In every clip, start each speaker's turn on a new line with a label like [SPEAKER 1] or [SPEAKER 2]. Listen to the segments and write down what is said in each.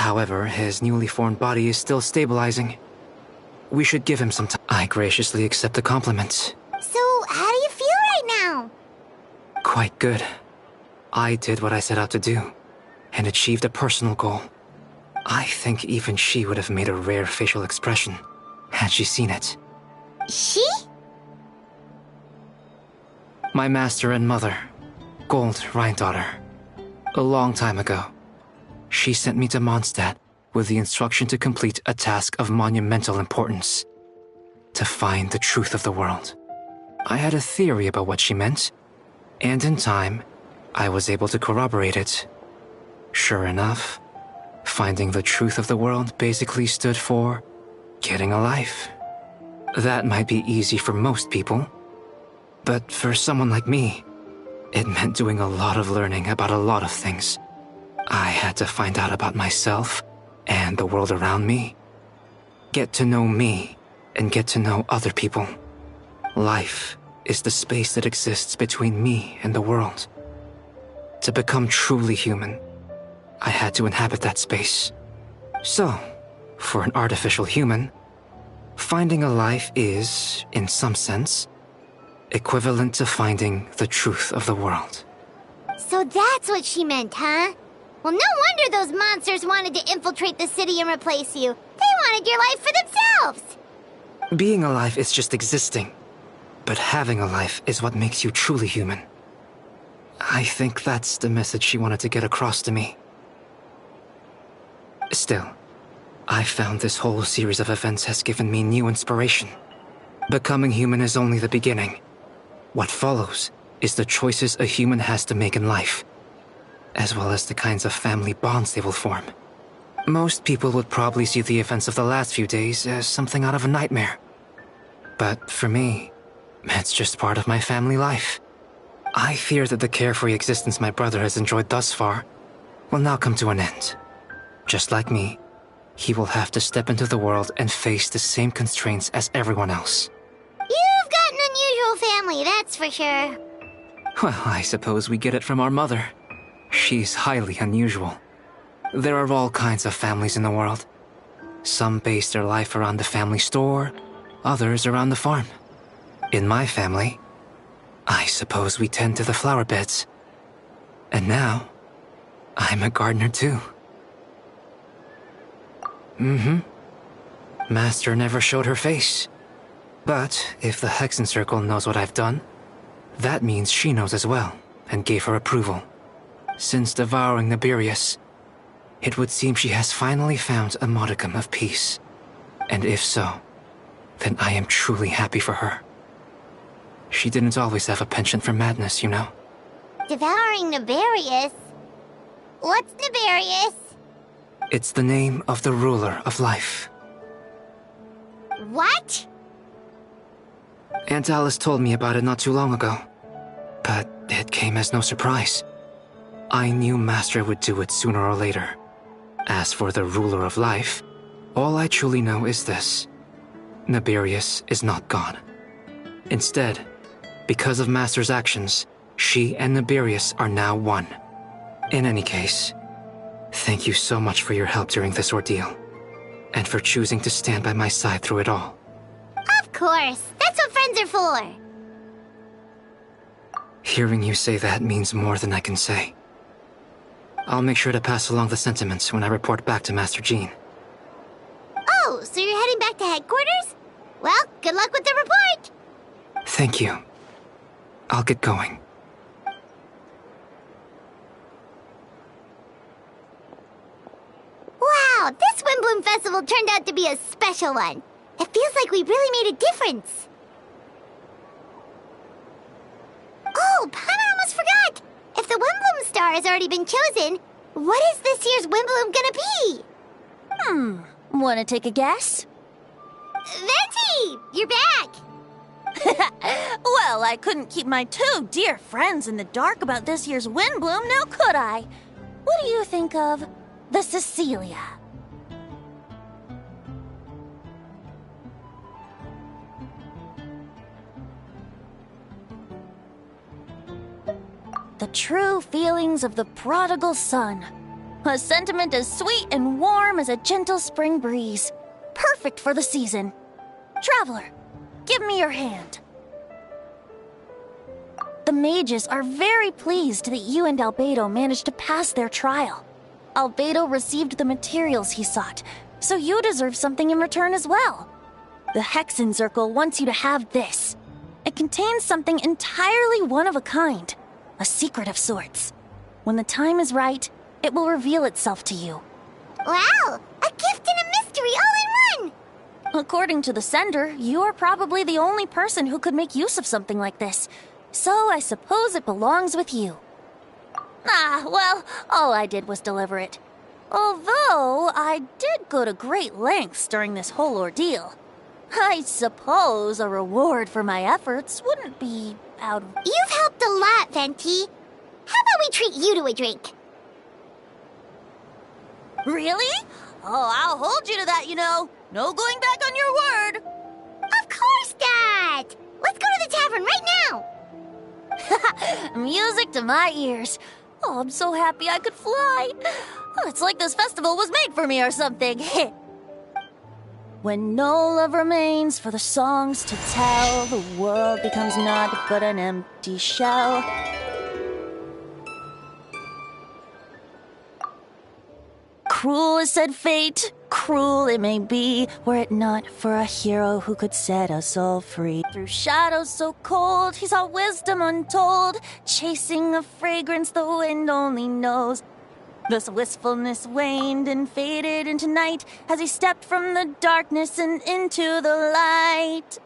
[SPEAKER 1] However, his newly formed body is still stabilizing. We should give him some time. I graciously accept the compliment.
[SPEAKER 2] So, how do you feel right now?
[SPEAKER 1] Quite good. I did what I set out to do, and achieved a personal goal. I think even she would have made a rare facial expression, had she seen it.
[SPEAKER 2] She?
[SPEAKER 1] My master and mother, Gold Rhindaughter. A long time ago, she sent me to Monszand with the instruction to complete a task of monumental importance. To find the truth of the world. I had a theory about what she meant, and in time, I was able to corroborate it. Sure enough, finding the truth of the world basically stood for getting a life. That might be easy for most people, but for someone like me, it meant doing a lot of learning about a lot of things. I had to find out about myself and the world around me. Get to know me and get to know other people. Life is the space that exists between me and the world. To become truly human, I had to inhabit that space. So, for an artificial human, finding a life is, in some sense, equivalent to finding the truth of the world.
[SPEAKER 2] So that's what she meant, huh? Well, no wonder those monsters wanted to infiltrate the city and replace you. They wanted your life for themselves!
[SPEAKER 1] Being alive is just existing, but having a life is what makes you truly human. I think that's the message she wanted to get across to me. Still, I found this whole series of events has given me new inspiration. Becoming human is only the beginning. What follows is the choices a human has to make in life, as well as the kinds of family bonds they will form. Most people would probably see the events of the last few days as something out of a nightmare. But for me, it's just part of my family life. I fear that the carefree existence my brother has enjoyed thus far will now come to an end. Just like me, he will have to step into the world and face the same constraints as everyone else.
[SPEAKER 2] You've got an unusual family, that's for sure.
[SPEAKER 1] Well, I suppose we get it from our mother. She's highly unusual. There are all kinds of families in the world. Some base their life around the family store, others around the farm. In my family, I suppose we tend to the flower beds. And now, I'm a gardener too. Master never showed her face. But if the Hexen Circle knows what I've done, that means she knows as well, and gave her approval. Since devouring Nibirius, it would seem she has finally found a modicum of peace. And if so, then I am truly happy for her. She didn't always have a penchant for madness, you know.
[SPEAKER 2] Devouring Nibirius? What's Nibirius?
[SPEAKER 1] It's the name of the ruler of life.
[SPEAKER 2] What?
[SPEAKER 1] Aunt Alice told me about it not too long ago, but it came as no surprise. I knew Master would do it sooner or later. As for the ruler of life, all I truly know is this. Nibirius is not gone. Instead, because of Master's actions, she and Nibirius are now one. In any case, thank you so much for your help during this ordeal, and for choosing to stand by my side through it all.
[SPEAKER 2] Of course, that's what friends are for.
[SPEAKER 1] Hearing you say that means more than I can say. I'll make sure to pass along the sentiments when I report back to Master Jean.
[SPEAKER 2] Oh, so you're heading back to headquarters? Well, good luck with the report!
[SPEAKER 1] Thank you. I'll get going.
[SPEAKER 2] Wow, this Windbloom Festival turned out to be a special one. It feels like we really made a difference. Oh, Paimon almost forgot! If the Windbloom Star has already been chosen, what is this year's Windbloom gonna be?
[SPEAKER 3] Wanna take a guess?
[SPEAKER 2] Venti! You're back!
[SPEAKER 3] Well, I couldn't keep my two dear friends in the dark about this year's Windbloom, now could I? What do you think of the Cecilia? The true feelings of the prodigal son. A sentiment as sweet and warm as a gentle spring breeze. Perfect for the season. Traveler, give me your hand. The mages are very pleased that you and Albedo managed to pass their trial. Albedo received the materials he sought, so you deserve something in return as well. The Hexen Circle wants you to have this. It contains something entirely one of a kind, a secret of sorts. When the time is right, it will reveal itself to you.
[SPEAKER 2] Wow! A gift and a mystery all in one!
[SPEAKER 3] According to the sender, you are probably the only person who could make use of something like this. So I suppose it belongs with you. Well, all I did was deliver it. Although I did go to great lengths during this whole ordeal. I suppose a reward for my efforts wouldn't be out of...
[SPEAKER 2] You've helped a lot, Venti. How about we treat you to a drink?
[SPEAKER 3] Really? Oh, I'll hold you to that, you know. No going back on your word.
[SPEAKER 2] Of course, Dad! Let's go to the tavern right now!
[SPEAKER 3] Music to my ears. Oh, I'm so happy I could fly. Oh, it's like this festival was made for me or something. When no love remains for the songs to tell, the world becomes naught but an empty shell. Cruel is said fate, cruel it may be, were it not for a hero who could set us all free. Through shadows so cold, he saw wisdom untold, chasing a fragrance the wind only knows. Thus wistfulness waned and faded into night as he stepped from the darkness and into the light.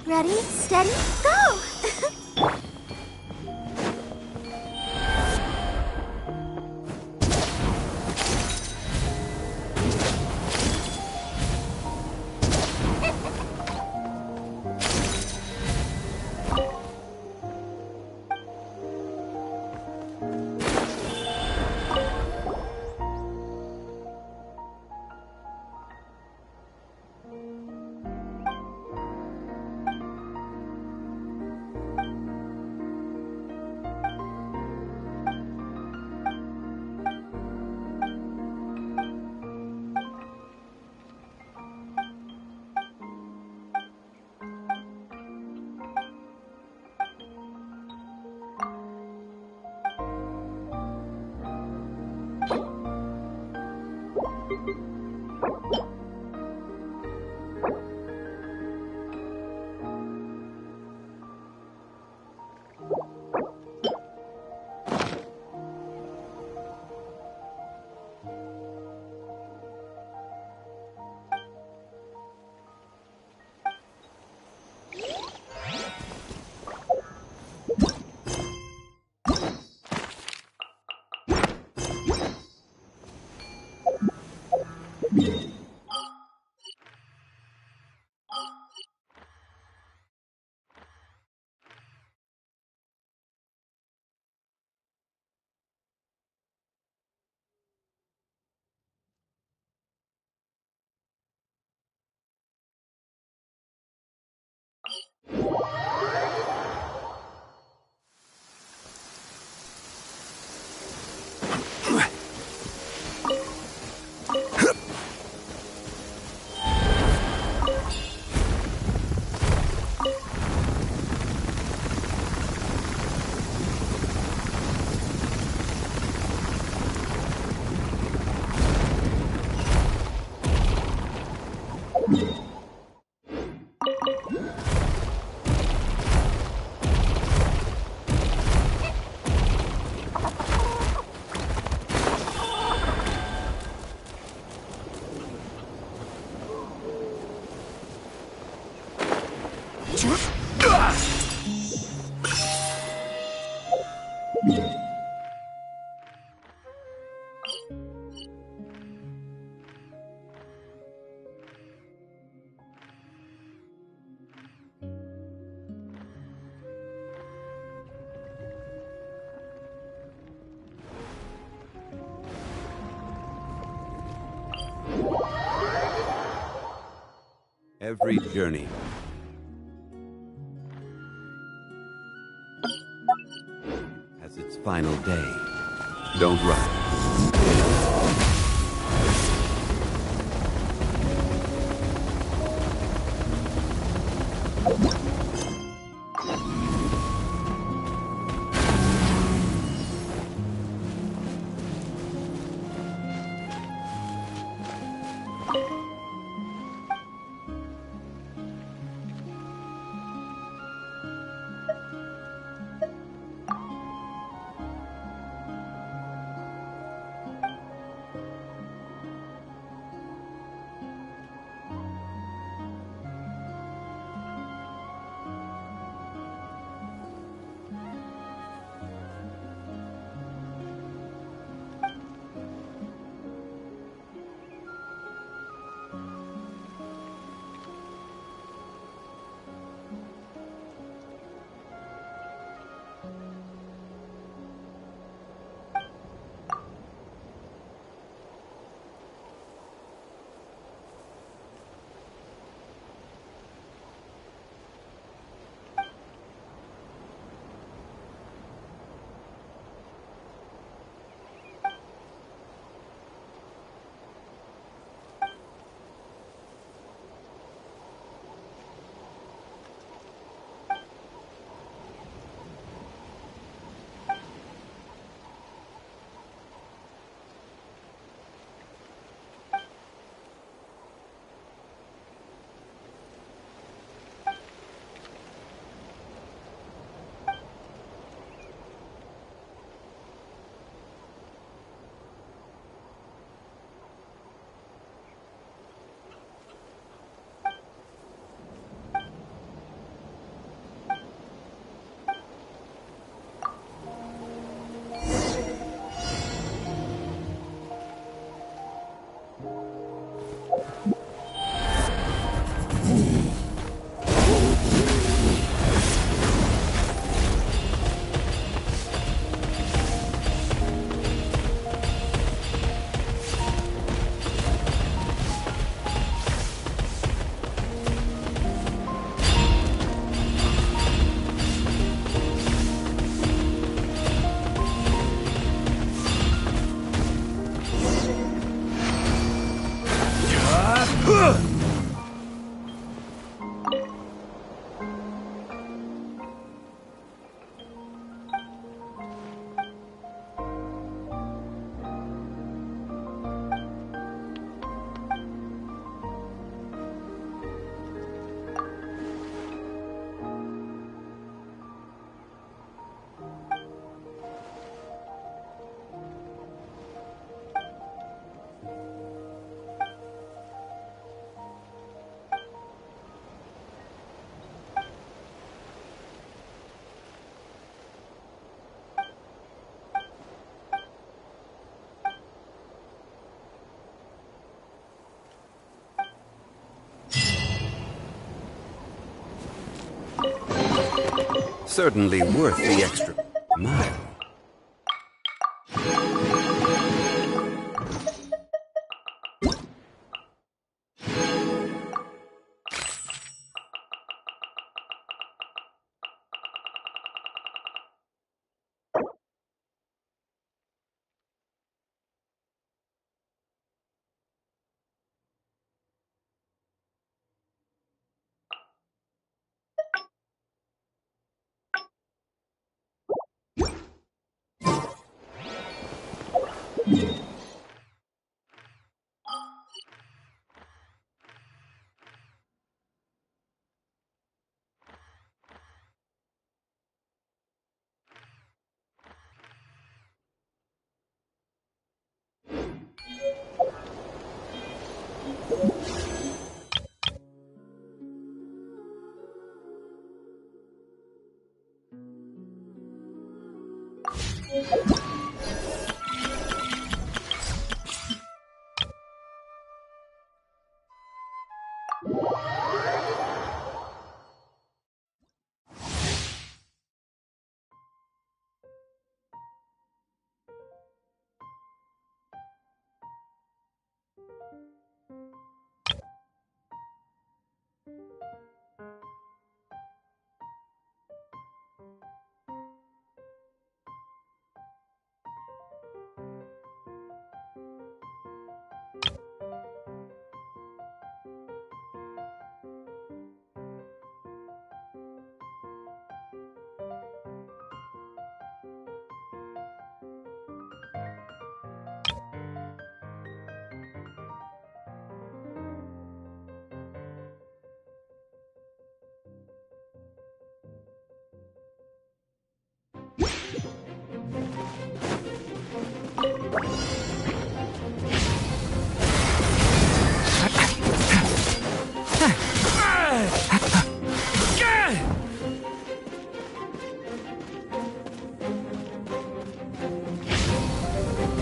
[SPEAKER 2] Ready, steady, go!
[SPEAKER 4] Every journey has its final day. Don't rush. Certainly worth the extra mile.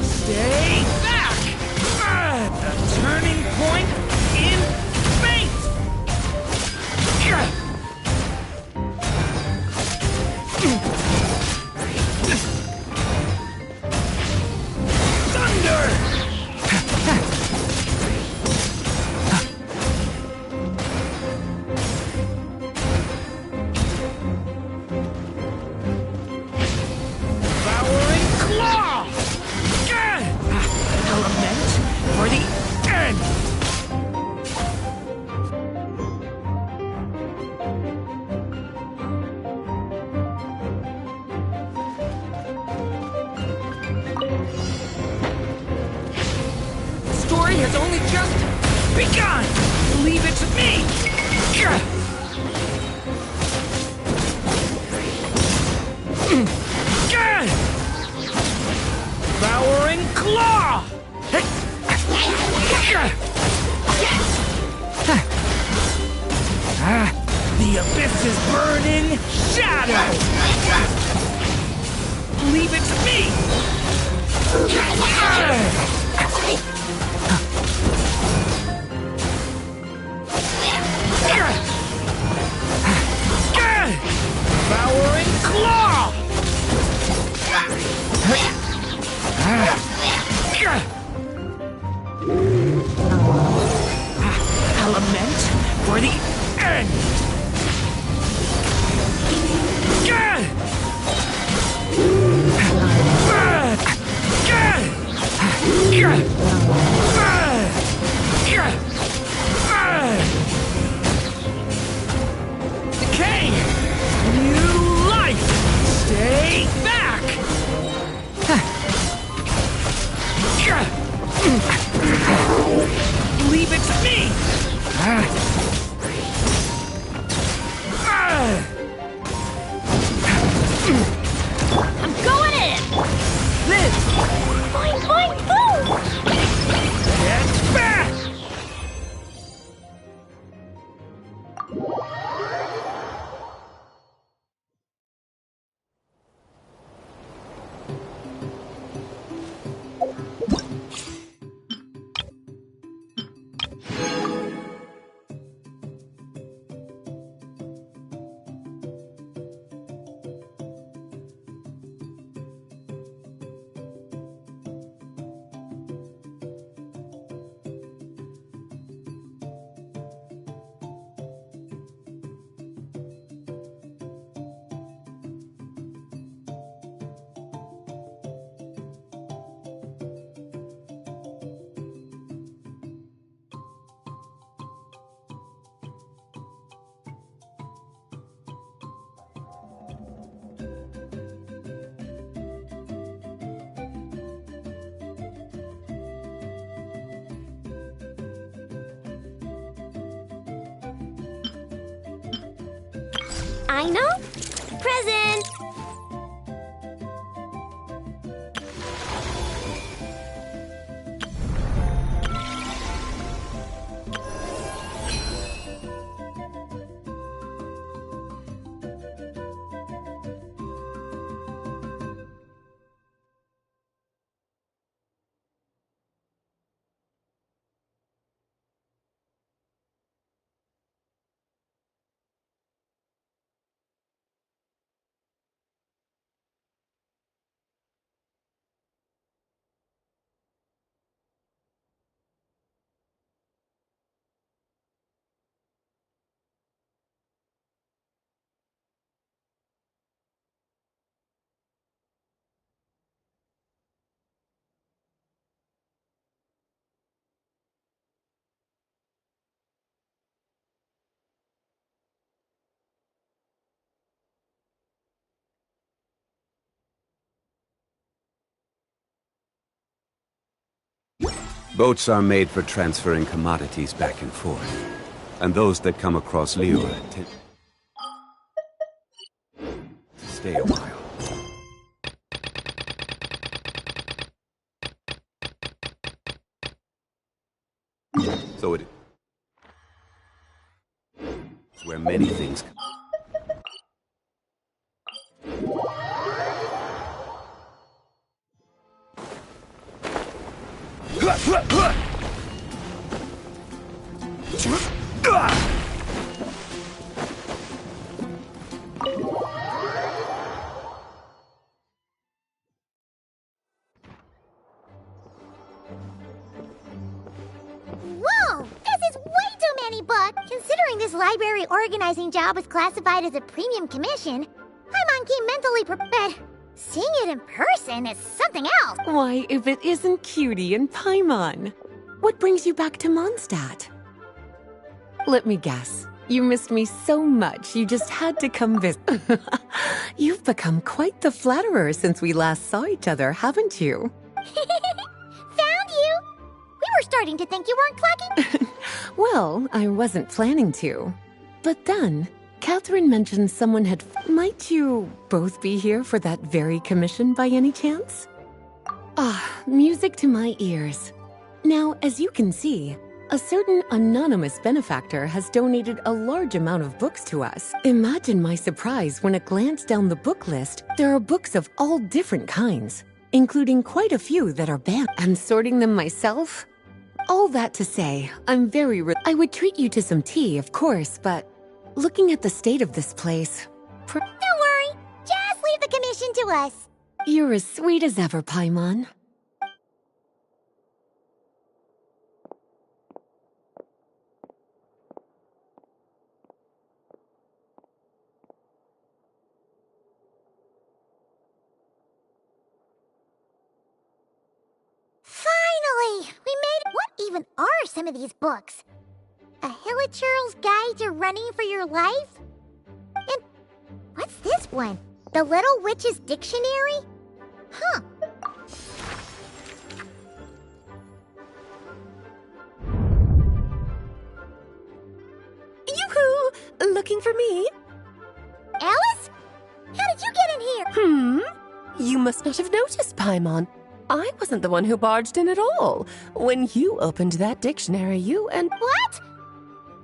[SPEAKER 5] Stay back! A turning point in fate! Thunder! Devouring claw! Element for the end! The story has only just begun! Leave it to me! Devouring claw! The abyss's burning shadow! Leave it to me! Devouring claw! Element for the end! Decay! New life! Stay back! Leave it to me!
[SPEAKER 3] I'm going in!
[SPEAKER 5] Liz!
[SPEAKER 3] Boing, boing, boom!
[SPEAKER 5] Get back!
[SPEAKER 2] I know. Present.
[SPEAKER 4] Boats are made for transferring commodities back and forth. And those that come across Liura tend to stay a while. So it's where many things.
[SPEAKER 2] Whoa! This is way too many books! Considering this library organizing job was classified as a premium commission, Paimon came mentally prepared. Seeing it in person is something else.
[SPEAKER 6] Why, if it isn't Cutie and Paimon? What brings you back to Mondstadt? Let me guess. You missed me so much, you just had to come visit. You've become quite the flatterer since we last saw each other, haven't you?
[SPEAKER 2] Found you! We were starting to think you weren't clacking.
[SPEAKER 6] Well, I wasn't planning to. But then, Catherine mentioned someone had... Might you both be here for that very commission by any chance? Ah, music to my ears. Now, as you can see, a certain anonymous benefactor has donated a large amount of books to us. Imagine my surprise when I glanced down the book list. There are books of all different kinds, including quite a few that are banned. And sorting them myself? All that to say, I'm very... I would treat you to some tea, of course, but looking at the state of this place...
[SPEAKER 2] Don't worry, just leave the commission to us.
[SPEAKER 6] You're as sweet as ever, Paimon.
[SPEAKER 2] Finally! We made it! What even are some of these books? A Hilichurl's Guide to Running for Your Life? And what's this one? The Little Witch's Dictionary? Huh.
[SPEAKER 6] Yoo-hoo! Looking for me?
[SPEAKER 2] Alice? How did you get in here?
[SPEAKER 6] You must not have noticed, Paimon. I wasn't the one who barged in at all. When you opened that dictionary, you and...
[SPEAKER 2] What?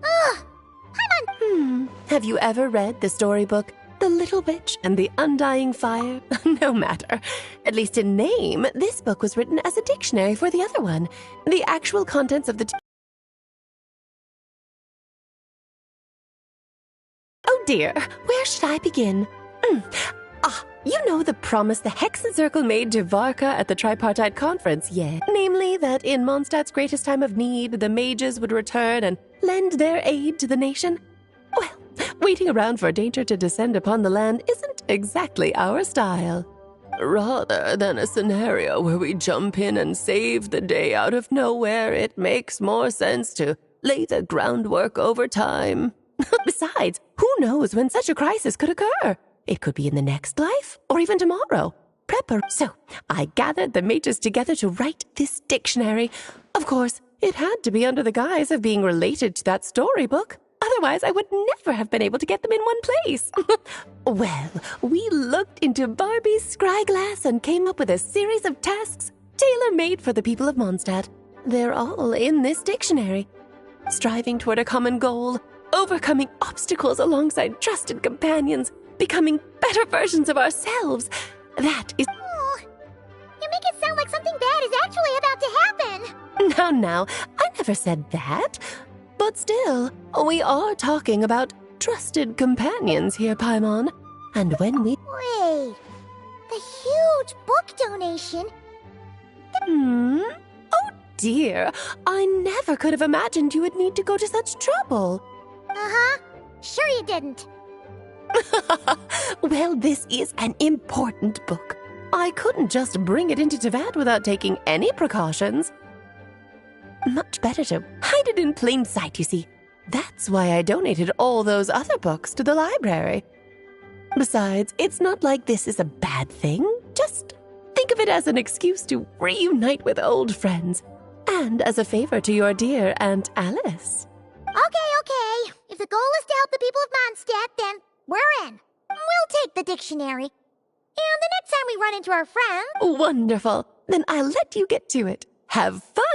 [SPEAKER 2] Ugh! Paimon!
[SPEAKER 6] Have you ever read the storybook, The Little Witch and the Undying Fire? No matter. At least in name, this book was written as a dictionary for the other one. The actual contents of the... Oh dear, where should I begin? You know the promise the Hexen Circle made to Varka at the Tripartite Conference, yeah? Namely, that in Mondstadt's greatest time of need, the mages would return and lend their aid to the nation? Well, waiting around for danger to descend upon the land isn't exactly our style. Rather than a scenario where we jump in and save the day out of nowhere, it makes more sense to lay the groundwork over time. Besides, who knows when such a crisis could occur? It could be in the next life, or even tomorrow. So, I gathered the mages together to write this dictionary. Of course, it had to be under the guise of being related to that storybook. Otherwise, I would never have been able to get them in one place. Well, we looked into Barbie's scryglass and came up with a series of tasks tailor-made for the people of Mondstadt. They're all in this dictionary. Striving toward a common goal, overcoming obstacles alongside trusted companions, becoming better versions of ourselves. That is...
[SPEAKER 2] Oh, you make it sound like something bad is actually about to happen.
[SPEAKER 6] Now, I never said that. But still, we are talking about trusted companions here, Paimon. And when we...
[SPEAKER 2] Wait, the huge book donation?
[SPEAKER 6] Oh dear, I never could have imagined you would need to go to such trouble.
[SPEAKER 2] Uh-huh, sure you didn't.
[SPEAKER 6] Well, this is an important book. I couldn't just bring it into Tevat without taking any precautions. Much better to hide it in plain sight, you see. That's why I donated all those other books to the library. Besides, it's not like this is a bad thing. Just think of it as an excuse to reunite with old friends. And as a favor to your dear Aunt Alice.
[SPEAKER 2] Okay. If the goal is to help the people of Mondstadt, then we're in. We'll take the dictionary. And the next time we run into our friends...
[SPEAKER 6] Wonderful. Then I'll let you get to it. Have fun!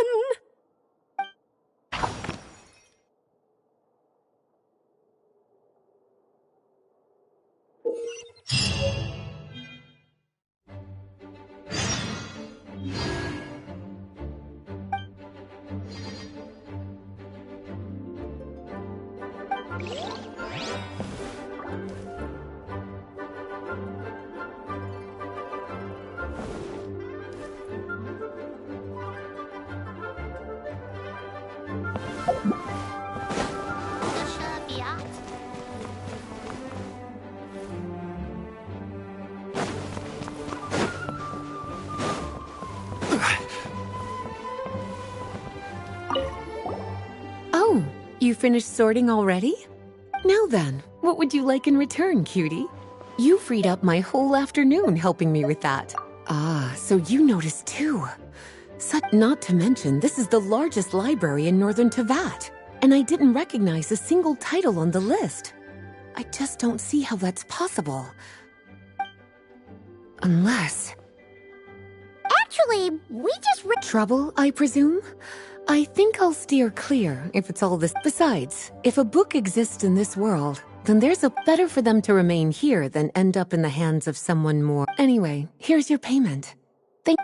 [SPEAKER 7] Oh, you finished sorting already? Now then, what would you like in return, cutie? You freed up my whole afternoon helping me with that. Ah, so you noticed too. Not to mention, this is the largest library in Northern Tevat, and I didn't recognize a single title on the list. I just don't see how that's possible. Unless...
[SPEAKER 2] Actually, we just...
[SPEAKER 7] Trouble, I presume? I think I'll steer clear if it's all this. Besides, if a book exists in this world, then there's a better for them to remain here than end up in the hands of someone more. Anyway, here's your payment. Thank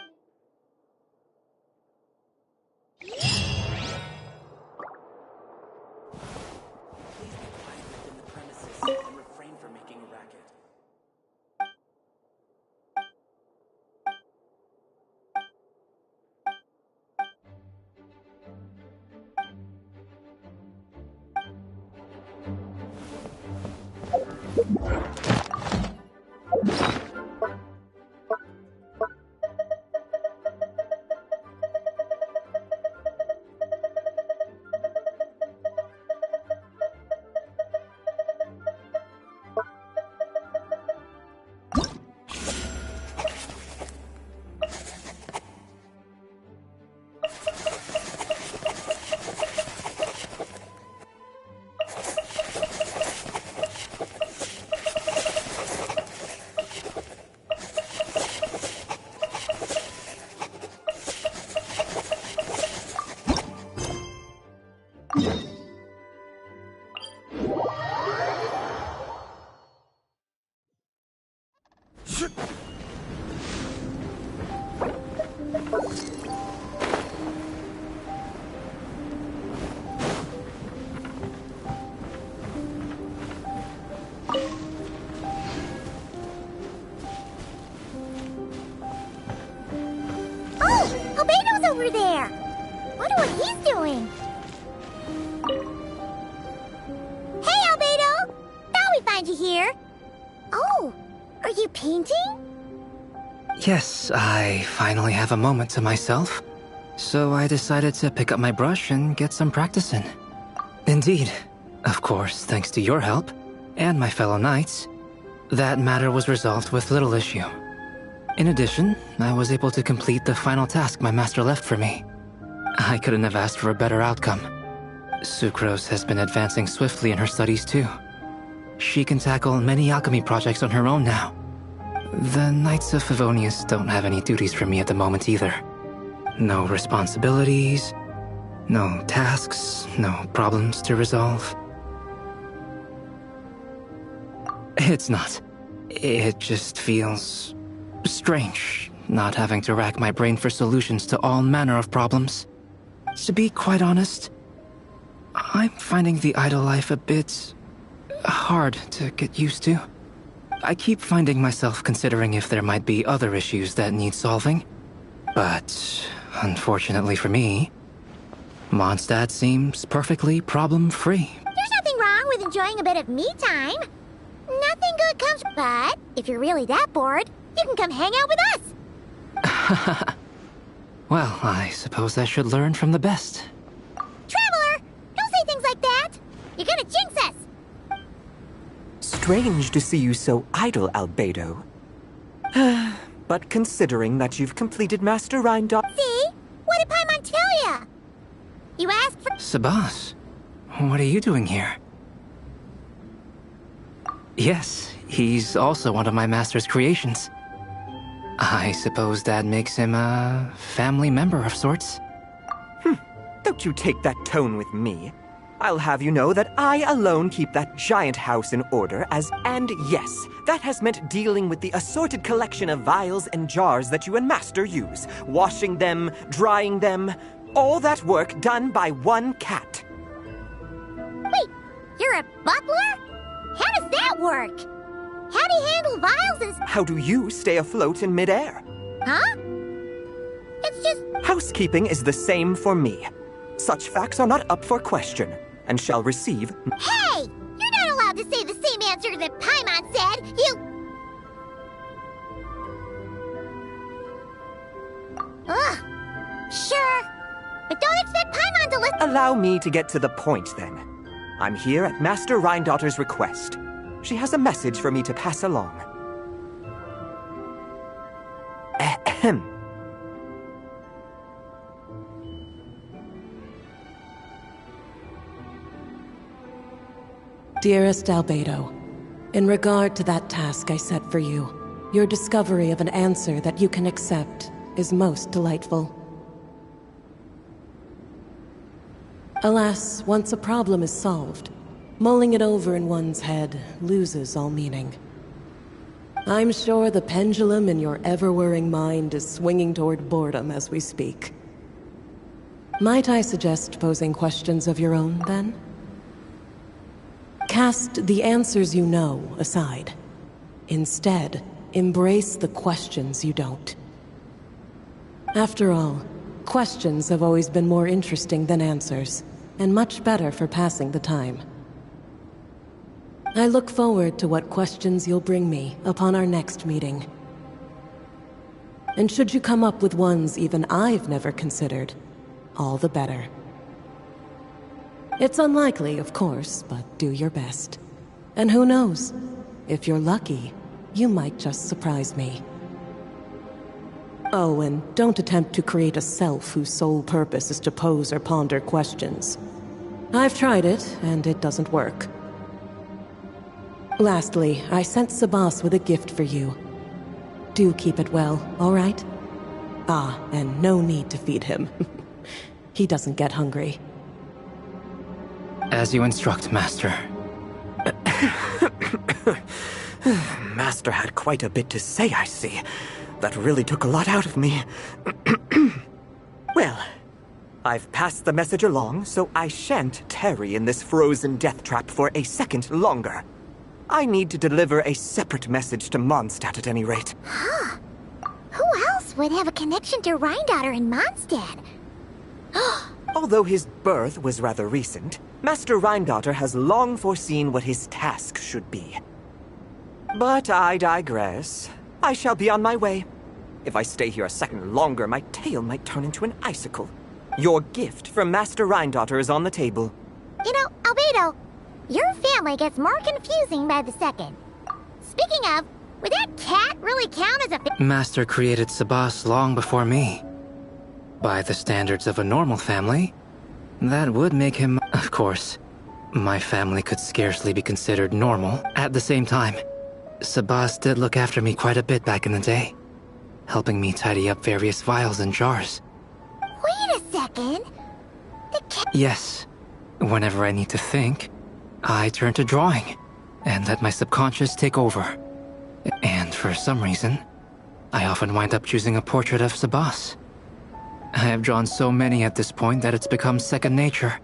[SPEAKER 2] over there. Wonder what he's doing. Hey, Albedo! Thought we'd find you here. Oh, are you painting?
[SPEAKER 1] Yes, I finally have a moment to myself. So I decided to pick up my brush and get some practice in. Indeed. Of course, thanks to your help, and my fellow knights, that matter was resolved with little issue. In addition, I was able to complete the final task my master left for me. I couldn't have asked for a better outcome. Sucrose has been advancing swiftly in her studies too. She can tackle many alchemy projects on her own now. The Knights of Favonius don't have any duties for me at the moment either. No responsibilities, no tasks, no problems to resolve. It's not. It just feels strange, not having to rack my brain for solutions to all manner of problems. To be quite honest, I'm finding the idle life a bit hard to get used to. I keep finding myself considering if there might be other issues that need solving. But, unfortunately for me, Mondstadt seems perfectly problem-free.
[SPEAKER 2] There's nothing wrong with enjoying a bit of me time. Nothing good comes... But, if you're really that bored, you can come hang out with us.
[SPEAKER 1] Well, I suppose I should learn from the best.
[SPEAKER 2] Traveler! Don't say things like that! You're gonna jinx us!
[SPEAKER 8] Strange to see you so idle, Albedo. But considering that you've completed Master Rhindar...
[SPEAKER 2] See? What did Paimon tell ya?
[SPEAKER 1] Sebas, what are you doing here? Yes, he's also one of my master's creations. I suppose that makes him a family member of sorts.
[SPEAKER 8] Don't you take that tone with me. I'll have you know that I alone keep that giant house in order and yes, that has meant dealing with the assorted collection of vials and jars that you and Master use, washing them, drying them, all that work done by one cat.
[SPEAKER 2] Wait, you're a butler? How does that work? How do you handle vials and...
[SPEAKER 8] How do you stay afloat in midair?
[SPEAKER 2] Huh? It's just...
[SPEAKER 8] Housekeeping is the same for me. Such facts are not up for question, and shall receive...
[SPEAKER 2] Hey! You're not allowed to say the same answer that Paimon said! Ugh! Sure. But don't expect Paimon to listen...
[SPEAKER 8] Allow me to get to the point, then. I'm here at Master Rhindaughter's request. She has a message for me to pass along. Ahem.
[SPEAKER 6] Dearest Albedo, in regard to that task I set for you, your discovery of an answer that you can accept is most delightful. Alas, once a problem is solved, mulling it over in one's head loses all meaning. I'm sure the pendulum in your ever-whirring mind is swinging toward boredom as we speak. Might I suggest posing questions of your own, then? Cast the answers you know aside. Instead, embrace the questions you don't. After all, questions have always been more interesting than answers, and much better for passing the time. I look forward to what questions you'll bring me upon our next meeting. And should you come up with ones even I've never considered, all the better. It's unlikely, of course, but do your best. And who knows? If you're lucky, you might just surprise me. Oh, and don't attempt to create a self whose sole purpose is to pose or ponder questions. I've tried it, and it doesn't work. Lastly, I sent Sebas with a gift for you. Do keep it well, all right? Ah, and no need to feed him. He doesn't get hungry.
[SPEAKER 1] As you instruct, Master.
[SPEAKER 8] Master had quite a bit to say, I see. That really took a lot out of me. Well, I've passed the message along, so I shan't tarry in this frozen death trap for a second longer. I need to deliver a separate message to Mondstadt at any rate.
[SPEAKER 2] Huh. Who else would have a connection to Rhindaughter in Mondstadt?
[SPEAKER 8] Although his birth was rather recent, Master Rhindaughter has long foreseen what his task should be. But I digress. I shall be on my way. If I stay here a second longer, my tail might turn into an icicle. Your gift from Master Rhindaughter is on the table.
[SPEAKER 2] You know, Albedo, your family gets more confusing by the second. Speaking of, would that cat really count as a...
[SPEAKER 1] Master created Sebas long before me. By the standards of a normal family, that would make him... Of course, my family could scarcely be considered normal. At the same time, Sebas did look after me quite a bit back in the day, helping me tidy up various vials and jars.
[SPEAKER 2] Wait a second. The cat...
[SPEAKER 1] Yes. Whenever I need to think, I turn to drawing, and let my subconscious take over. And for some reason, I often wind up choosing a portrait of Sebas. I have drawn so many at this point that it's become second nature.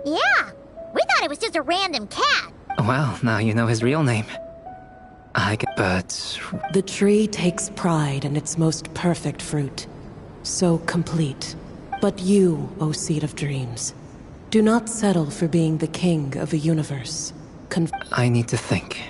[SPEAKER 2] Yeah, we thought it was just a random cat.
[SPEAKER 1] Well, now you know his real name. But...
[SPEAKER 6] The tree takes pride in its most perfect fruit. So complete. But you, O Seed of Dreams, do not settle for being the king of a universe.
[SPEAKER 1] I need to think.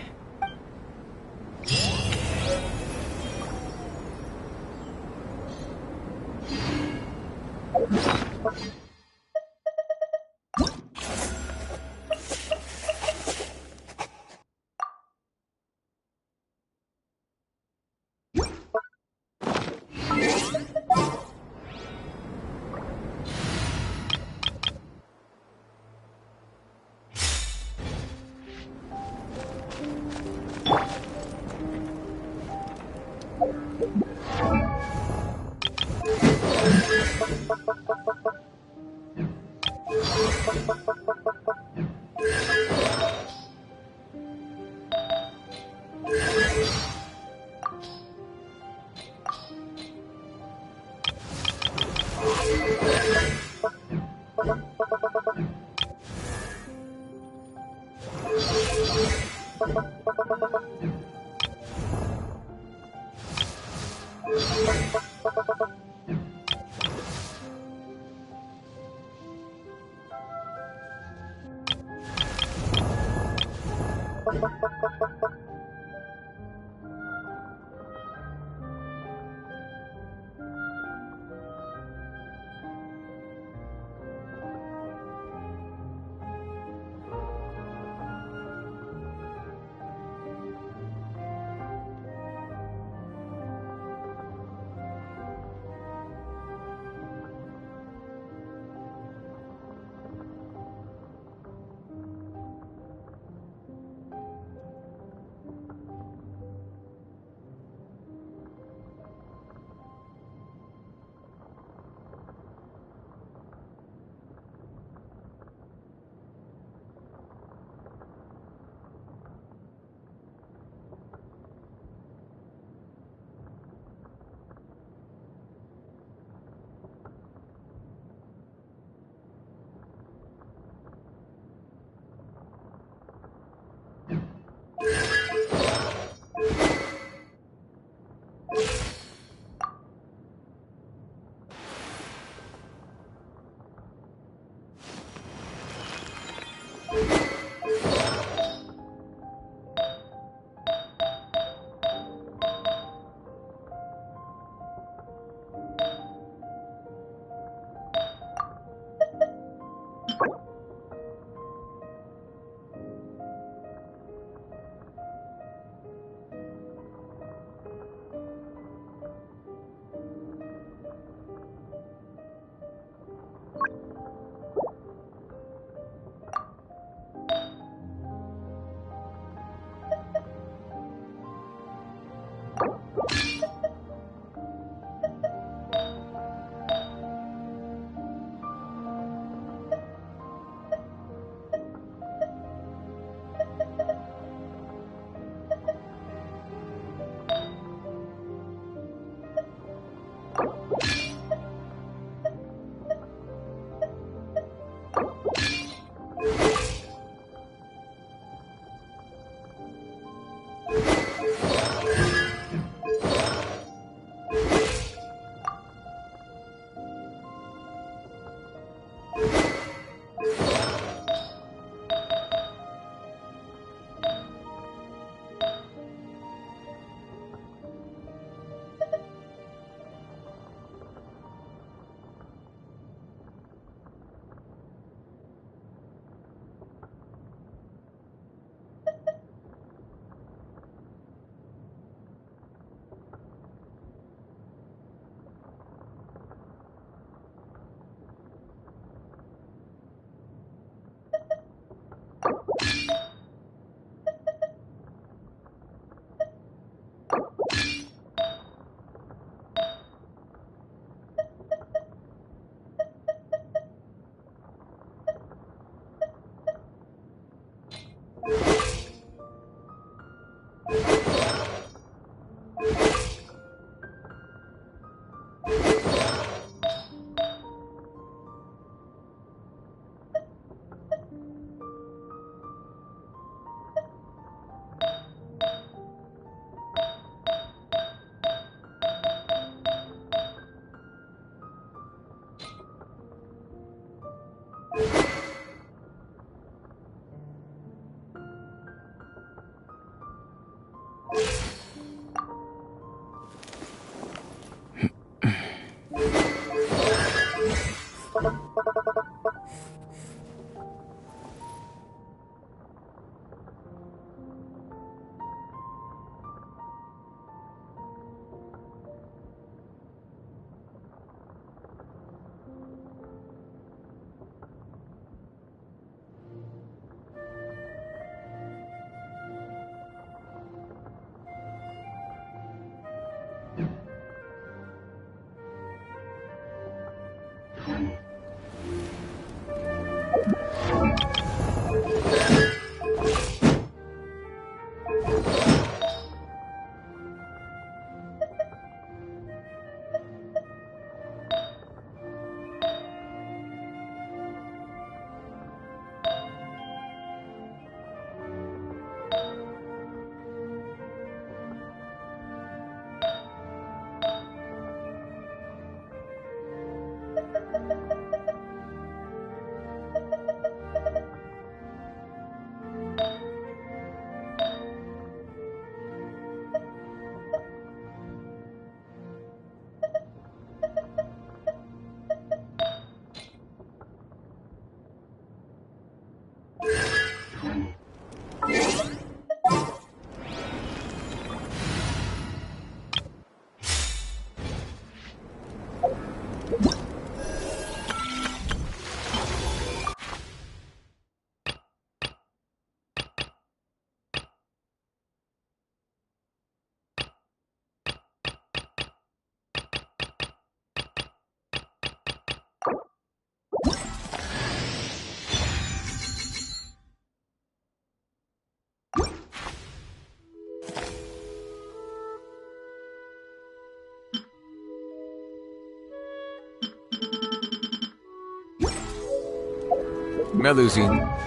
[SPEAKER 5] Melusine.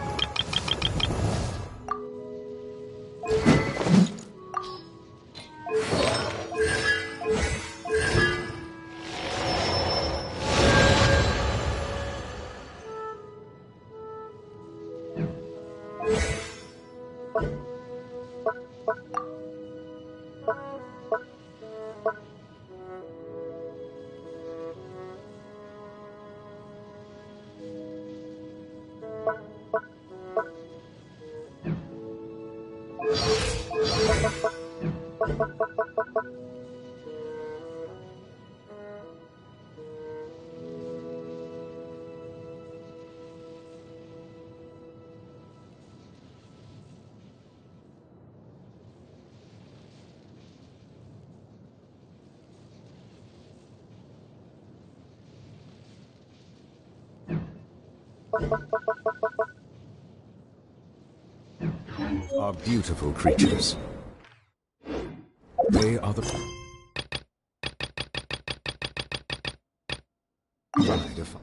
[SPEAKER 4] Are beautiful creatures. They are the pride of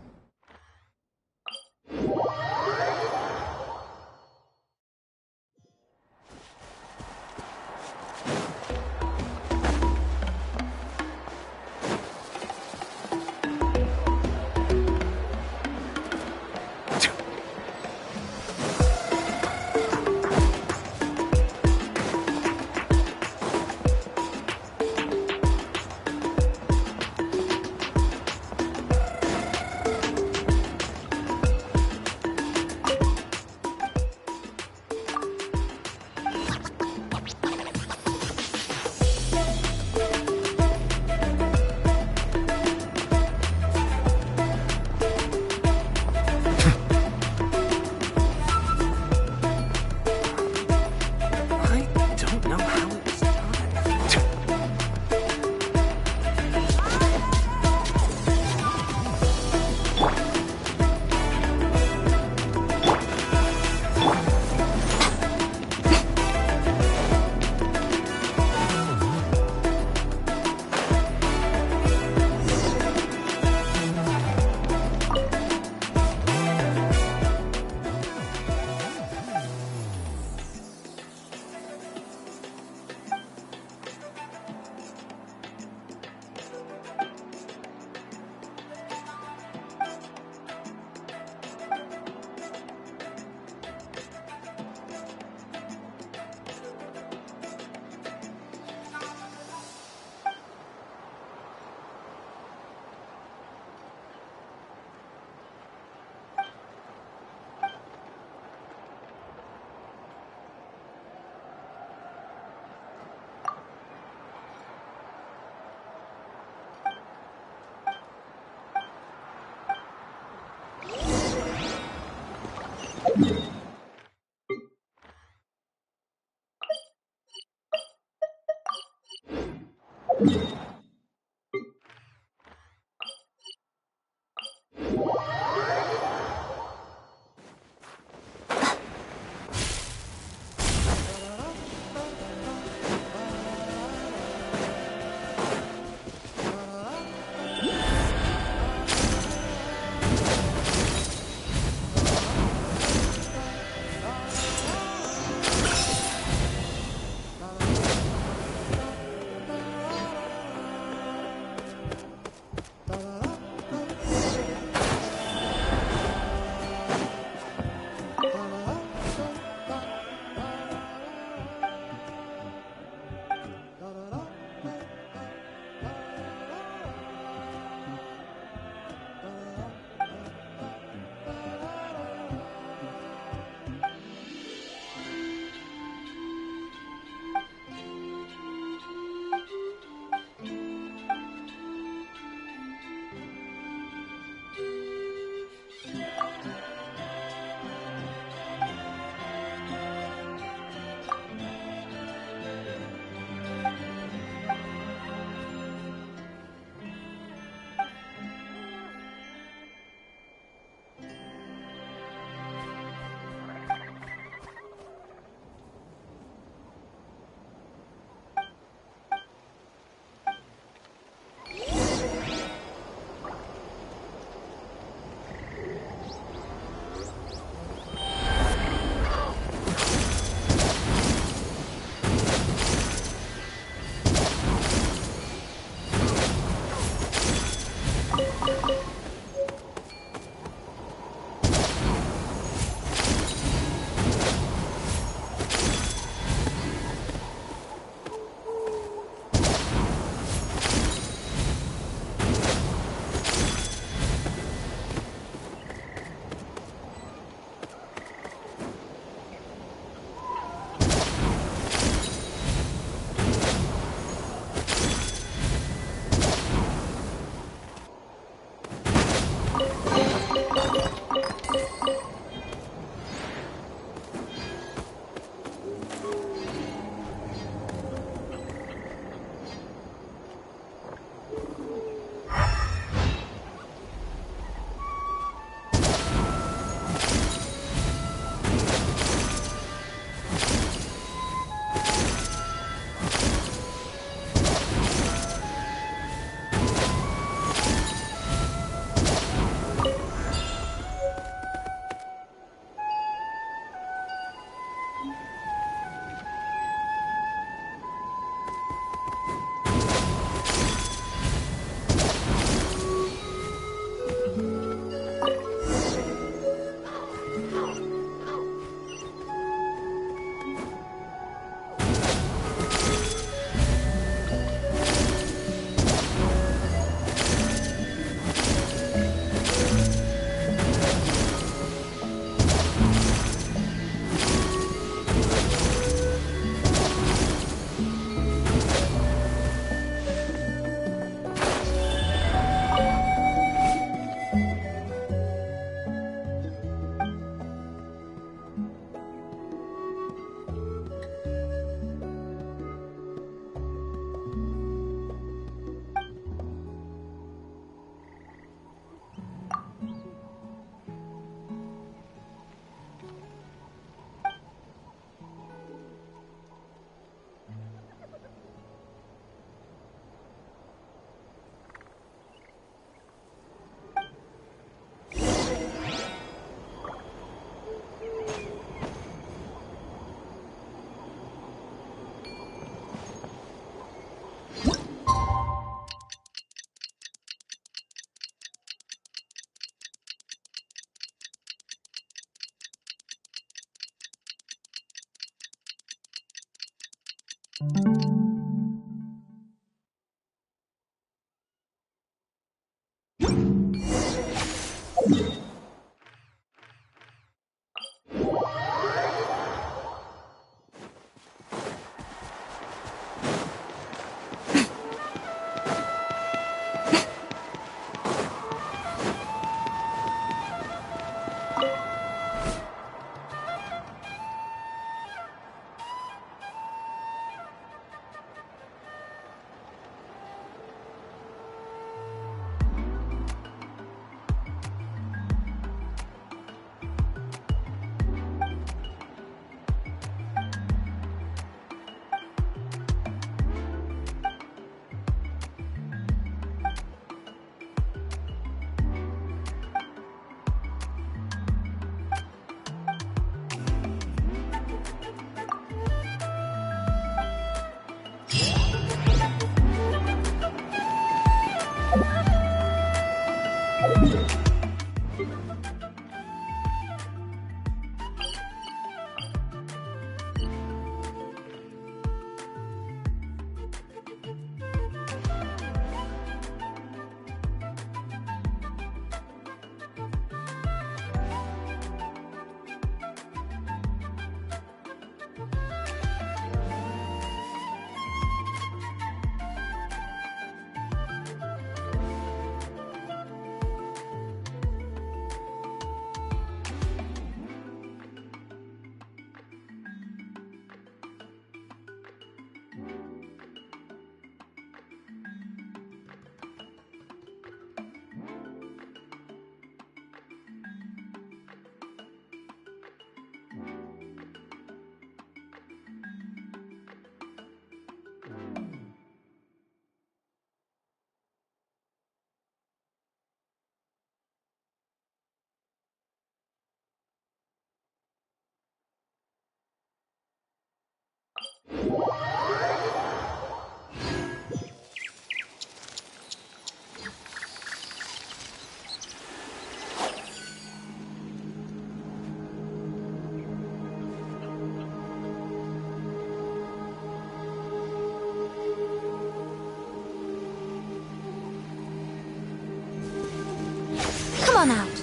[SPEAKER 3] Come on out.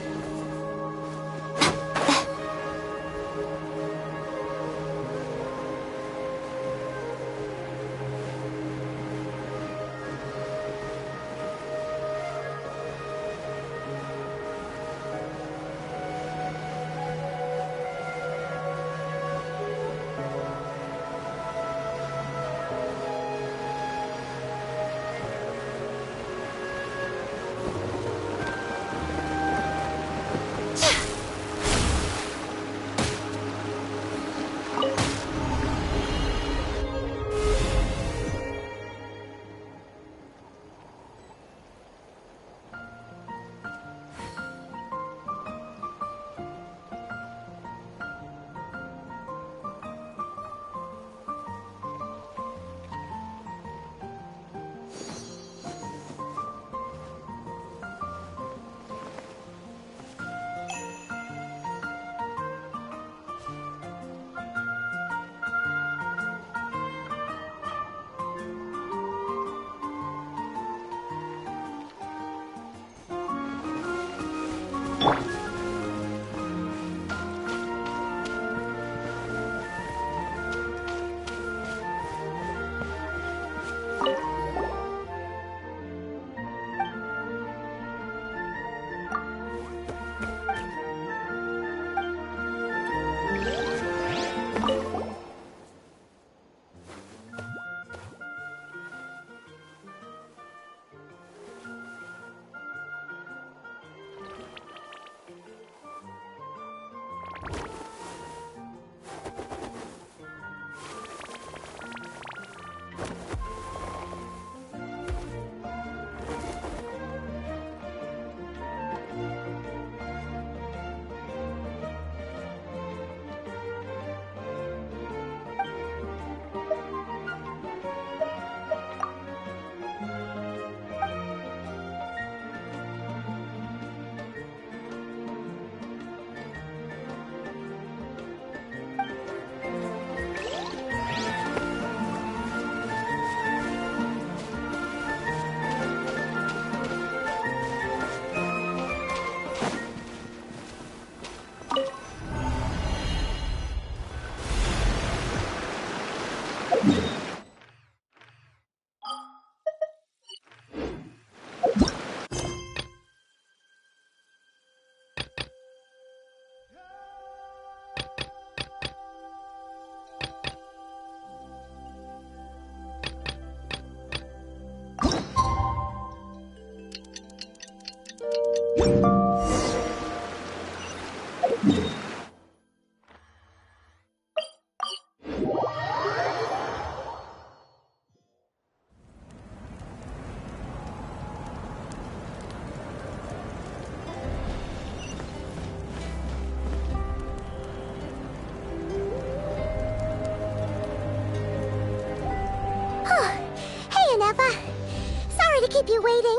[SPEAKER 2] keep you waiting.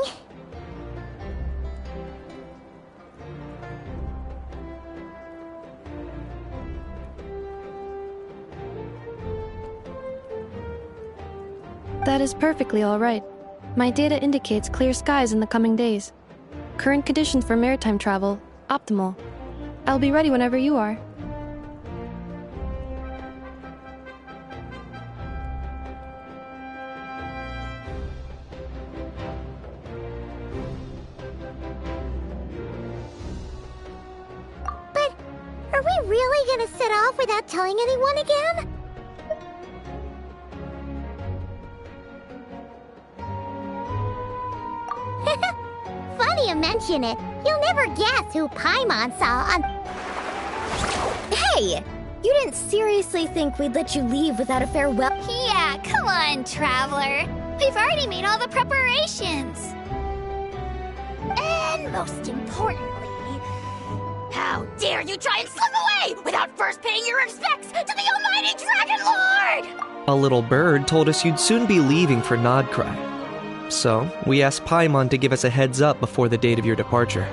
[SPEAKER 9] That is perfectly all right. My data indicates clear skies in the coming days. Current conditions for maritime travel, optimal. I'll be ready whenever you are.
[SPEAKER 2] But are we really gonna set off without telling anyone again? Funny you mention it. You'll never guess who Paimon saw on...
[SPEAKER 10] Hey! You didn't seriously think we'd let you leave without a farewell?
[SPEAKER 11] Yeah, come on, Traveler. We've already made all the preparations. And most importantly, how dare you try and slip away without first paying your respects to the almighty Dragon Lord!
[SPEAKER 12] A little bird told us you'd soon be leaving for Nodcry. So, we asked Paimon to give us a heads up before the date of your departure.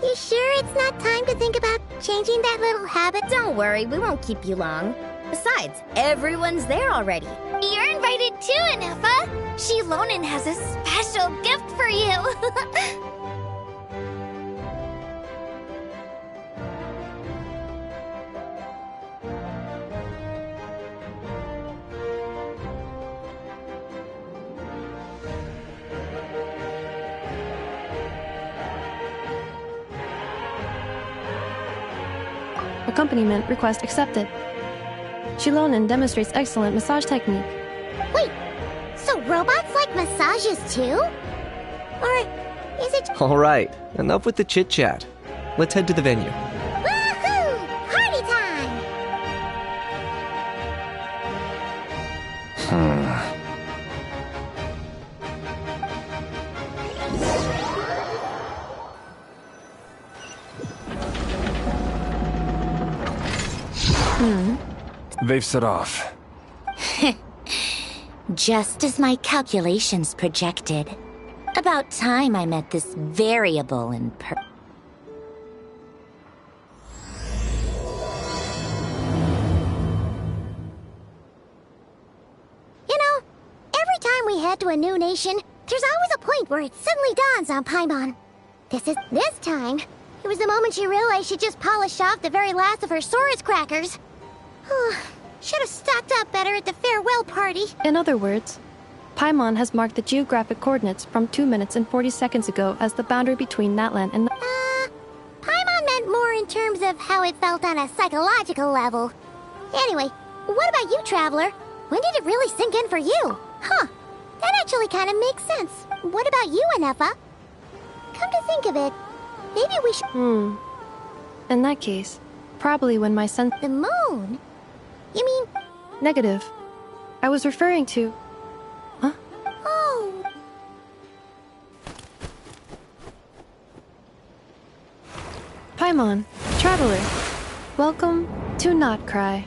[SPEAKER 2] You sure it's not time to think about changing that little habit?
[SPEAKER 10] Don't worry, we won't keep you long. Besides, everyone's there already.
[SPEAKER 11] You're invited too, Anefa. Shilonen has a special gift for you.
[SPEAKER 9] Accompaniment request accepted. Shilonen demonstrates excellent massage technique.
[SPEAKER 2] Wait, so robots like massages too? Or is it...
[SPEAKER 12] Alright, enough with the chit-chat. Let's head to the venue.
[SPEAKER 2] Woohoo! Party time!
[SPEAKER 5] They've set off.
[SPEAKER 10] Just as my calculations projected. About time I met this variable in
[SPEAKER 2] You know, every time we head to a new nation, there's always a point where it suddenly dawns on Paimon. This time, it was the moment she realized she just polished off the very last of her Saurus crackers. Should have stocked up better at the farewell party.
[SPEAKER 9] In other words, Paimon has marked the geographic coordinates from 2 minutes and 40 seconds ago as the boundary between Natlan and...
[SPEAKER 2] Paimon meant more in terms of how it felt on a psychological level. Anyway, what about you, Traveler? When did it really sink in for you? Huh, that actually kind of makes sense. What about you, Anefa? Come to think of it, maybe we should...
[SPEAKER 9] In that case, probably when my son...
[SPEAKER 2] The moon? You mean...
[SPEAKER 9] Negative. I was referring to... Huh?
[SPEAKER 2] Oh...
[SPEAKER 9] Paimon, Traveler, welcome to Nodcry.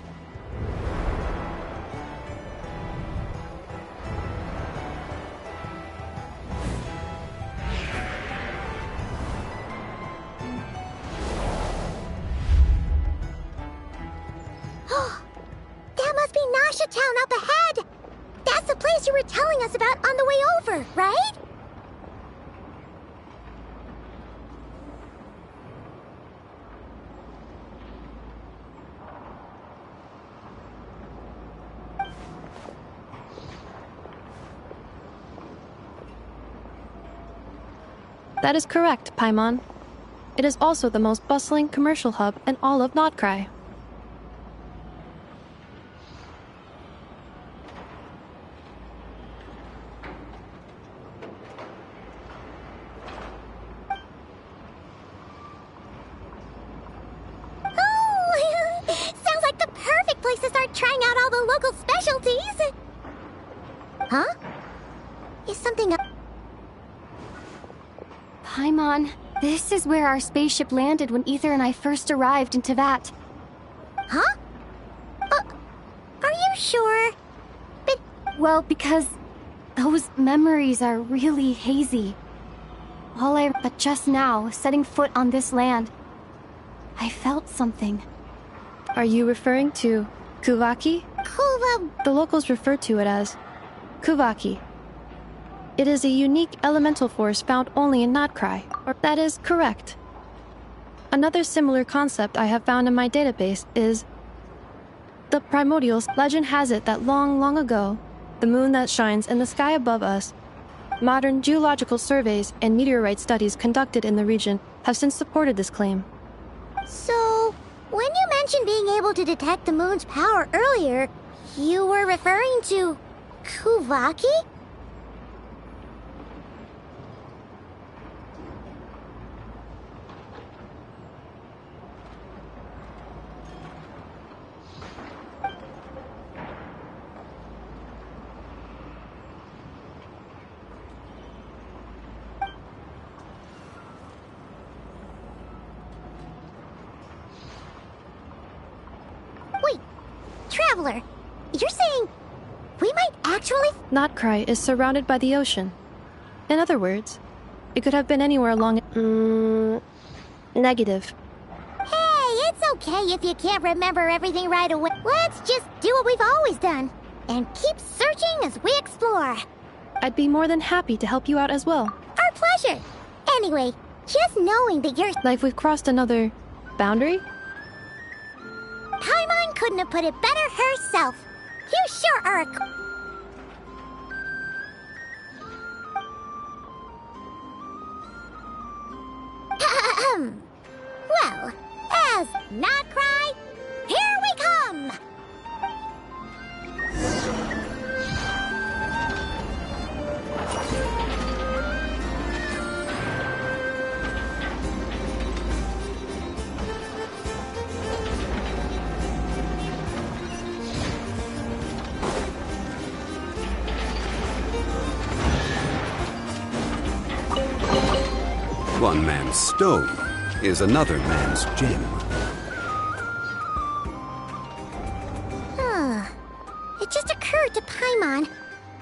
[SPEAKER 2] That must be Nasha Town up ahead! That's the place you were telling us about on the way over, right?
[SPEAKER 9] That is correct, Paimon. It is also the most bustling commercial hub in all of Nodcry.
[SPEAKER 2] Sounds like the perfect place to start trying out all the local specialties! Huh? Is something...
[SPEAKER 13] Paimon, this is where our spaceship landed when Ether and I first arrived in Tevat.
[SPEAKER 2] Huh? Are you sure? But...
[SPEAKER 13] Well, because Those memories are really hazy. But just now, setting foot on this land, I felt something.
[SPEAKER 9] Are you referring to Kuvaki? The locals refer to it as Kuvaki. It is a unique elemental force found only in Notcry. That is correct. Another similar concept I have found in my database is the primordials. Legend has it that long, long ago, the moon that shines in the sky above us, modern geological surveys and meteorite studies conducted in the region have since supported this claim.
[SPEAKER 2] So, when you mentioned being able to detect the moon's power earlier, you were referring to Kuvaki? Wait, Traveler, you're saying we might actually...
[SPEAKER 9] Notcry is surrounded by the ocean. In other words, it could have been anywhere along... negative.
[SPEAKER 2] Hey, it's okay if you can't remember everything right away. Let's just do what we've always done and keep searching as we explore.
[SPEAKER 9] I'd be more than happy to help you out as well.
[SPEAKER 2] Our pleasure. Anyway, just knowing that you're...
[SPEAKER 9] Like we've crossed another boundary?
[SPEAKER 2] Paimon couldn't have put it better herself. You sure are a... Well, as Notcry, here we come!
[SPEAKER 4] One man's stone is another man's gem.
[SPEAKER 2] It just occurred to Paimon.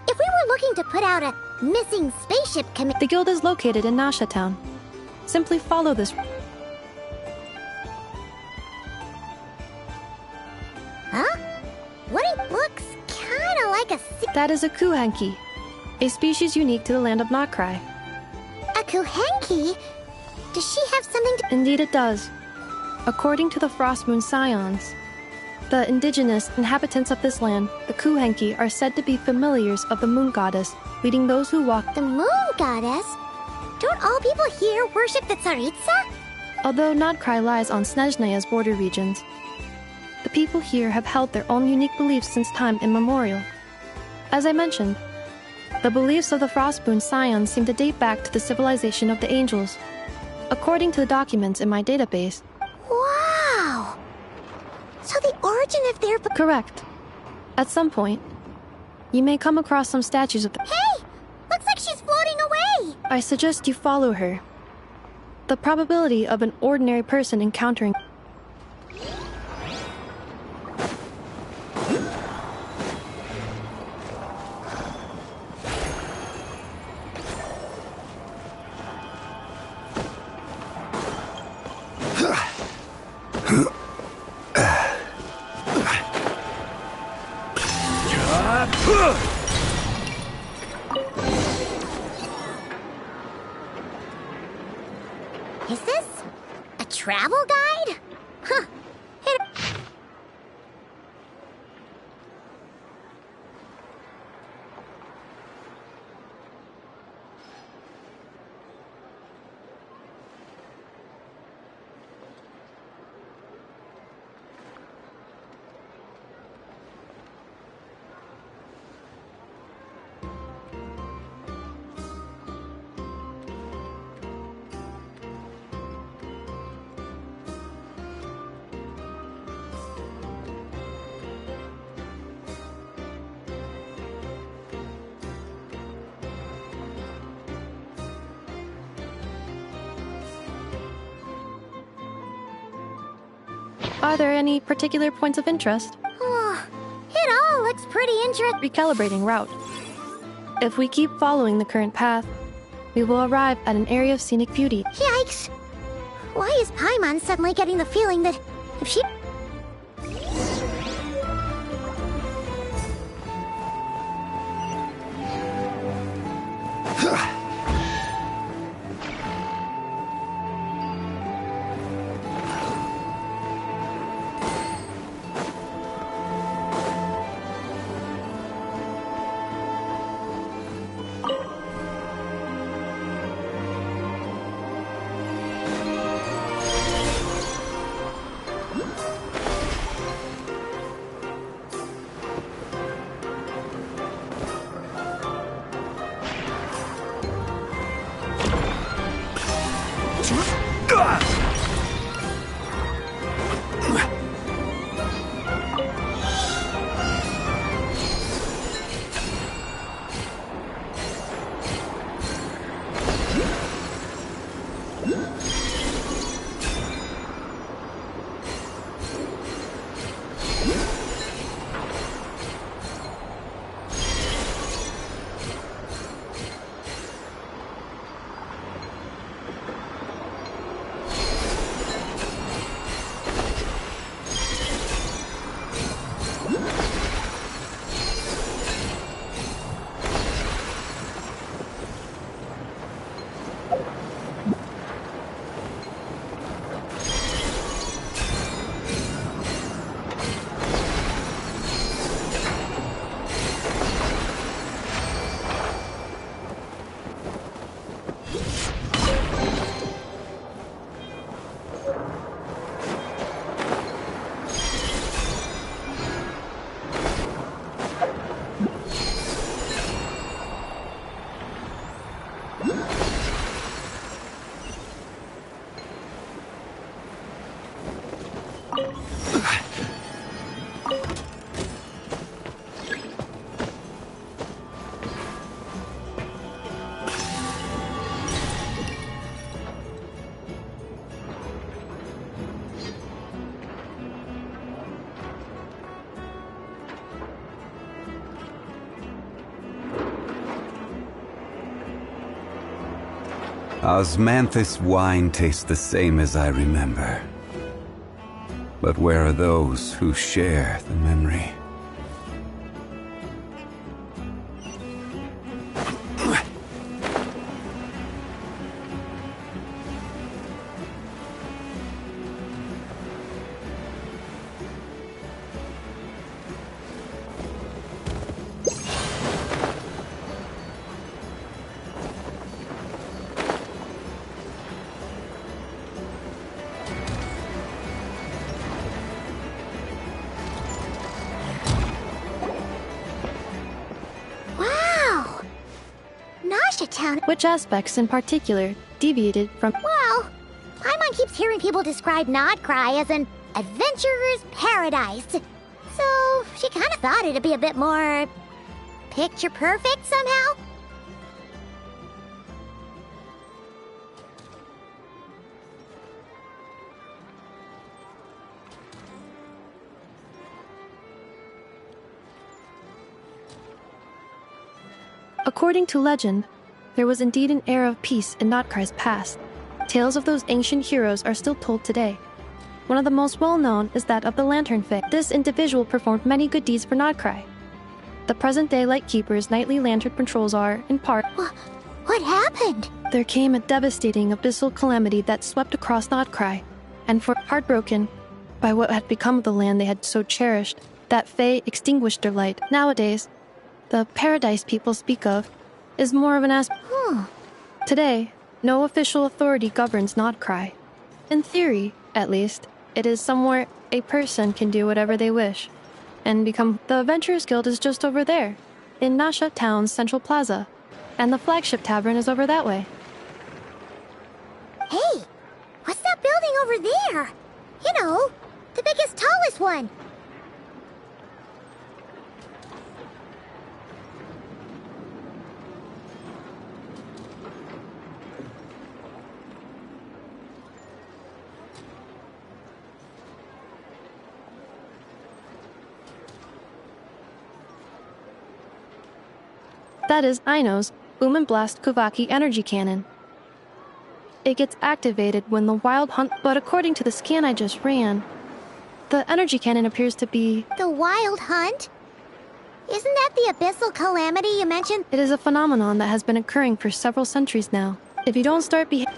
[SPEAKER 2] If we were looking to put out a missing spaceship commit...
[SPEAKER 9] The guild is located in Nasha Town. Simply follow this...
[SPEAKER 2] Huh? What it looks kinda like a...
[SPEAKER 9] That is a Kuhanki, a species unique to the land of Notcry.
[SPEAKER 2] A Kuhenki? Does she have something to...
[SPEAKER 9] Indeed it does. According to the Frostmoon Scions, the indigenous inhabitants of this land, the Kuhenki, are said to be familiars of the moon goddess, leading those who walk...
[SPEAKER 2] The moon goddess? Don't all people here worship the Tsaritsa?
[SPEAKER 9] Although Notcry lies on Snezhnaya's border regions, the people here have held their own unique beliefs since time immemorial. As I mentioned, the beliefs of the Frostmoon Scions seem to date back to the civilization of the angels. According to the documents in my database...
[SPEAKER 2] Wow! So the origin of their...
[SPEAKER 9] Correct. At some point, you may come across some statues of the...
[SPEAKER 2] Hey! Looks like she's floating away!
[SPEAKER 9] I suggest you follow her. The probability of an ordinary person encountering...
[SPEAKER 2] Is this a travel guide? Huh.
[SPEAKER 9] Are there any particular points of interest?
[SPEAKER 2] Oh, it all looks pretty interesting.
[SPEAKER 9] Recalibrating route. If we keep following the current path, we will arrive at an area of scenic beauty.
[SPEAKER 2] Yikes! Why is Paimon suddenly getting the feeling that if she...
[SPEAKER 4] Osmanthus wine tastes the same as I remember. But where are those who share the memory?
[SPEAKER 9] Which aspects in particular deviated from...
[SPEAKER 2] Well, Paimon keeps hearing people describe Nodcry as an adventurer's paradise. So she kind of thought it'd be a bit more... picture perfect somehow?
[SPEAKER 9] According to legend, there was indeed an era of peace in Nodcry's past. Tales of those ancient heroes are still told today. One of the most well-known is that of the Lantern Fae. This individual performed many good deeds for Nodcry. The present-day Lightkeeper's nightly lantern patrols are, in part...
[SPEAKER 2] What happened?
[SPEAKER 9] There came a devastating abyssal calamity that swept across Nodcry, and for heartbroken by what had become of the land they had so cherished, that Fae extinguished their light. Nowadays, the paradise people speak of is more of an Today, no official authority governs Nodcry. In theory, at least, it is somewhere a person can do whatever they wish, and become... The Adventurers Guild is just over there, in Nasha Town's central plaza, and the flagship tavern is over that way.
[SPEAKER 2] Hey, what's that building over there? You know, the biggest, tallest one.
[SPEAKER 9] That is Aino's Blast Kuvaki energy cannon. It gets activated when the wild hunt, but according to the scan I just ran, the energy cannon appears to be...
[SPEAKER 2] The wild hunt? Isn't that the abyssal calamity you mentioned?
[SPEAKER 9] It is a phenomenon that has been occurring for several centuries now. If you don't start behaving...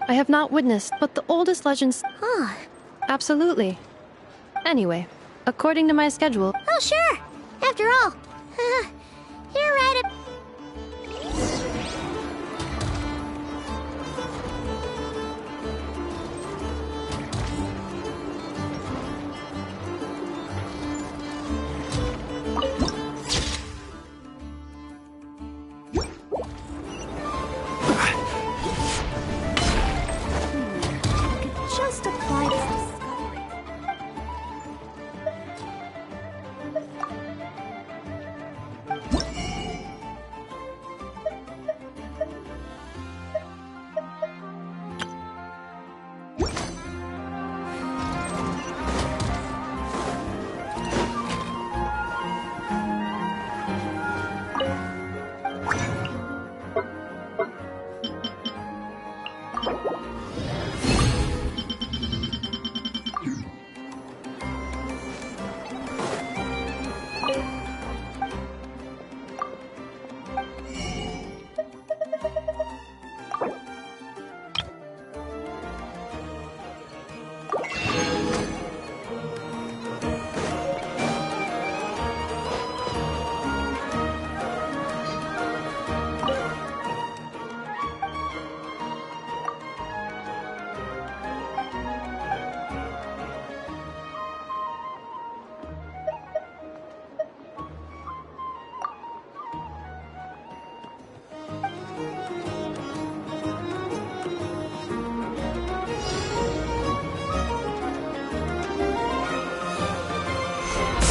[SPEAKER 9] I have not witnessed, but the oldest legends...
[SPEAKER 2] Huh.
[SPEAKER 9] Absolutely. Anyway, according to my schedule...
[SPEAKER 2] Oh, sure. After all, you're right up... Just apply this discovery.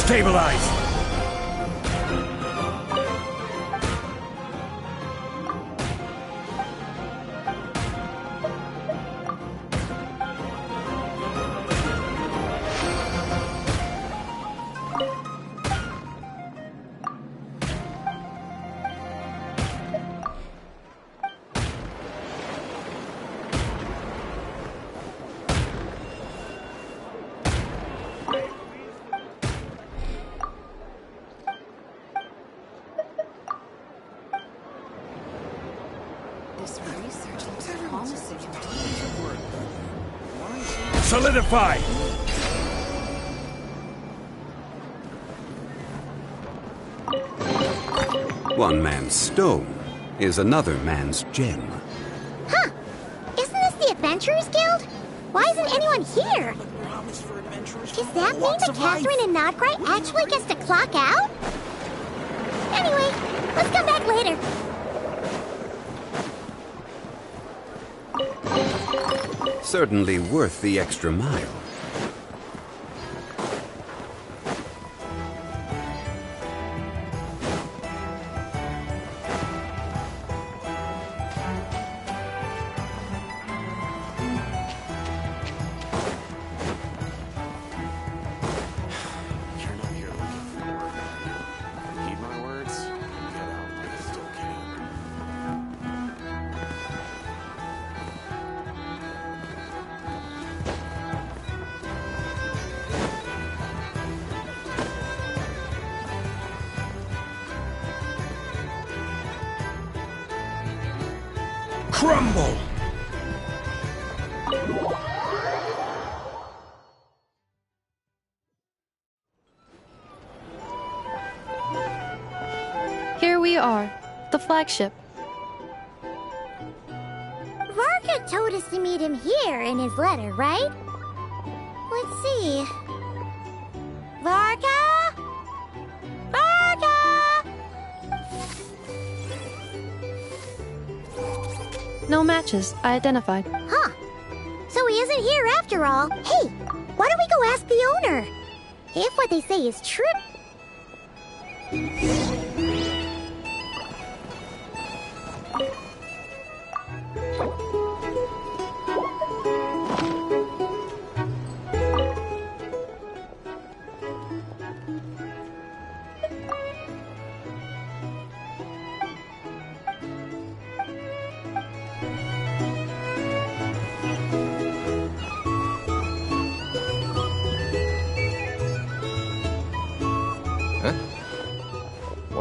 [SPEAKER 5] Stabilize! Solidify!
[SPEAKER 4] One man's stone is another man's gem.
[SPEAKER 2] Huh. Isn't this the Adventurers Guild? Why isn't anyone here? Does that mean that Catherine and Nodcry actually gets to clock out? Anyway, let's come back later.
[SPEAKER 4] Certainly worth the extra mile.
[SPEAKER 5] Crumble!
[SPEAKER 9] Here we are, the flagship.
[SPEAKER 2] Varka told us to meet him here in his letter, right? Let's see. Varka? Varka!
[SPEAKER 9] No matches, I identified.
[SPEAKER 2] Huh. So he isn't here after all. Hey, why don't we go ask the owner? If what they say is true...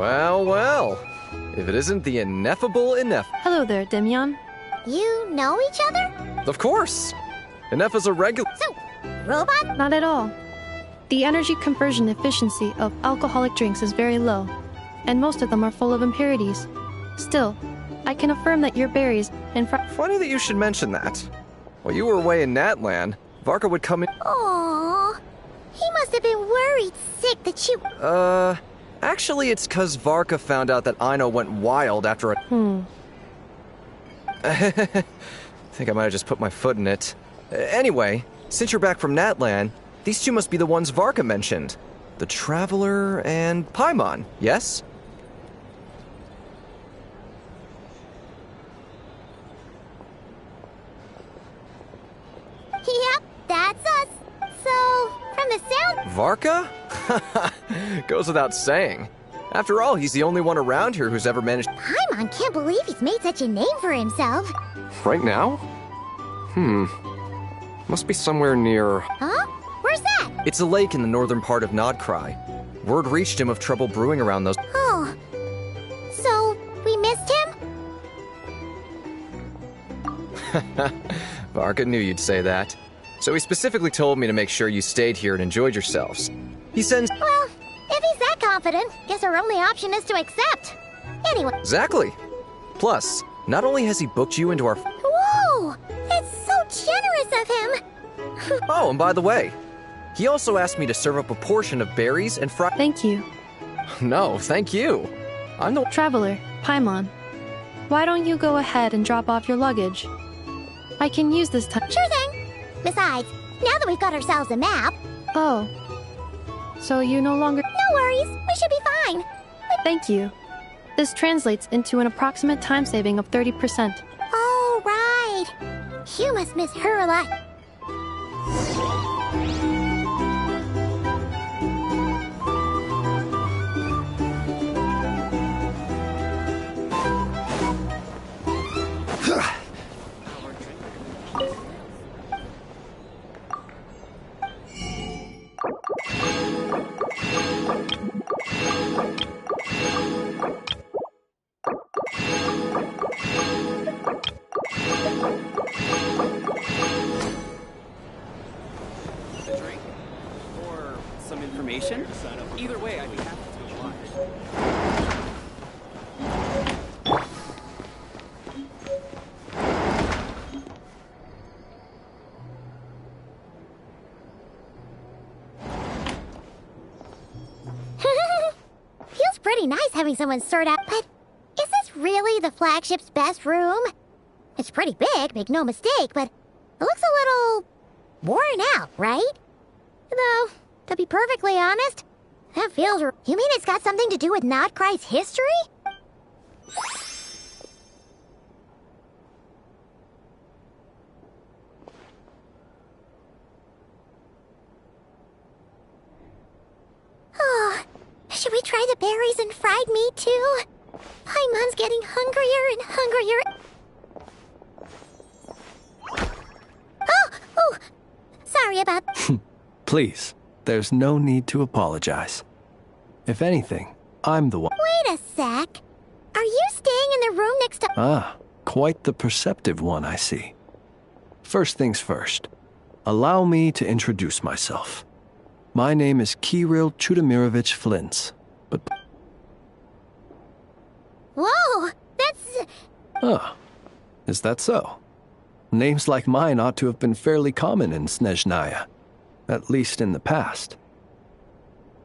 [SPEAKER 14] Well, well. If it isn't the ineffable Inef.
[SPEAKER 9] Hello there, Demyon.
[SPEAKER 2] You know each other?
[SPEAKER 14] Of course. Inef is a regular.
[SPEAKER 2] So, robot?
[SPEAKER 9] Not at all. The energy conversion efficiency of alcoholic drinks is very low, and most of them are full of impurities. Still, I can affirm that your berries and
[SPEAKER 14] Funny that you should mention that. While you were away in Natlan, Varka would come in.
[SPEAKER 2] Aww. He must have been worried sick that you...
[SPEAKER 14] Actually, it's 'cause Varka found out that Aino went wild after a... think I might have just put my foot in it. Anyway, since you're back from Natlan, these two must be the ones Varka mentioned. The Traveler and Paimon, yes?
[SPEAKER 2] Yep, that's us. So, from the sound...
[SPEAKER 14] Varka? Goes without saying. After all, he's the only one around here who's ever managed...
[SPEAKER 2] Paimon can't believe he's made such a name for himself.
[SPEAKER 14] Right now? Must be somewhere near...
[SPEAKER 2] Huh? Where's that?
[SPEAKER 14] It's a lake in the northern part of Nodcry. Word reached him of trouble brewing around those...
[SPEAKER 2] Oh. So, we missed him?
[SPEAKER 14] Varka knew you'd say that. So he specifically told me to make sure you stayed here and enjoyed yourselves. He sends...
[SPEAKER 2] Well, if he's that confident, guess our only option is to accept. Anyway...
[SPEAKER 14] Exactly. Plus, not only has he booked you into our...
[SPEAKER 2] Whoa! It's so generous of him!
[SPEAKER 14] Oh, and by the way, he also asked me to serve up a portion of berries and fry...
[SPEAKER 9] Thank you.
[SPEAKER 14] No, thank you. I'm the...
[SPEAKER 9] Traveler, Paimon, why don't you go ahead and drop off your luggage? I can use this time.
[SPEAKER 2] Sure thing. Besides, now that we've got ourselves a map...
[SPEAKER 9] Oh. So you no longer...
[SPEAKER 2] No worries, we should be fine.
[SPEAKER 9] Thank you. This translates into an approximate time saving of 30%.
[SPEAKER 2] Oh, right. You must miss her a lot.
[SPEAKER 15] Either way, I'd be happy to oblige.
[SPEAKER 2] Feels pretty nice having someone sort out, but is this really the flagship's best room? It's pretty big, make no mistake, but it looks a little worn out, right? Though, to be perfectly honest, that feels... You mean it's got something to do with Nodcry's history? Oh, should we try the berries and fried meat too? Paimon's getting hungrier and hungrier. Oh! Sorry about...
[SPEAKER 16] Please, there's no need to apologize. If anything, I'm the one.
[SPEAKER 2] Wait a sec. Are you staying in the room next to...
[SPEAKER 16] Ah, quite the perceptive one, I see. First things first, allow me to introduce myself. My name is Kirill Chudamirovich Flintz, but...
[SPEAKER 2] Whoa, that's...
[SPEAKER 16] Ah, is that so? Names like mine ought to have been fairly common in Snezhnaya, at least in the past.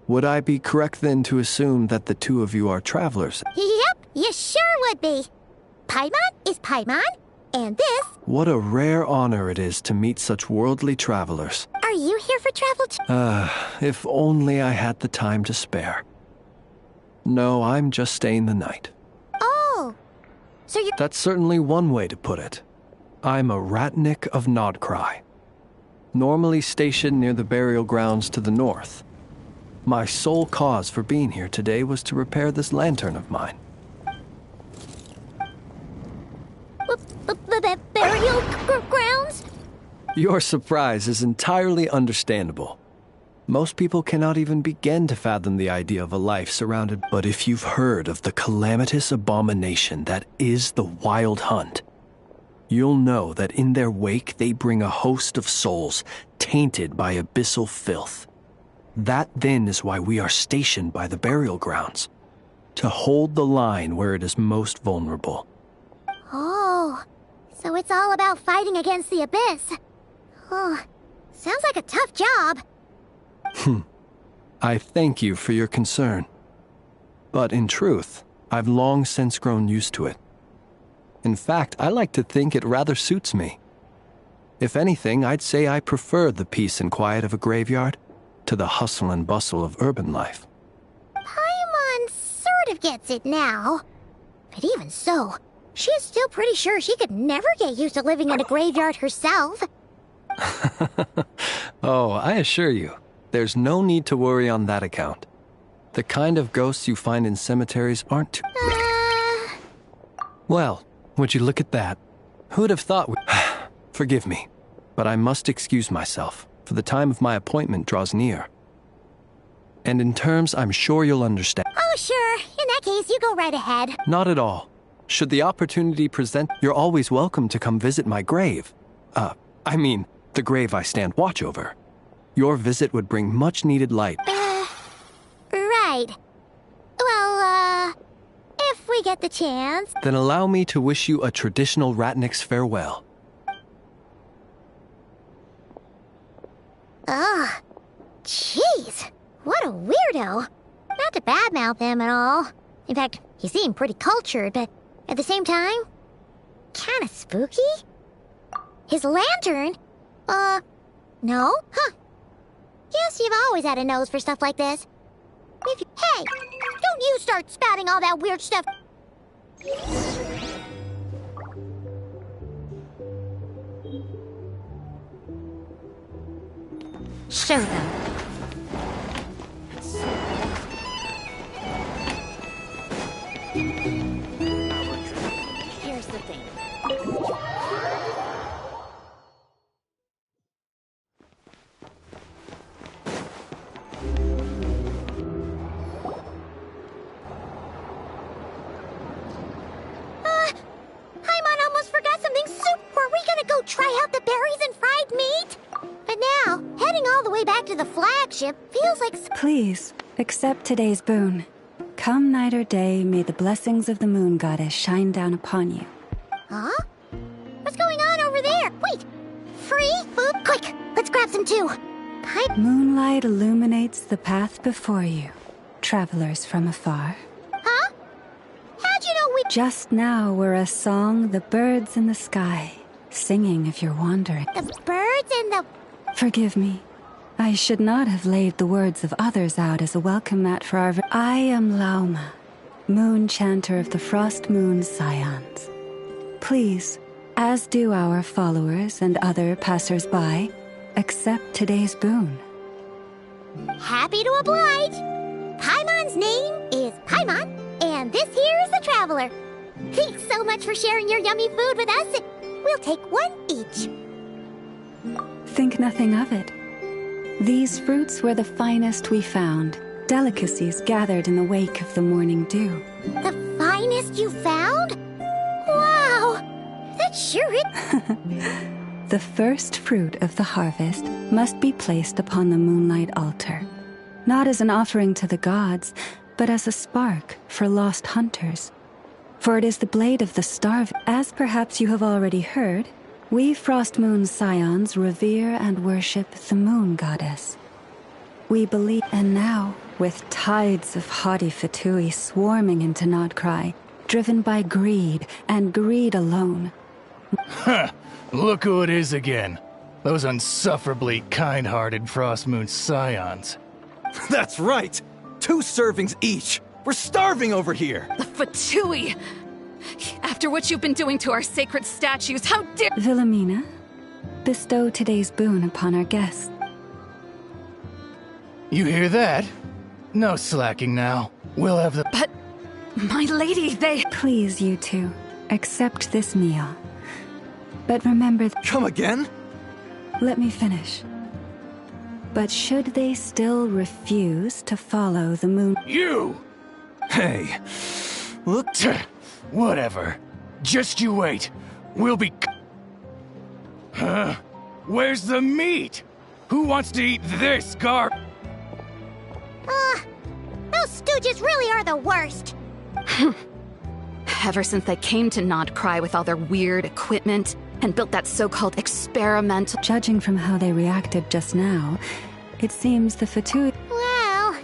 [SPEAKER 16] Would I be correct then to assume that the two of you are travelers?
[SPEAKER 2] Yep, you sure would be. Paimon is Paimon, and this...
[SPEAKER 16] What a rare honor it is to meet such worldly travelers.
[SPEAKER 2] Are you here for travel too?
[SPEAKER 16] If only I had the time to spare. No, I'm just staying the night.
[SPEAKER 2] Oh, so you're...
[SPEAKER 16] That's certainly one way to put it. I'm a Ratnik of Nodcry, normally stationed near the burial grounds to the north. My sole cause for being here today was to repair this lantern of mine.
[SPEAKER 2] Burial grounds?
[SPEAKER 16] Your surprise is entirely understandable. Most people cannot even begin to fathom the idea of a life surrounded. But if you've heard of the calamitous abomination that is the Wild Hunt, you'll know that in their wake they bring a host of souls tainted by abyssal filth. That then is why we are stationed by the burial grounds, to hold the line where it is most vulnerable.
[SPEAKER 2] Oh, so it's all about fighting against the abyss. Oh, sounds like a tough job.
[SPEAKER 16] I thank you for your concern. But in truth, I've long since grown used to it. In fact, I like to think it rather suits me. If anything, I'd say I prefer the peace and quiet of a graveyard to the hustle and bustle of urban life.
[SPEAKER 2] Paimon sort of gets it now. But even so, she's still pretty sure she could never get used to living in a graveyard herself.
[SPEAKER 16] Oh, I assure you, there's no need to worry on that account. The kind of ghosts you find in cemeteries aren't too... Well, would you look at that? Who'd have thought Forgive me, but I must excuse myself, for the time of my appointment draws near. And in terms I'm sure you'll understand.
[SPEAKER 2] Oh, sure. In that case, you go right ahead.
[SPEAKER 16] Not at all. Should the opportunity present, you're always welcome to come visit my grave. I mean, the grave I stand watch over. Your visit would bring much-needed light.
[SPEAKER 2] Right. Well, if we get the chance...
[SPEAKER 16] Then allow me to wish you a traditional Ratnik's farewell.
[SPEAKER 2] Ugh. Jeez. What a weirdo. Not to badmouth him at all. In fact, he seemed pretty cultured, but at the same time, kinda spooky? His lantern? No? Huh. Guess you've always had a nose for stuff like this. Hey! Don't you start spouting all that weird stuff!
[SPEAKER 3] Show them.
[SPEAKER 10] Here's the thing.
[SPEAKER 2] Paimon almost forgot something super. Were we gonna go try out the berries and fried meat? But now, heading all the way back to the flagship feels like...
[SPEAKER 17] Please, accept today's boon. Come night or day, may the blessings of the moon goddess shine down upon you.
[SPEAKER 2] Huh? What's going on over there? Wait! Free food? Quick! Let's grab some too!
[SPEAKER 17] Moonlight illuminates the path before you, travelers from afar.
[SPEAKER 2] Huh? How'd you know we...
[SPEAKER 17] Just now were a song the birds in the sky, singing if you're wandering.
[SPEAKER 2] The birds in the...
[SPEAKER 17] Forgive me. I should not have laid the words of others out as a welcome mat for our... I am Lauma, moon chanter of the frost moon scions. Please, as do our followers and other passers-by, accept today's boon.
[SPEAKER 2] Happy to oblige! Paimon's name is Paimon, and this here is the Traveler. Thanks so much for sharing your yummy food with us. We'll take one each.
[SPEAKER 17] Think nothing of it. These fruits were the finest we found, delicacies gathered in the wake of the morning dew.
[SPEAKER 2] The finest you found? Wow! That sure is...
[SPEAKER 17] The first fruit of the harvest must be placed upon the moonlight altar, not as an offering to the gods, but as a spark for lost hunters. For it is the blade of the starved. As perhaps you have already heard, we Frost Moon Scions revere and worship the moon goddess. We believe, and now, with tides of haughty Fatui swarming into Nodcry, driven by greed, and greed alone.
[SPEAKER 18] Huh, look who it is again. Those unsufferably kind-hearted Frost Moon Scions.
[SPEAKER 19] That's right! 2 servings each! We're starving over here!
[SPEAKER 20] The Fatui! After what you've been doing to our sacred statues, how dare—
[SPEAKER 17] Wilhelmina, bestow today's boon upon our guests.
[SPEAKER 18] You hear that? No slacking now. We'll have the—
[SPEAKER 20] But, my lady, they—
[SPEAKER 17] Please, you two, accept this meal. But remember—
[SPEAKER 19] Come again?
[SPEAKER 17] Let me finish. But should they still refuse to follow the moon...
[SPEAKER 18] You! Hey, look... Whatever. Just you wait. We'll be... Huh? Where's the meat? Who wants to eat this
[SPEAKER 2] Those stooges really are the worst.
[SPEAKER 20] Ever since they came to Nodcry with all their weird equipment and built that so-called experimental...
[SPEAKER 17] Judging from how they reacted just now, it seems the Fatui...
[SPEAKER 2] Well,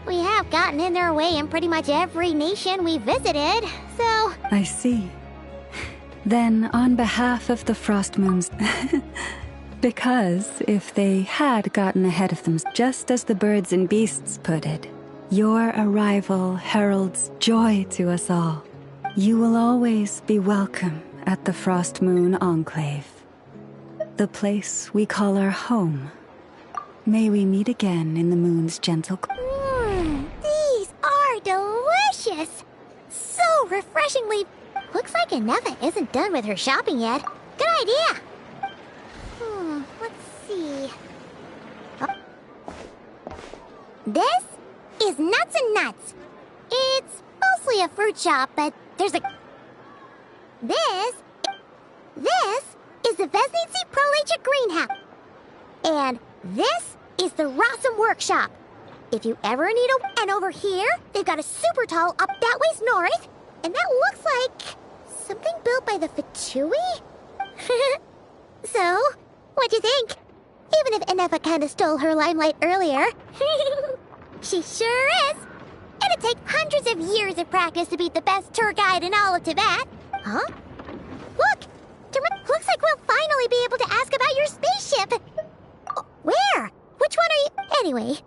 [SPEAKER 2] we have gotten in their way in pretty much every nation we visited, so...
[SPEAKER 17] I see. Then, on behalf of the Frost Moons... Because if they had gotten ahead of them, just as the birds and beasts put it, your arrival heralds joy to us all. You will always be welcome at the Frost Moon Enclave, the place we call our home. May we meet again in the moon's gentle...
[SPEAKER 2] These are delicious! So refreshingly... Looks like Inefa isn't done with her shopping yet. Good idea! Let's see... This is Nuts and Nuts. It's mostly a fruit shop, but there's a... This is the Vesnitsi Prolegia Greenhouse. And this is the Rossum Workshop. If you ever need a... And over here, they've got a super tall up that ways north. And that looks like... something built by the Fatui? So, what'd you think? Even if Inefa kinda stole her limelight earlier. She sure is. It'd take hundreds of years of practice to beat the best tour guide in all of Tibet. Huh? Look! Looks like we'll finally be able to ask about your spaceship. Where? Which one are you... Anyway.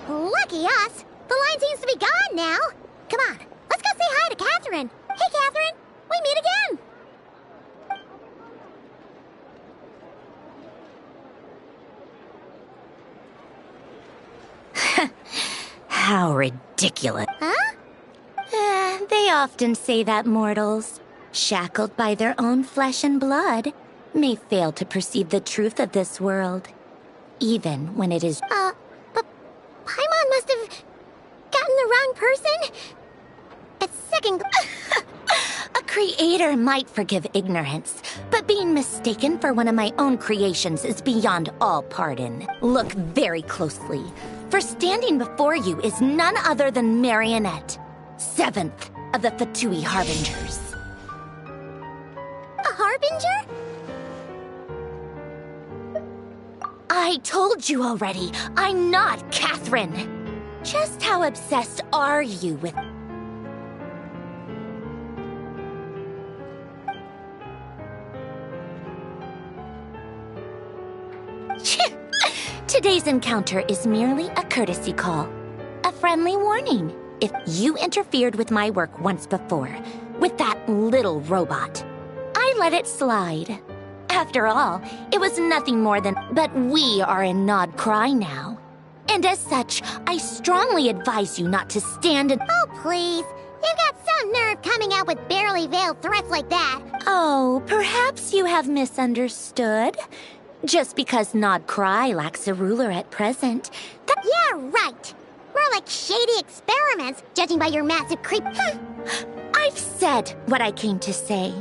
[SPEAKER 2] Lucky us! The line seems to be gone now! Come on, let's go say hi to Catherine! Hey, Catherine! We meet again!
[SPEAKER 10] How ridiculous.
[SPEAKER 2] Huh?
[SPEAKER 10] They often say that mortals, shackled by their own flesh and blood, may fail to perceive the truth of this world, even when it is...
[SPEAKER 2] But Paimon must have gotten the wrong person? It's second...
[SPEAKER 10] A creator might forgive ignorance, but being mistaken for one of my own creations is beyond all pardon. Look very closely, for standing before you is none other than Marionette, 7th of the Fatui Harbingers.
[SPEAKER 2] A Harbinger?
[SPEAKER 10] I told you already, I'm not Catherine. Just how obsessed are you with... Today's encounter is merely a courtesy call. A friendly warning. If you interfered with my work once before, with that little robot, I let it slide. After all, it was nothing more than... But we are in Nod Cry now. And as such, I strongly advise you not to stand and...
[SPEAKER 2] Oh, please. You've got some nerve coming out with barely veiled threats like that.
[SPEAKER 10] Oh, perhaps you have misunderstood. Just because Nod Cry lacks a ruler at present...
[SPEAKER 2] Yeah, right. More like shady experiments, judging by your massive creep...
[SPEAKER 10] I've said what I came to say.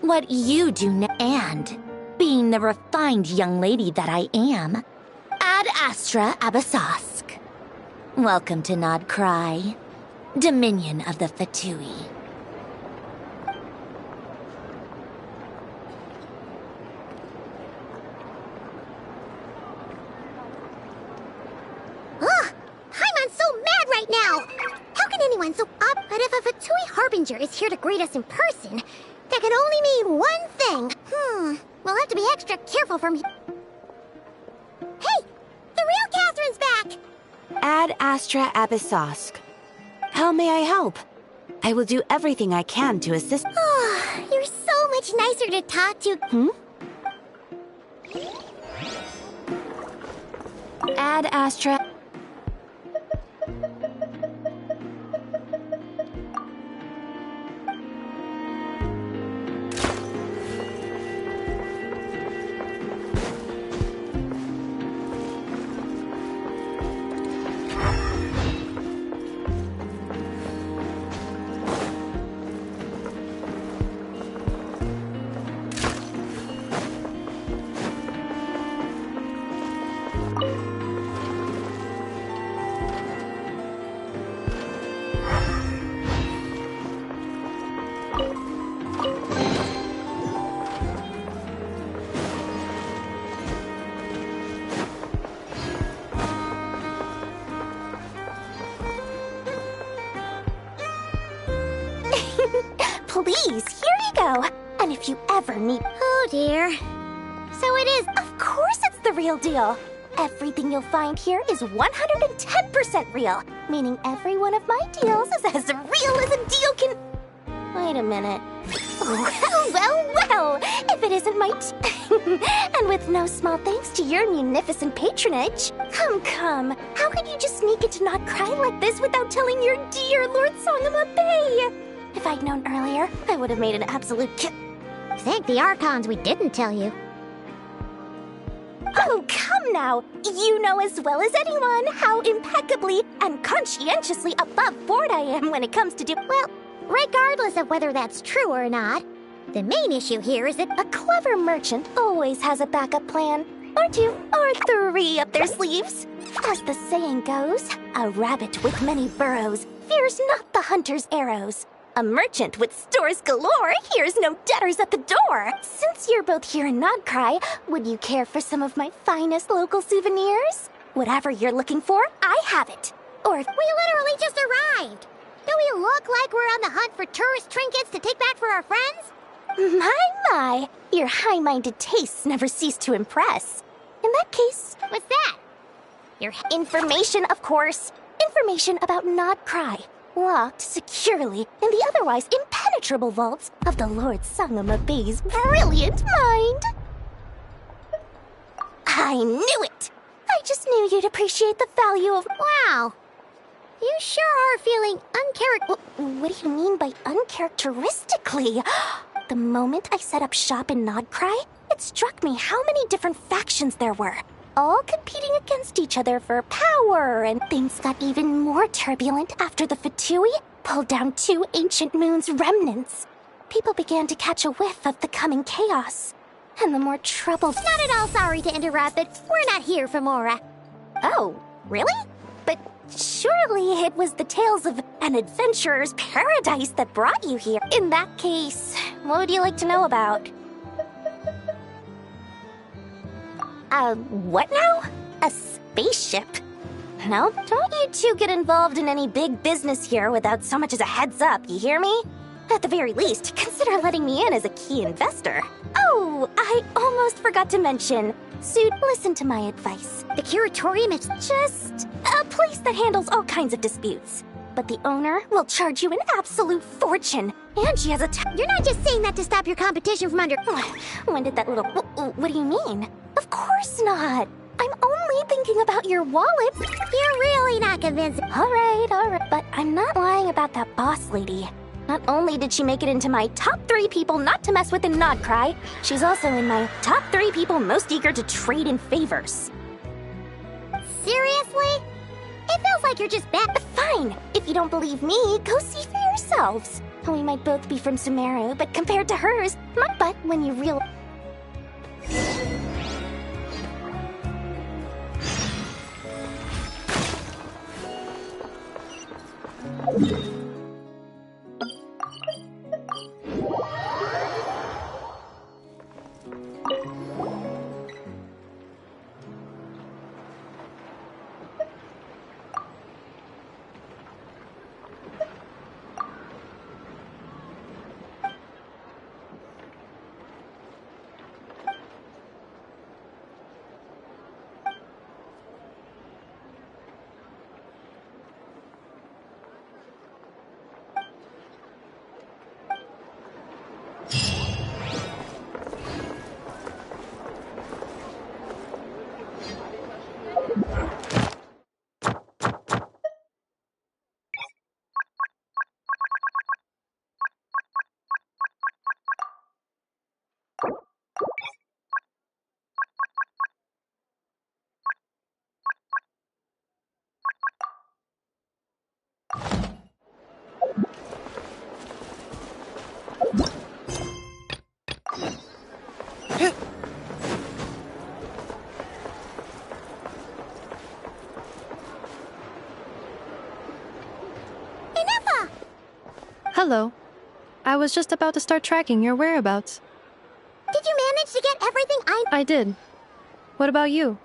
[SPEAKER 10] What you do now, and, being the refined young lady that I am, Ad Astra Abyssosque. Welcome to Nod Cry, Dominion of the Fatui.
[SPEAKER 2] Ugh! Paimon's so mad right now! How can anyone so up? But if a Fatui Harbinger is here to greet us in person, that can only mean one thing. We'll have to be extra careful from... Hey! The real Catherine's back!
[SPEAKER 21] Ad Astra Abyssosque. How may I help? I will do everything I can to assist...
[SPEAKER 2] Oh, you're so much nicer to talk to...
[SPEAKER 21] Ad Astra...
[SPEAKER 10] Please, here you go. And if you ever need...
[SPEAKER 2] Oh dear. So it is...
[SPEAKER 10] Of course it's the real deal. Everything you'll find here is 110% real, meaning every one of my deals is as real as a deal can... Wait a minute. Well, if it isn't my... And with no small thanks to your munificent patronage. Come. How could you just sneak into Nod Cry like this without telling your dear Lord Songama Bay? If I'd known earlier, I would have made an absolute
[SPEAKER 2] Thank the Archons we didn't tell you.
[SPEAKER 10] Oh, come now. You know as well as anyone how impeccably and conscientiously above board I am when it comes to
[SPEAKER 2] Well, regardless of whether that's true or not, the main issue here is that
[SPEAKER 10] a clever merchant always has a backup plan. Or two, or three up their sleeves. As the saying goes, a rabbit with many burrows fears not the hunter's arrows. A merchant with stores galore hears no debtors at the door. Since you're both here in Nodcry, would you care for some of my finest local souvenirs? Whatever you're looking for, I have it. Or if
[SPEAKER 2] we literally just arrived. Do we look like we're on the hunt for tourist trinkets to take back for our friends?
[SPEAKER 10] My, your high-minded tastes never cease to impress. In that case,
[SPEAKER 2] what's that?
[SPEAKER 10] Your information, of course. Information about Nodcry, locked securely in the otherwise impenetrable vaults of the Lord Sangama Bay's brilliant mind. I knew it! I just knew you'd appreciate the value of—
[SPEAKER 2] Wow! You sure are feeling
[SPEAKER 10] What do you mean by uncharacteristically? The moment I set up shop in Nodcry, it struck me how many different factions there were, all competing against each other for power, and things got even more turbulent after the Fatui pulled down 2 ancient moon's remnants. People began to catch a whiff of the coming chaos, and the more troubled—
[SPEAKER 2] Not at all sorry to interrupt, but we're not here for Mora.
[SPEAKER 10] Oh, really? But surely it was the tales of an adventurer's paradise that brought you here. In that case, what would you like to know about? What now? A spaceship? No, don't you two get involved in any big business here without so much as a heads up, you hear me? At the very least, consider letting me in as a key investor. Oh, I almost forgot to mention. Suit, listen to my advice.
[SPEAKER 2] The curatorium is
[SPEAKER 10] just a place that handles all kinds of disputes. But the owner will charge you an absolute fortune. And she has a
[SPEAKER 2] You're not just saying that to stop your competition from under—
[SPEAKER 10] When did that little— What do you mean? Of course not. I'm only thinking about your wallet.
[SPEAKER 2] You're really not convincing.
[SPEAKER 10] All right. But I'm not lying about that boss lady. Not only did she make it into my top 3 people not to mess with in Nodcry, she's also in my top 3 people most eager to trade in favors.
[SPEAKER 2] Seriously? It feels like you're just bad.
[SPEAKER 10] Fine. If you don't believe me, go see for yourselves. We might both be from Sumeru, but compared to hers, but when you realize—
[SPEAKER 9] Hello. I was just about to start tracking your whereabouts.
[SPEAKER 2] Did you manage to get everything
[SPEAKER 9] I did. What about you?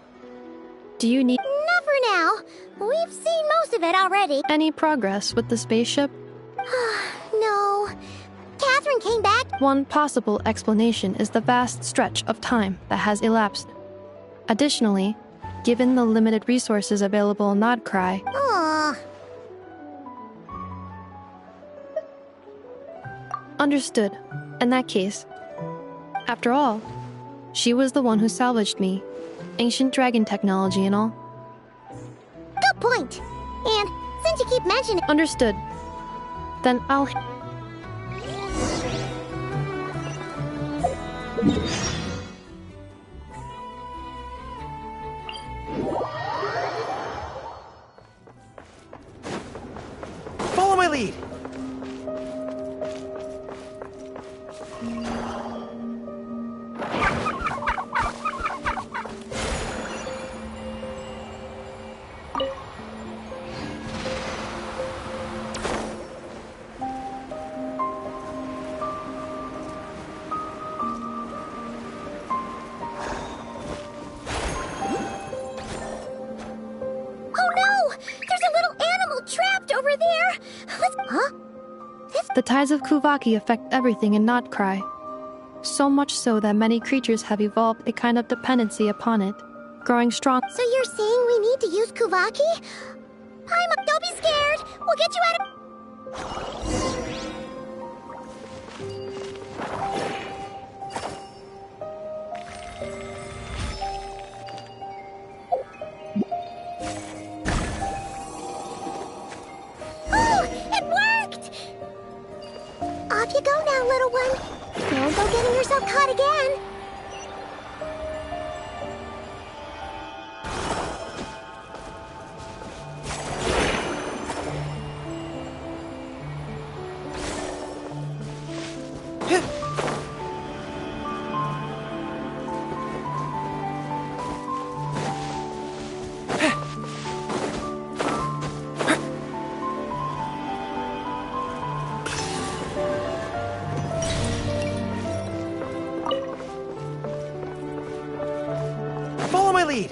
[SPEAKER 9] Do you need—
[SPEAKER 2] Not for now. We've seen most of it already.
[SPEAKER 9] Any progress with the spaceship?
[SPEAKER 2] No. Catherine came back.
[SPEAKER 9] One possible explanation is the vast stretch of time that has elapsed. Additionally, given the limited resources available in Nodcry— Understood. In that case. After all, she was the one who salvaged me. Ancient dragon technology and all.
[SPEAKER 2] Good point. And since you keep mentioning—
[SPEAKER 9] Understood. Then I'll— The tides of Kuvaki affect everything in Nodcry. So much so that many creatures have evolved a kind of dependency upon it, growing strong.
[SPEAKER 2] So you're saying we need to use Kuvaki? Paimon, don't be scared! We'll get you out of... Oh! It worked! Off you go now, little one. Don't go getting yourself caught again.
[SPEAKER 8] Follow my lead!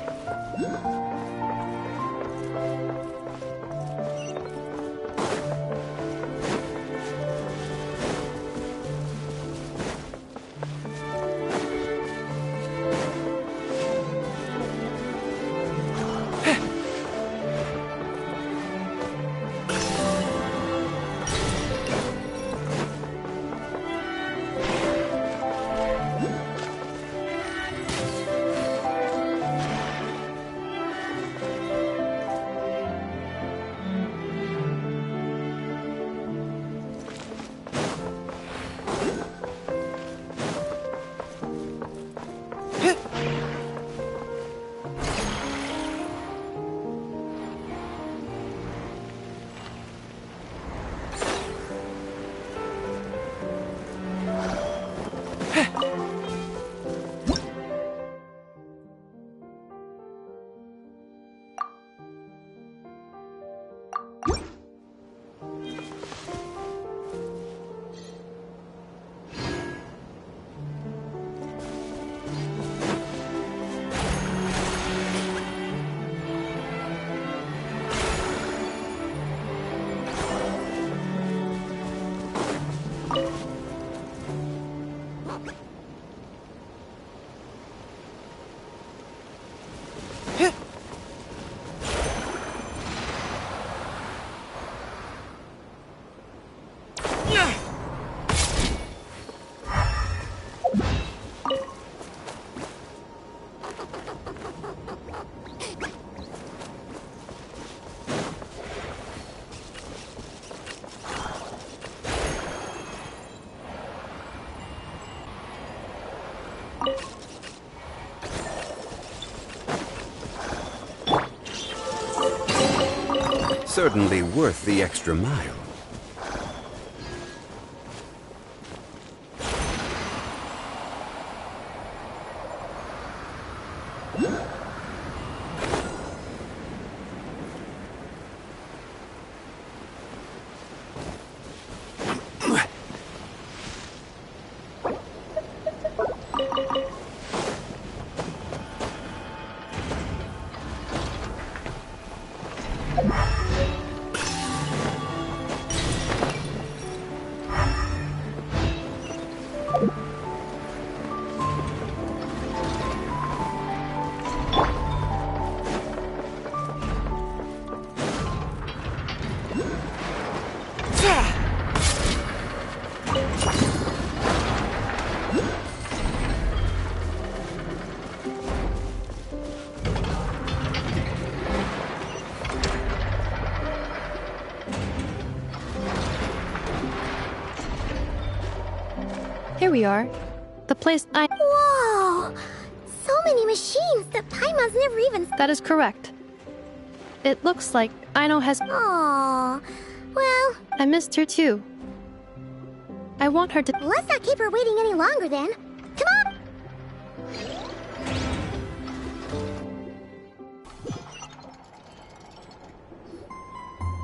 [SPEAKER 4] Certainly worth the extra mile.
[SPEAKER 9] Here we are. The place I...
[SPEAKER 2] Whoa! So many machines that Paimon's never even...
[SPEAKER 9] That is correct. It looks like Aino has...
[SPEAKER 2] Aww. Well...
[SPEAKER 9] I missed her too. I want her to...
[SPEAKER 2] Let's not keep her waiting any longer then. Come on!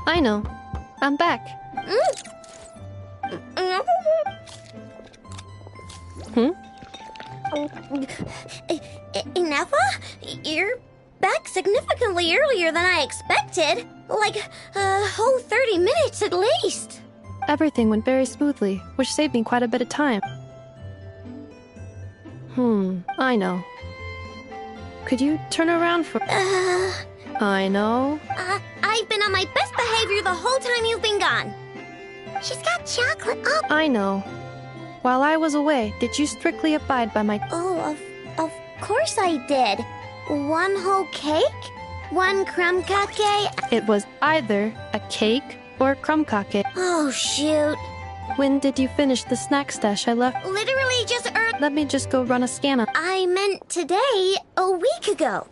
[SPEAKER 9] Aino, I'm back.
[SPEAKER 11] Ineffa? You're back significantly earlier than I expected. Like a whole 30 minutes at least.
[SPEAKER 9] Everything went very smoothly, which saved me quite a bit of time. I know. Could you turn around for... I know.
[SPEAKER 11] I've been on my best behavior the whole time you've been gone.
[SPEAKER 2] She's got chocolate all...
[SPEAKER 9] I know. While I was away, did you strictly abide by my...
[SPEAKER 11] Oh, of course I did. One whole cake? One crumb cake?
[SPEAKER 9] It was either a cake or crumb cake.
[SPEAKER 11] Oh, shoot.
[SPEAKER 9] When did you finish the snack stash I left?
[SPEAKER 11] Literally just
[SPEAKER 9] Let me just go run a scan on...
[SPEAKER 11] I meant today, a week ago.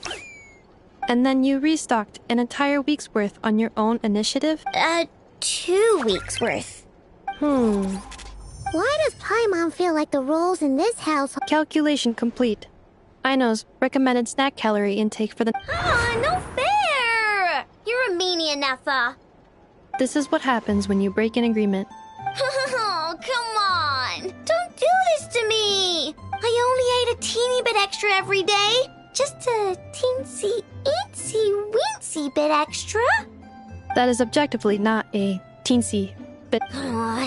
[SPEAKER 9] And then you restocked an entire week's worth on your own initiative?
[SPEAKER 11] 2 weeks worth.
[SPEAKER 2] Why does Paimon feel like the roles in this house...
[SPEAKER 9] Calculation complete. Aino's recommended snack calorie intake for the...
[SPEAKER 11] No fair! You're a meanie, Nefa.
[SPEAKER 9] This is what happens when you break an agreement.
[SPEAKER 11] Oh, come on! Don't do this to me! I only ate a teeny bit extra every day. Just a teensy-eensy-weensy bit extra.
[SPEAKER 9] That is objectively not a teensy bit.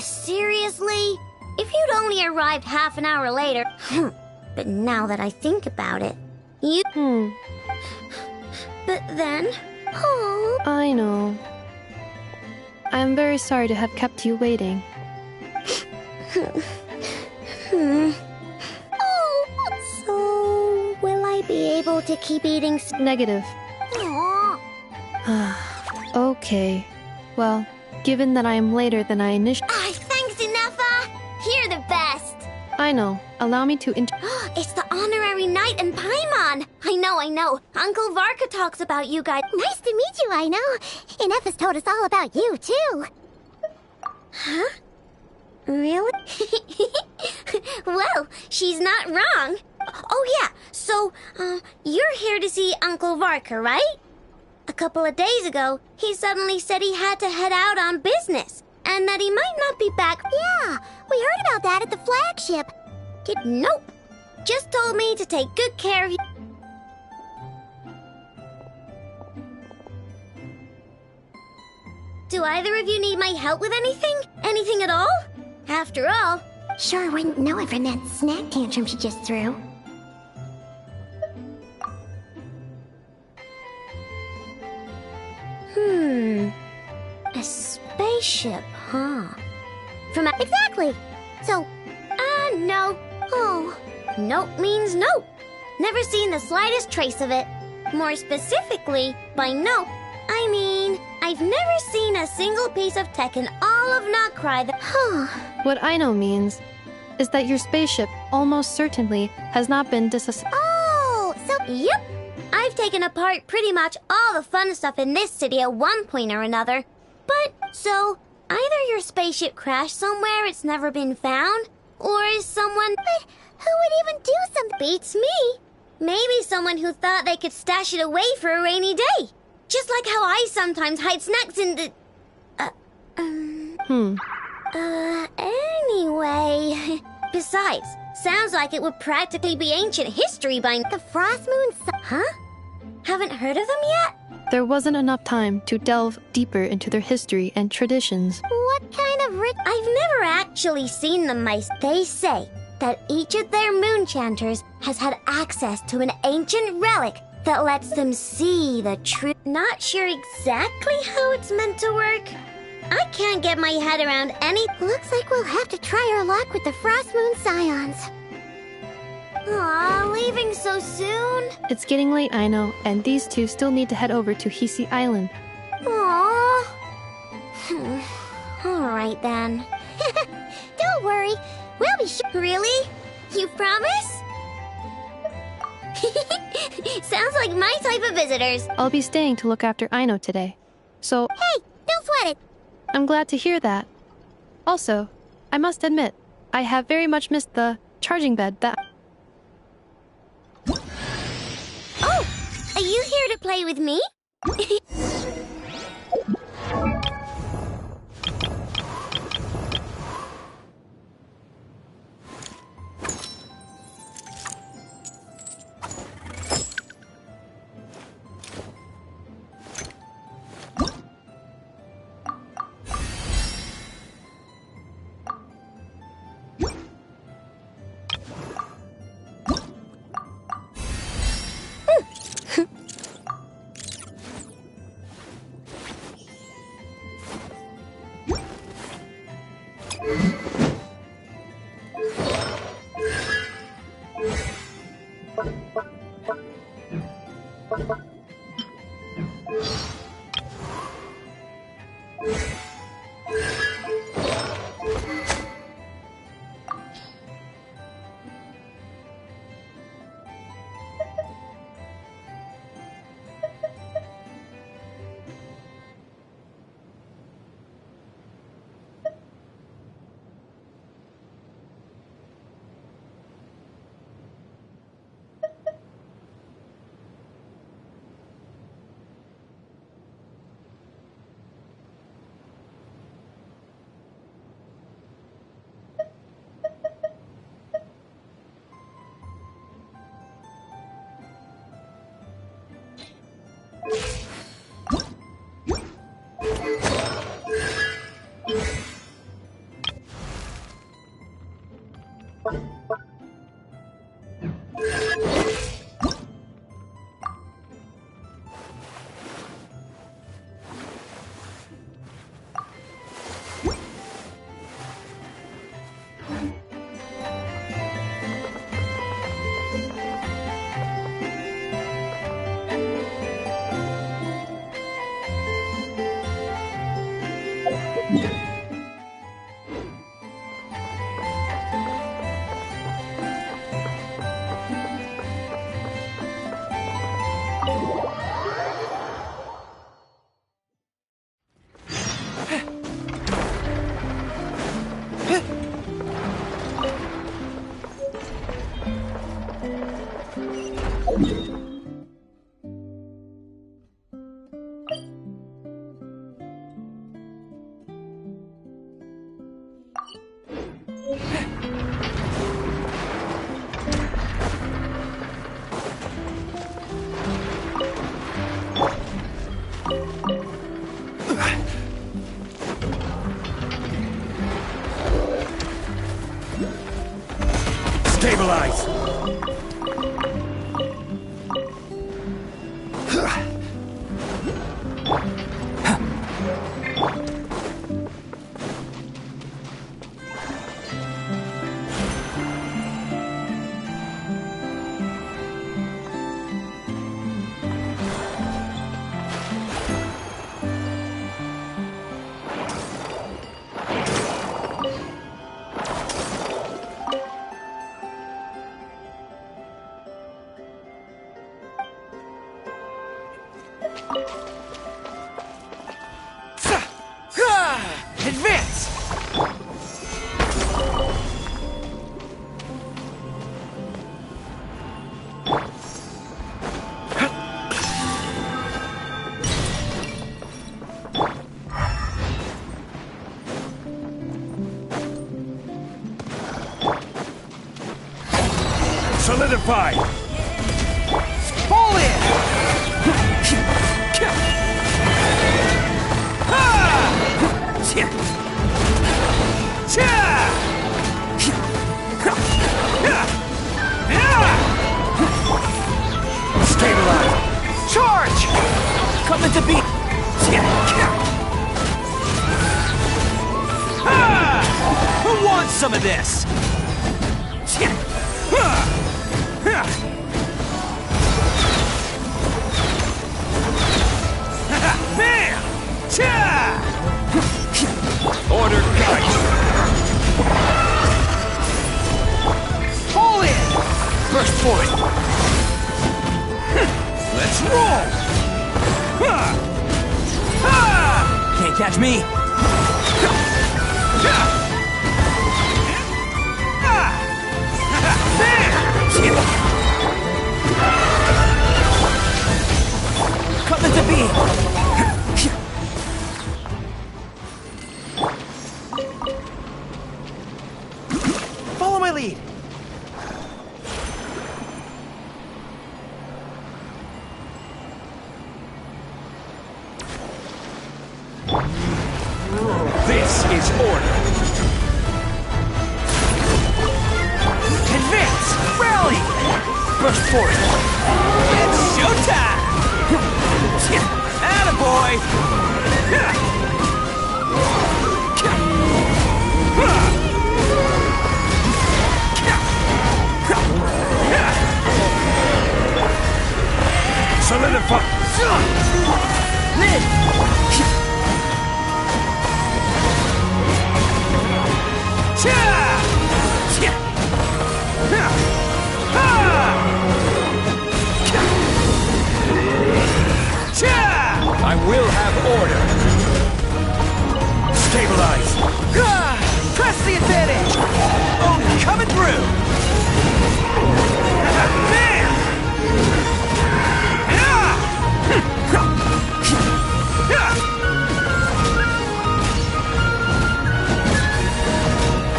[SPEAKER 11] Seriously? If you'd only arrived half an hour later... But now that I think about it, you... But then... Oh...
[SPEAKER 9] I know. I am very sorry to have kept you waiting.
[SPEAKER 11] So... will I be able to keep eating...
[SPEAKER 9] Negative. Okay. Well, given that I am later than I initially...
[SPEAKER 11] Thanks, Nefa! You're the best!
[SPEAKER 9] I know. Allow me to
[SPEAKER 11] It's the honorary knight in Paimon! I know. Uncle Varka talks about you guys.
[SPEAKER 2] Nice to meet you, I know. And F has told us all about you, too.
[SPEAKER 11] Huh? Really? Well, she's not wrong. Oh, yeah. So, you're here to see Uncle Varka, right? A couple of days ago, he suddenly said he had to head out on business, and that he might not be back.
[SPEAKER 2] Yeah, we heard about that at the flagship.
[SPEAKER 11] Nope. Just told me to take good care of you. Do either of you need my help with anything? Anything at all? After all...
[SPEAKER 2] Sure wouldn't know it from that snack tantrum she just threw.
[SPEAKER 11] A spaceship, huh?
[SPEAKER 2] Exactly! So...
[SPEAKER 11] no.
[SPEAKER 2] Oh.
[SPEAKER 11] Nope means nope. Never seen the slightest trace of it. More specifically, by nope, I mean, I've never seen a single piece of tech in all of Notcry that...
[SPEAKER 9] What I know means is that your spaceship almost certainly has not been
[SPEAKER 2] Oh, so...
[SPEAKER 11] Yep. I've taken apart pretty much all the fun stuff in this city at one point or another. But, so, either your spaceship crashed somewhere it's never been found, or is someone...
[SPEAKER 2] But who would even do something?
[SPEAKER 11] Beats me. Maybe someone who thought they could stash it away for a rainy day. Just like how I sometimes hide snacks in the... Anyway... Besides, sounds like it would practically be ancient history by...
[SPEAKER 2] The Frost Moon...
[SPEAKER 11] Huh? Haven't heard of them yet?
[SPEAKER 9] There wasn't enough time to delve deeper into their history and traditions.
[SPEAKER 2] What kind of
[SPEAKER 11] I've never actually seen them myself. They say that each of their moon chanters has had access to an ancient relic that lets them see the truth. Not sure exactly how it's meant to work. I can't get my head around any...
[SPEAKER 2] Looks like we'll have to try our luck with the Frost Moon Scions.
[SPEAKER 11] Aw, leaving so soon?
[SPEAKER 9] It's getting late, I know, and these two still need to head over to Hisi Island.
[SPEAKER 11] Aww. Alright then.
[SPEAKER 2] Don't worry, we'll be sure.
[SPEAKER 11] Really? You promise? Sounds like my type of visitors.
[SPEAKER 9] I'll be staying to look after Aino today. So...
[SPEAKER 2] Hey, don't sweat it!
[SPEAKER 9] I'm glad to hear that. Also, I must admit, I have very much missed the charging bed that...
[SPEAKER 11] Oh! Are you here to play with me?
[SPEAKER 5] Stabilize! Advance! Solidify! Fall in! Stabilize! Charge! Coming to beat! Who wants some of this? Bam! Order guide! Fall in! Burst forth! Let's roll! Can't catch me! Coming to be! Follow my lead! This is order! Advance! Rally! Burst forth! It's showtime! Attaboy!
[SPEAKER 18] Solidify! I will have order. Stabilize.
[SPEAKER 5] Press the advantage! Oh, coming through! Man!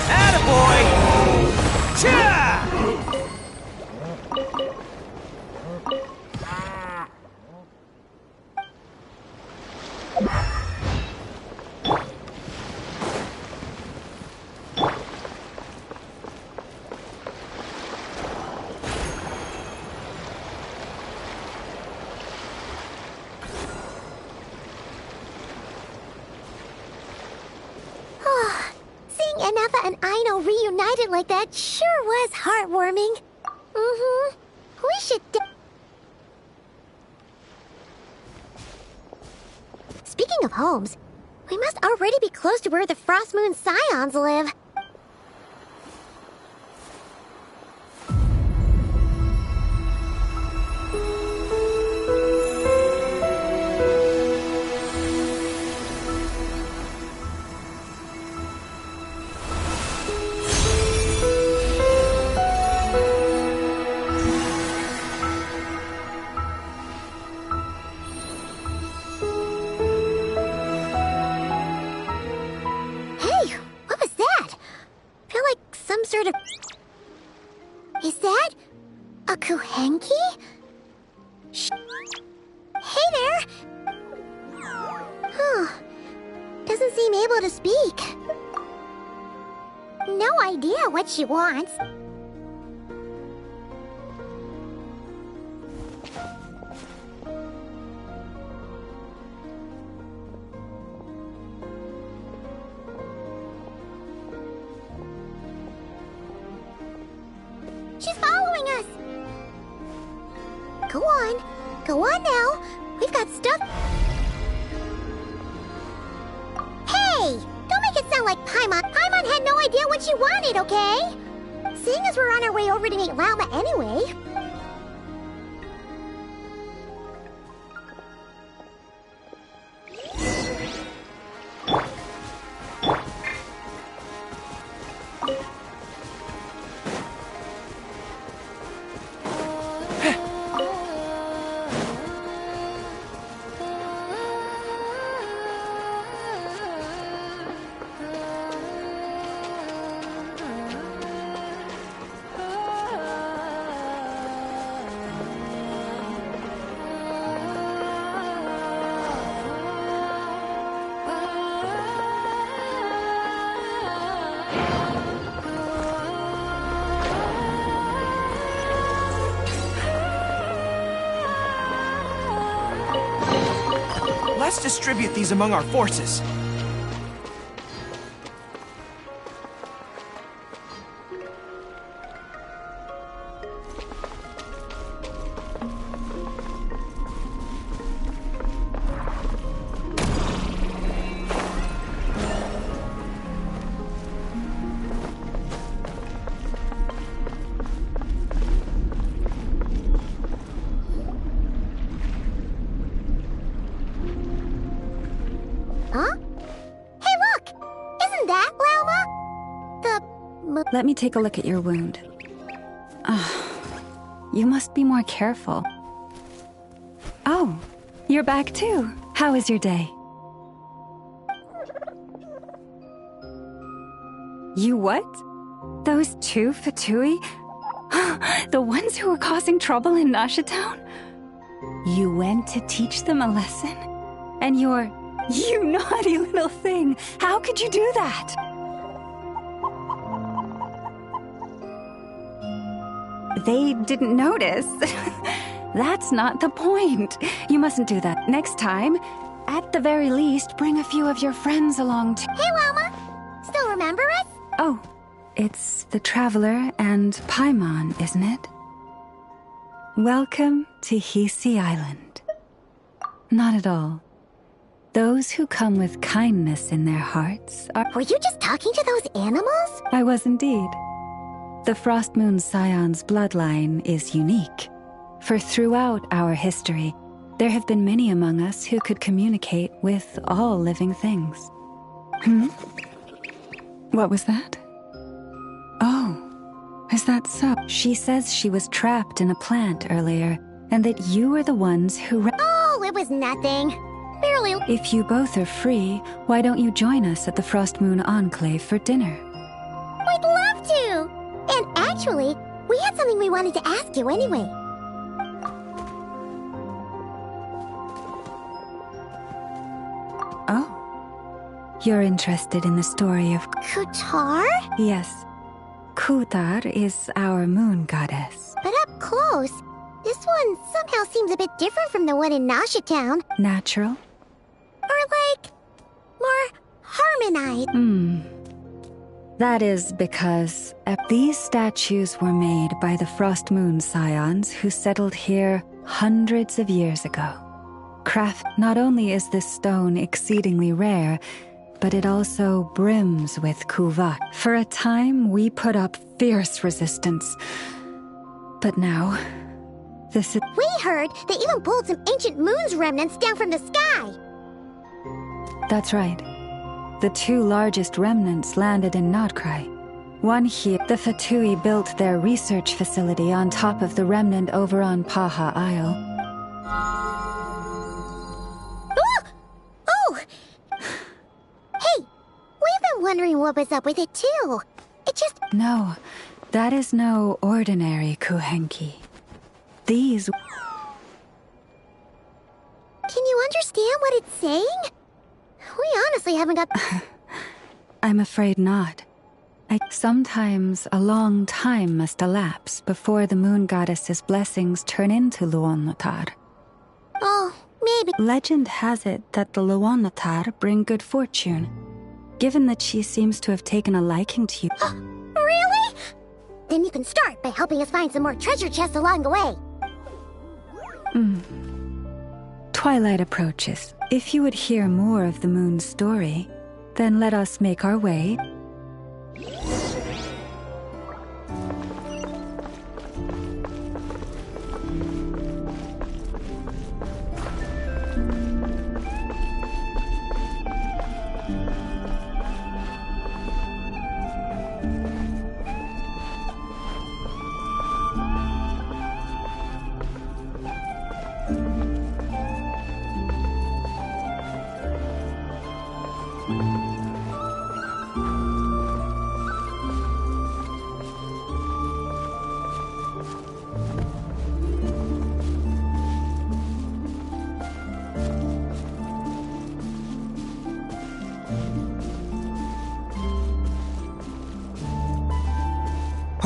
[SPEAKER 5] Attaboy!
[SPEAKER 2] Anafa and Aino reunited like that sure was heartwarming. Mm-hmm. We should Speaking of homes, we must already be close to where the Frost Moon Scions live. Is that a Kuhenki? Hey there! Huh. Doesn't seem able to speak. No idea what she wants. She's following us! Go on. Go on now. We've got stuff. Hey! Don't make it sound like Paimon. Paimon had no idea what she wanted, okay? Seeing as we're on our way over to meet Lauma anyway.
[SPEAKER 5] Let's distribute these among our forces.
[SPEAKER 17] Let me take a look at your wound. You must be more careful. Oh, you're back too. How is your day? You what? Those two Fatui? The ones who were causing trouble in Nasha Town? You went to teach them a lesson? And you naughty little thing, how could you do that? They didn't notice. That's not the point. You mustn't do that. Next time, at the very least, bring a few of your friends along too.
[SPEAKER 2] Hey, Llama! Still remember us?
[SPEAKER 17] Oh, it's the Traveler and Paimon, isn't it? Welcome to Hisi Island. Not at all. Those who come with kindness in their hearts are—
[SPEAKER 2] Were you just talking to those animals?
[SPEAKER 17] I was indeed. The Frost Moon Scion's bloodline is unique, for throughout our history, there have been many among us who could communicate with all living things. What was that? Oh, is that so? She says she was trapped in a plant earlier, and that you were the ones who—
[SPEAKER 2] Oh, it was nothing. Barely.
[SPEAKER 17] If you both are free, why don't you join us at the Frost Moon Enclave for dinner?
[SPEAKER 2] We'd love to! And actually, we had something we wanted to ask you anyway.
[SPEAKER 17] Oh. You're interested in the story of—
[SPEAKER 2] Kutar?
[SPEAKER 17] Yes. Kutar is our moon goddess.
[SPEAKER 2] But up close, this one somehow seems a bit different from the one in Nasha Town.
[SPEAKER 17] Natural?
[SPEAKER 2] Or like, more harmonized.
[SPEAKER 17] That is because these statues were made by the Frost Moon Scions who settled here hundreds of years ago. Not only is this stone exceedingly rare, but it also brims with kuvak. For a time, we put up fierce resistance. But now, this is—
[SPEAKER 2] We heard they even pulled some ancient moon's remnants down from the sky.
[SPEAKER 17] That's right. The two largest remnants landed in Nodcry. One here, the Fatui built their research facility on top of the remnant over on Paha Isle.
[SPEAKER 2] Oh! Hey, we've been wondering what was up with it too. It just—
[SPEAKER 17] No, that is no ordinary Kuhenki. These—
[SPEAKER 2] Can you understand what it's saying? We honestly haven't got—
[SPEAKER 17] I'm afraid not. Sometimes a long time must elapse before the moon goddess's blessings turn into Luonnotar.
[SPEAKER 2] Oh, maybe—
[SPEAKER 17] Legend has it that the Luonnotar bring good fortune, given that she seems to have taken a liking to you.
[SPEAKER 2] Really? Then you can start by helping us find some more treasure chests along the way.
[SPEAKER 17] Twilight approaches. If you would hear more of the moon's story, then let us make our way.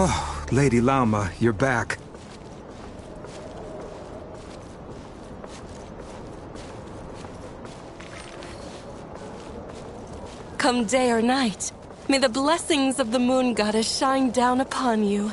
[SPEAKER 7] Oh, Lady Lauma, you're back.
[SPEAKER 22] Come day or night, may the blessings of the moon goddess shine down upon you.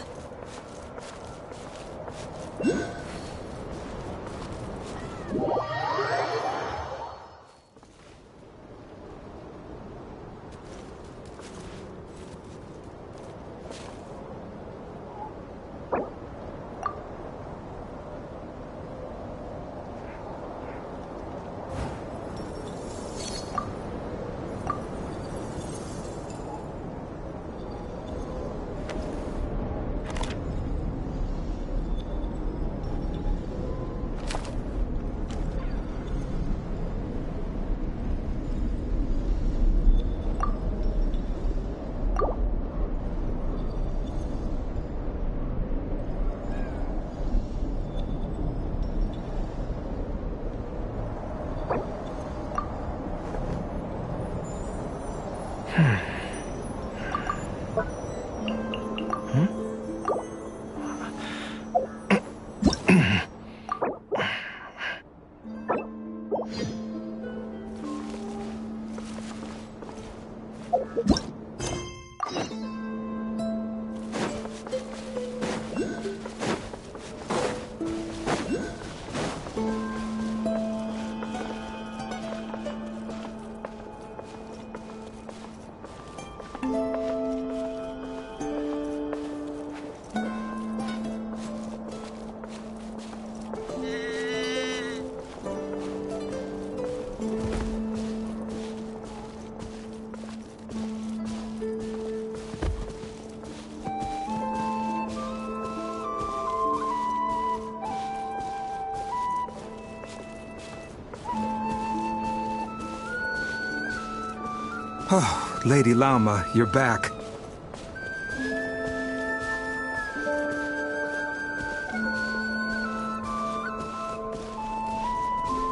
[SPEAKER 7] Oh, Lady Lauma, you're back.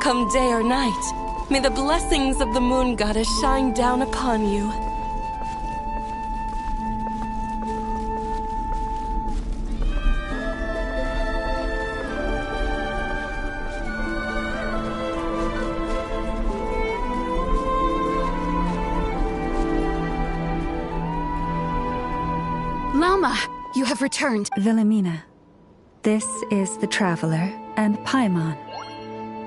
[SPEAKER 22] Come day or night, may the blessings of the moon goddess shine down upon you.
[SPEAKER 20] Lauma, you have returned.
[SPEAKER 17] Wilhelmina, this is the Traveler and Paimon.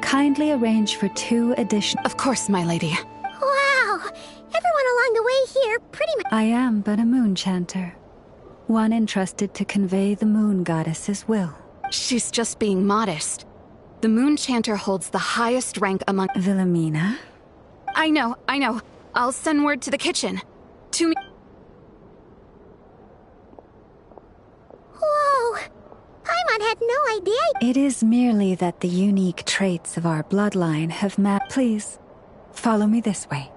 [SPEAKER 17] Kindly arrange for 2 additional...
[SPEAKER 20] Of course, my lady.
[SPEAKER 2] Wow! Everyone along the way here pretty much...
[SPEAKER 17] I am but a moon chanter. One entrusted to convey the moon goddess's will.
[SPEAKER 20] She's just being modest. The moon chanter holds the highest rank among...
[SPEAKER 17] Wilhelmina?
[SPEAKER 20] I know. I'll send word to the kitchen. To me...
[SPEAKER 2] Whoa! Paimon had no idea...
[SPEAKER 17] It is merely that the unique traits of our bloodline have Please, follow me this way.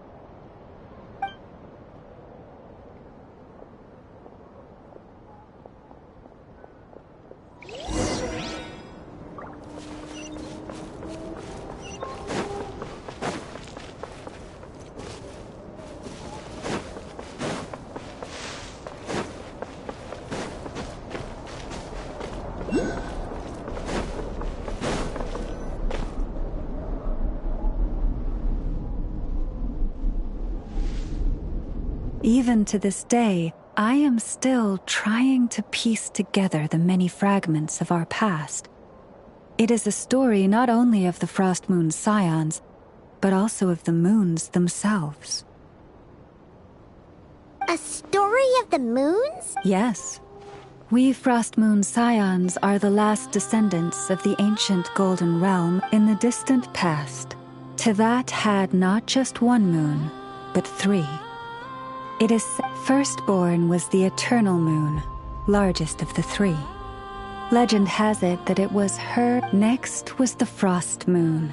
[SPEAKER 17] Even to this day, I am still trying to piece together the many fragments of our past. It is a story not only of the Frost Moon Scions, but also of the moons themselves.
[SPEAKER 2] A story of the moons?
[SPEAKER 17] Yes. We Frost Moon Scions are the last descendants of the ancient Golden Realm in the distant past. To that had not just one moon, but 3. It is firstborn was the Eternal Moon, largest of the 3. Legend has it that it was her. Next was the Frost Moon.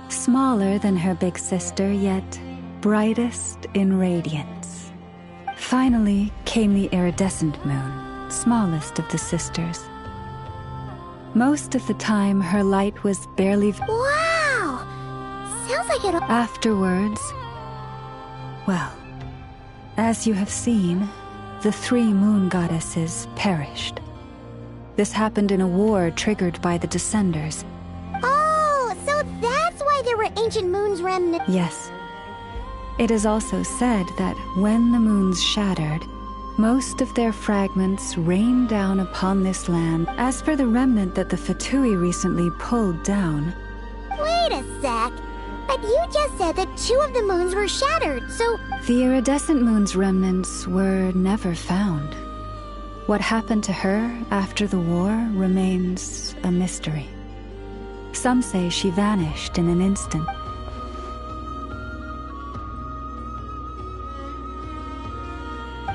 [SPEAKER 17] Smaller than her big sister, yet brightest in radiance. Finally came the Iridescent Moon, smallest of the sisters. Most of the time, her light was barely...
[SPEAKER 2] Wow! Sounds like it...
[SPEAKER 17] Afterwards... Well... As you have seen, the 3 moon goddesses perished. This happened in a war triggered by the Descenders.
[SPEAKER 2] Oh, so that's why there were ancient moons remnants.
[SPEAKER 17] Yes. It is also said that when the moons shattered, most of their fragments rained down upon this land. As for the remnant that the Fatui recently pulled down...
[SPEAKER 2] Wait a sec. But you just said that 2 of the moons were shattered, so...
[SPEAKER 17] The iridescent moon's remnants were never found. What happened to her after the war remains a mystery. Some say she vanished in an instant.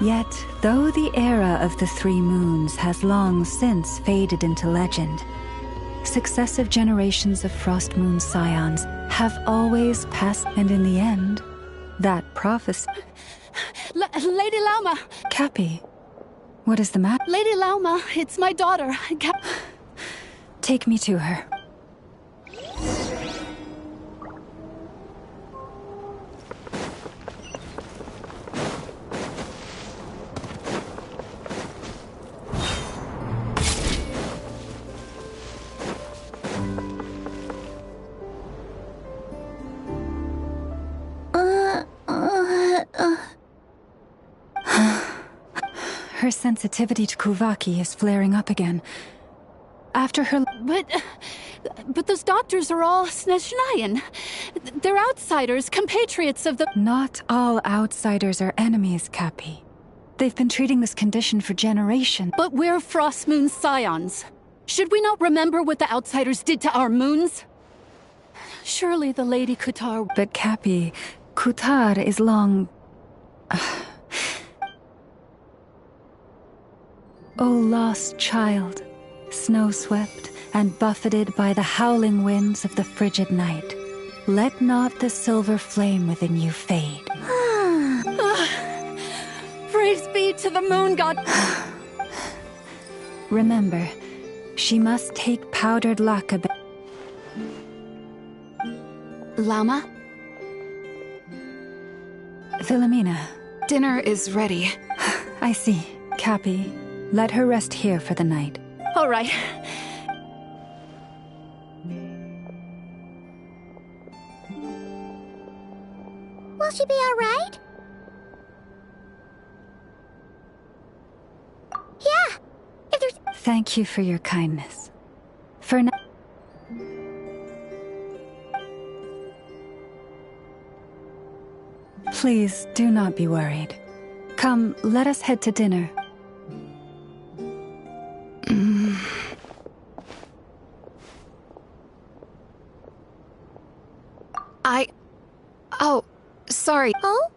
[SPEAKER 17] Yet, though the era of the 3 moons has long since faded into legend, successive generations of Frost Moon Scions have always passed, and in the end, that prophecy...
[SPEAKER 1] Lady Lauma!
[SPEAKER 17] Cappy, what is the matter?
[SPEAKER 1] Lady Lauma, it's my daughter.
[SPEAKER 17] Take me to her. Her sensitivity to Kuvaki is flaring up again. After her...
[SPEAKER 1] But those doctors are all Snezhnayan. They're outsiders, compatriots of the...
[SPEAKER 17] Not all outsiders are enemies, Cappy. They've been treating this condition for generations.
[SPEAKER 1] But we're Frost Moon Scions. Should we not remember what the outsiders did to our moons? Surely the Lady Kutar...
[SPEAKER 17] But Cappy, Kutar is long... O lost child, snow-swept and buffeted by the howling winds of the frigid night, let not the silver flame within you fade.
[SPEAKER 1] to the moon god.
[SPEAKER 17] Remember, she must take powdered lacquer.
[SPEAKER 20] Llama?
[SPEAKER 17] Philomena.
[SPEAKER 20] Dinner is ready.
[SPEAKER 17] I see. Cappy, let her rest here for the night.
[SPEAKER 1] All right.
[SPEAKER 2] Will she be all right? Yeah. If there's...
[SPEAKER 17] Thank you for your kindness. For now... Please, do not be worried. Come, let us head to dinner.
[SPEAKER 20] Oh, sorry.
[SPEAKER 2] Oh?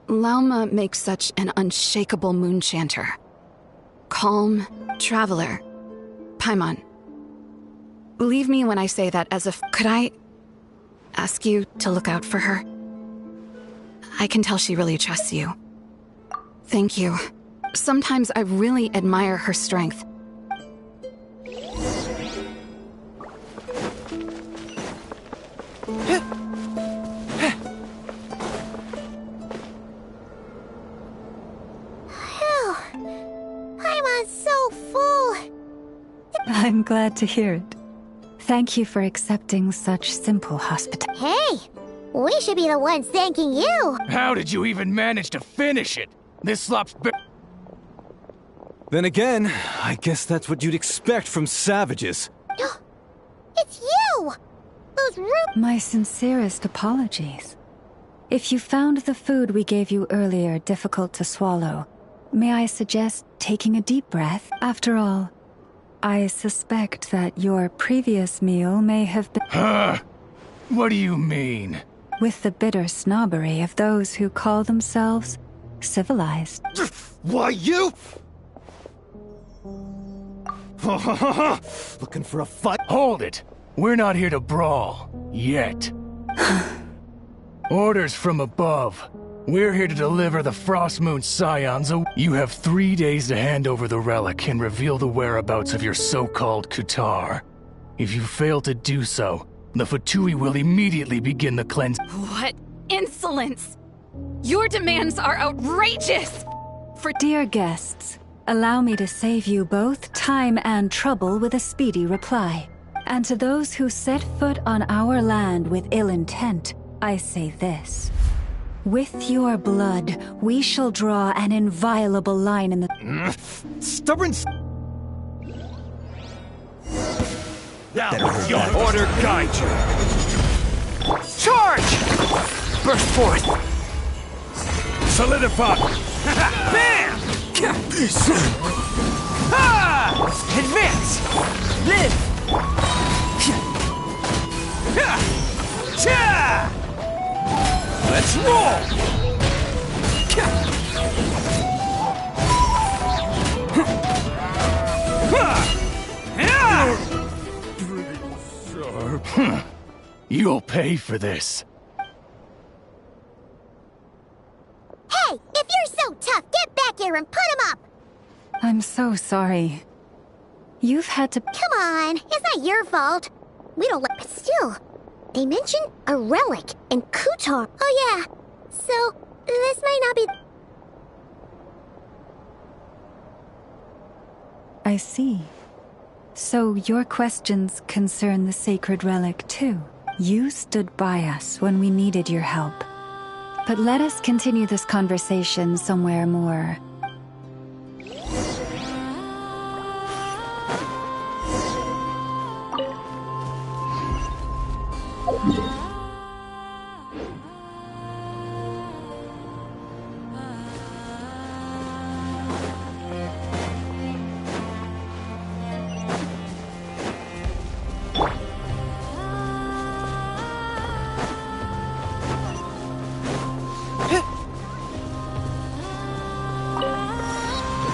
[SPEAKER 20] Lauma makes such an unshakable moon chanter. Calm, traveler. Paimon. Believe me when I say that as if... Could I ask you to look out for her? I can tell she really trusts you. Thank you. Sometimes I really admire her strength.
[SPEAKER 2] Paimon's so full.
[SPEAKER 17] I'm glad to hear it. Thank you for accepting such simple hospitality.
[SPEAKER 2] Hey, we should be the ones thanking you.
[SPEAKER 18] How did you even manage to finish it? This slop's
[SPEAKER 19] Then again, I guess that's what you'd expect from savages.
[SPEAKER 2] It's you! Those rude...
[SPEAKER 17] My sincerest apologies. If you found the food we gave you earlier difficult to swallow, may I suggest taking a deep breath? After all, I suspect that your previous meal may have been...
[SPEAKER 18] Huh? What do you mean?
[SPEAKER 17] With the bitter snobbery of those who call themselves civilized.
[SPEAKER 19] Why, you... Looking for a fight?
[SPEAKER 18] Hold it! We're not here to brawl. Yet. Orders from above. We're here to deliver the Frost Moon Scions. You have 3 days to hand over the relic and reveal the whereabouts of your so-called Kutar. If you fail to do so, the Fatui will immediately begin the cleanse.
[SPEAKER 20] What insolence! Your demands are outrageous!
[SPEAKER 17] For dear guests, allow me to save you both time and trouble with a speedy reply. And to those who set foot on our land with ill intent, I say this. With your blood, we shall draw an inviolable line in the...
[SPEAKER 19] Stubborn...
[SPEAKER 18] Now, your order guide you!
[SPEAKER 5] Charge! Burst forth!
[SPEAKER 18] Solidify!
[SPEAKER 5] Bam! Ah! Advance! Live! Let's roll!
[SPEAKER 18] You'll pay for this.
[SPEAKER 2] Hey, if you're so tough, get back here and put him up!
[SPEAKER 17] I'm so sorry. You've had to...
[SPEAKER 2] Come on, it's not your fault. We don't let... But still, they mentioned a relic and Kutar. Oh yeah, so this might not be...
[SPEAKER 17] I see. So your questions concern the sacred relic too. You stood by us when we needed your help. But let us continue this conversation somewhere more...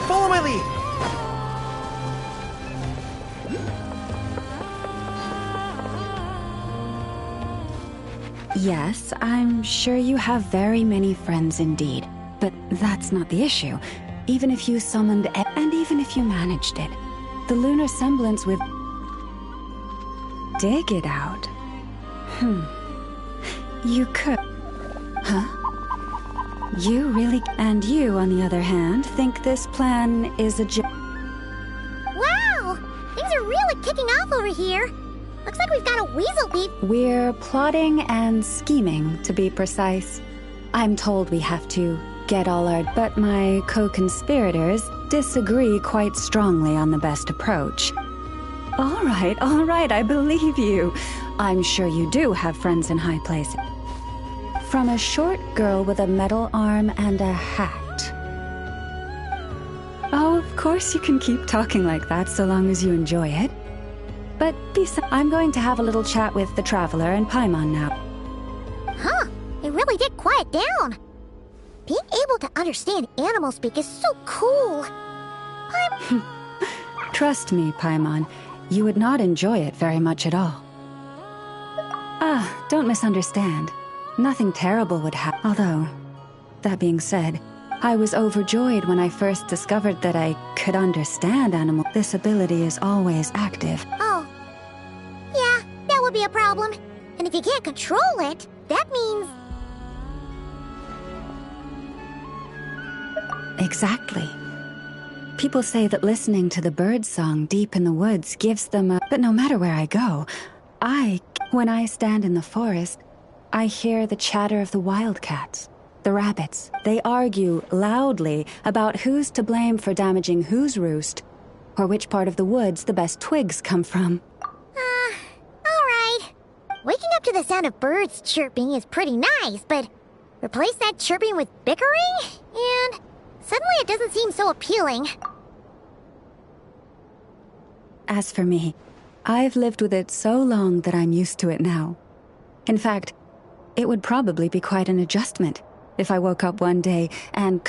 [SPEAKER 5] Follow my lead!
[SPEAKER 17] Yes, I'm sure you have very many friends indeed. But that's not the issue. Even if you summoned and even if you managed it, the lunar semblance with... Dig it out. You could... Huh? You really... And you, on the other hand, think this plan is a
[SPEAKER 2] Wow! Things are really kicking off over here. Looks like we've got a weasel beef.
[SPEAKER 17] We're plotting and scheming, to be precise. I'm told we have to get all our... But my co-conspirators disagree quite strongly on the best approach. All right, I believe you. I'm sure you do have friends in high places. From a short girl with a metal arm and a hat. Oh, of course you can keep talking like that so long as you enjoy it. But besides, I'm going to have a little chat with the Traveler and Paimon now.
[SPEAKER 2] Huh, it really did quiet down. Being able to understand animal speak is so cool.
[SPEAKER 17] Trust me, Paimon, you would not enjoy it very much at all. Don't misunderstand. Nothing terrible would happen. Although, that being said, I was overjoyed when I first discovered that I could understand animal. This ability is always active.
[SPEAKER 2] Oh. Yeah, that would be a problem. And if you can't control it, that means...
[SPEAKER 17] Exactly. People say that listening to the bird song deep in the woods gives them a... But no matter where I go, when I stand in the forest, I hear the chatter of the wildcats, the rabbits. They argue loudly about who's to blame for damaging whose roost, or which part of the woods the best twigs come from.
[SPEAKER 2] Alright. Waking up to the sound of birds chirping is pretty nice, but replace that chirping with bickering, and suddenly it doesn't seem so appealing.
[SPEAKER 17] As for me, I've lived with it so long that I'm used to it now. In fact, it would probably be quite an adjustment if I woke up one day and...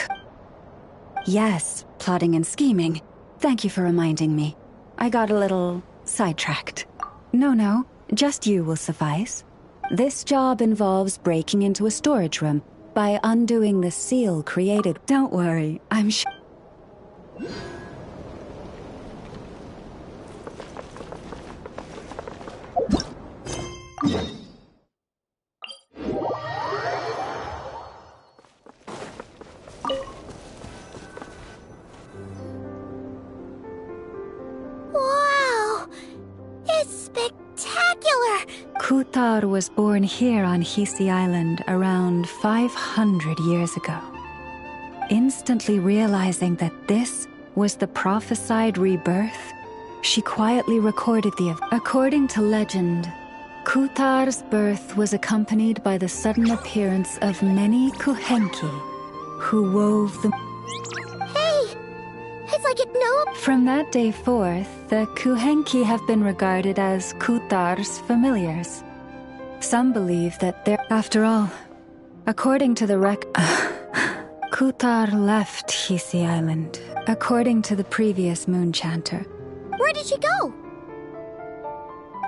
[SPEAKER 17] Yes, plotting and scheming. Thank you for reminding me. I got a little sidetracked. No, just you will suffice. This job involves breaking into a storage room by undoing the seal created. Don't worry, I'm sure...
[SPEAKER 2] Wow! It's spectacular!
[SPEAKER 17] Kutar was born here on Hisi Island around 500 years ago. Instantly realizing that this was the prophesied rebirth, she quietly recorded the event. According to legend, Kutar's birth was accompanied by the sudden appearance of many Kuhenki, who wove the...
[SPEAKER 2] Hey! It's like it knows...
[SPEAKER 17] From that day forth, the Kuhenki have been regarded as Kutar's familiars. Some believe that they're... After all, according to the Kutar left Hisi Island, according to the previous moon chanter.
[SPEAKER 2] Where did she go?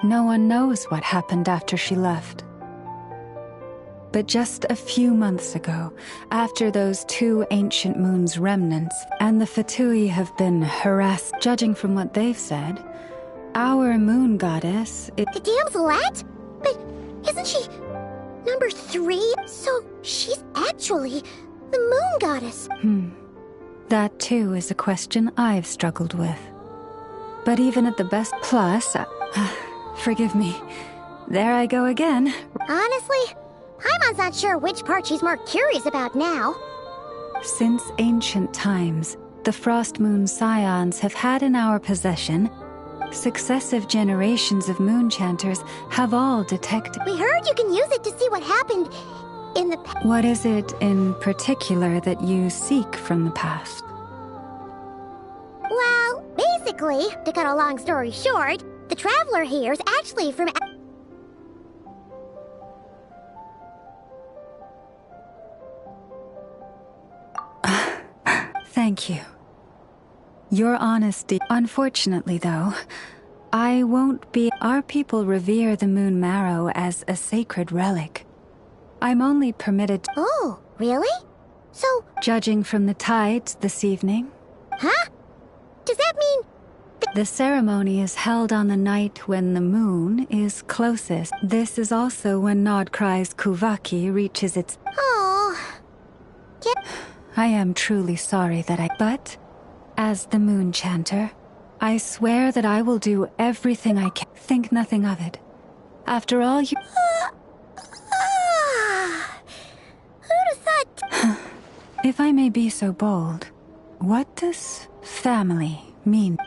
[SPEAKER 17] No one knows what happened after she left. But just a few months ago, after those two ancient moons' remnants, and the Fatui have been harassed, judging from what they've said, our moon goddess...
[SPEAKER 2] The damselette? But isn't she number 3? So she's actually the moon goddess.
[SPEAKER 17] That too is a question I've struggled with. But even at the best plus... forgive me. There I go again.
[SPEAKER 2] Honestly, Paimon's not sure which part she's more curious about now.
[SPEAKER 17] Since ancient times, the Frost Moon Scions have had in our possession. Successive generations of moon chanters have all detected...
[SPEAKER 2] We heard you can use it to see what happened in the past.
[SPEAKER 17] What is it in particular that you seek from the past?
[SPEAKER 2] Well, basically, to cut a long story short, the Traveler here is actually from...
[SPEAKER 17] Thank you. Your honesty... Unfortunately, though, I won't be... Our people revere the moon marrow as a sacred relic. I'm only permitted...
[SPEAKER 2] Oh, really? So...
[SPEAKER 17] Judging from the tides this evening...
[SPEAKER 2] Huh? Does that mean...
[SPEAKER 17] The ceremony is held on the night when the moon is closest. This is also when Nodcry's Kuvaki reaches its...
[SPEAKER 2] Oh...
[SPEAKER 17] I am truly sorry that I... But, as the Moon Chanter, I swear that I will do everything I can. Think nothing of it. After all, you...
[SPEAKER 2] Who'd have thought...
[SPEAKER 17] If I may be so bold, what does family mean?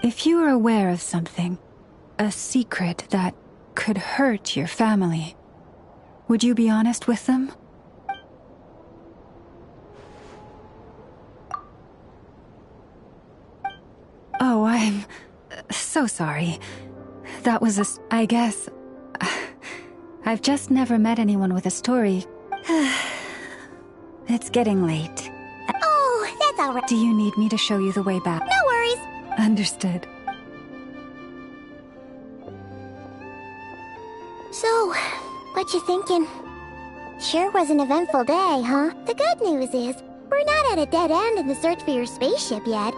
[SPEAKER 17] If you are aware of something, a secret that could hurt your family, would you be honest with them? Oh, I'm so sorry. That was I guess... I've just never met anyone with a story. It's getting late.
[SPEAKER 2] Oh, that's all right.
[SPEAKER 17] Do you need me to show you the way back?
[SPEAKER 2] No worries.
[SPEAKER 17] Understood.
[SPEAKER 2] So, what you thinking? Sure was an eventful day, huh? The good news is, we're not at a dead end in the search for your spaceship yet.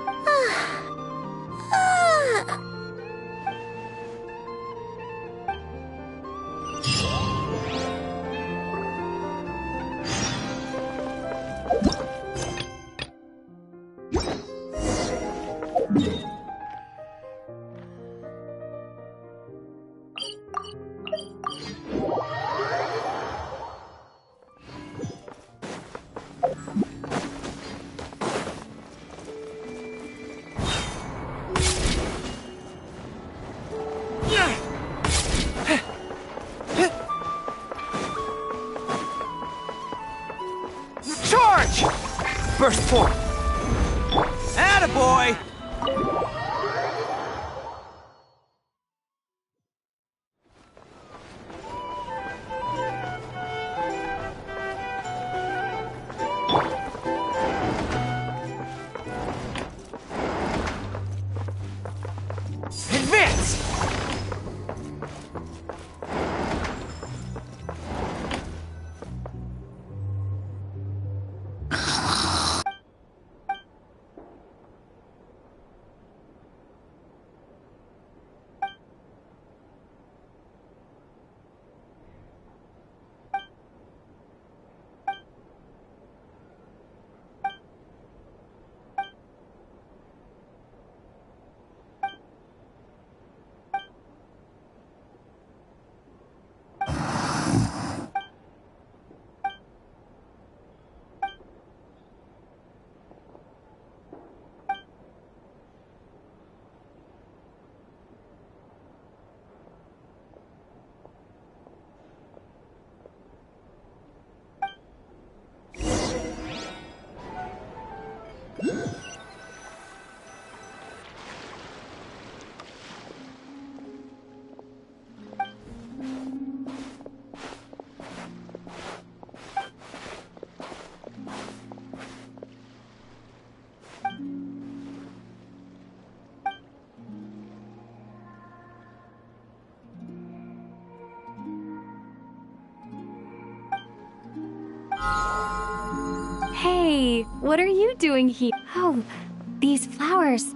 [SPEAKER 5] Charge! Burst forth. Attaboy! Advance!
[SPEAKER 13] Hey, what are you doing here? Oh, these flowers.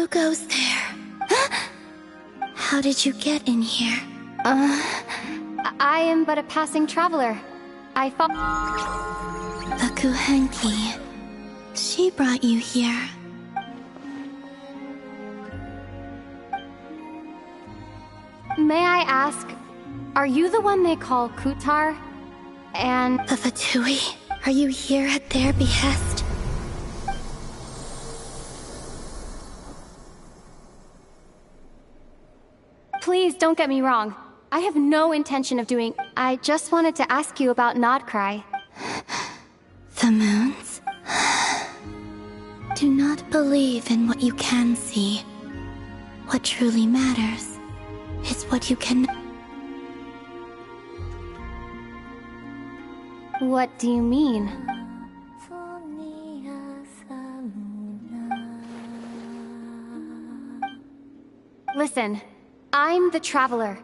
[SPEAKER 11] goes there? How did you get in here?
[SPEAKER 13] I am but a passing traveler. I thought...
[SPEAKER 11] A Kuhenki. She brought you here.
[SPEAKER 13] May I ask, are you the one they call Kutar? And...
[SPEAKER 11] The Fatui? Are you here at their behest?
[SPEAKER 13] Please don't get me wrong. I have no intention of doing... I just wanted to ask you about Nodcry.
[SPEAKER 11] The moons? Do not believe in what you can see. What truly matters is what you can...
[SPEAKER 13] What do you mean? Listen, I'm the Traveler.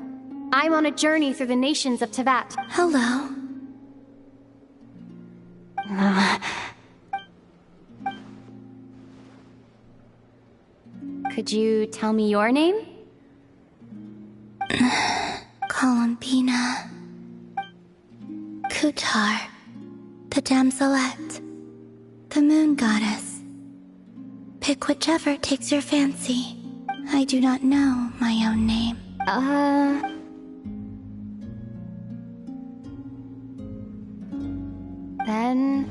[SPEAKER 13] I'm on a journey through the nations of Teyvat.
[SPEAKER 11] Hello.
[SPEAKER 13] Could you tell me your name?
[SPEAKER 11] Columbina. Kutar. The Damselette. The Moon Goddess. Pick whichever takes your fancy. I do not know my own name.
[SPEAKER 13] Then...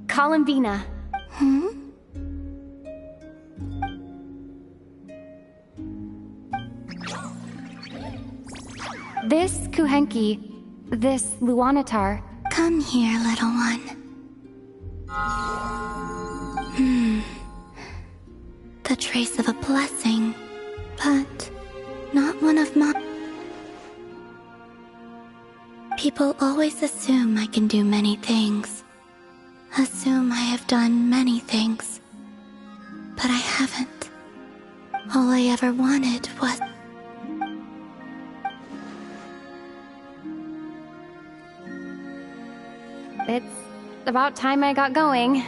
[SPEAKER 13] Columbina. This Kuhenki, this Luanatar...
[SPEAKER 11] Come here, little one. The trace of a blessing, but not one of mine. People always assume I can do many things. Assume I have done many things. But I haven't. All I ever wanted was...
[SPEAKER 13] It's about time I got going.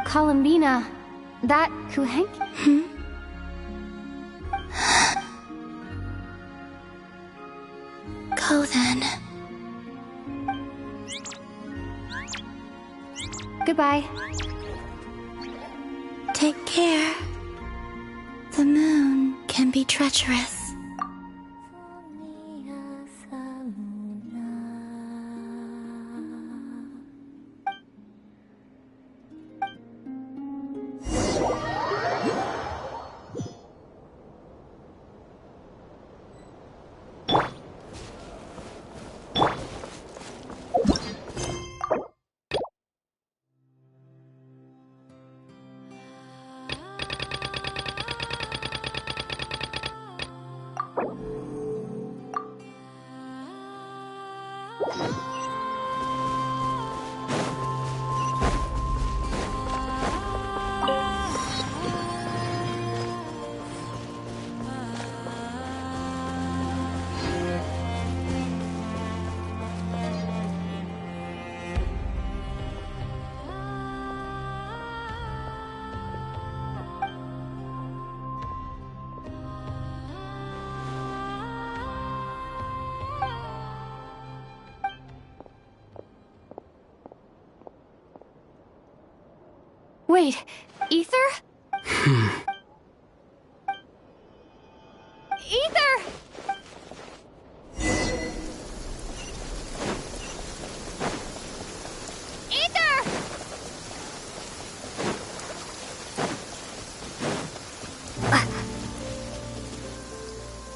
[SPEAKER 13] Columbina, that Kuhenki...
[SPEAKER 11] Go then.
[SPEAKER 13] Goodbye.
[SPEAKER 11] Take care. The moon can be treacherous.
[SPEAKER 13] Wait, Ether? Ether! Ether!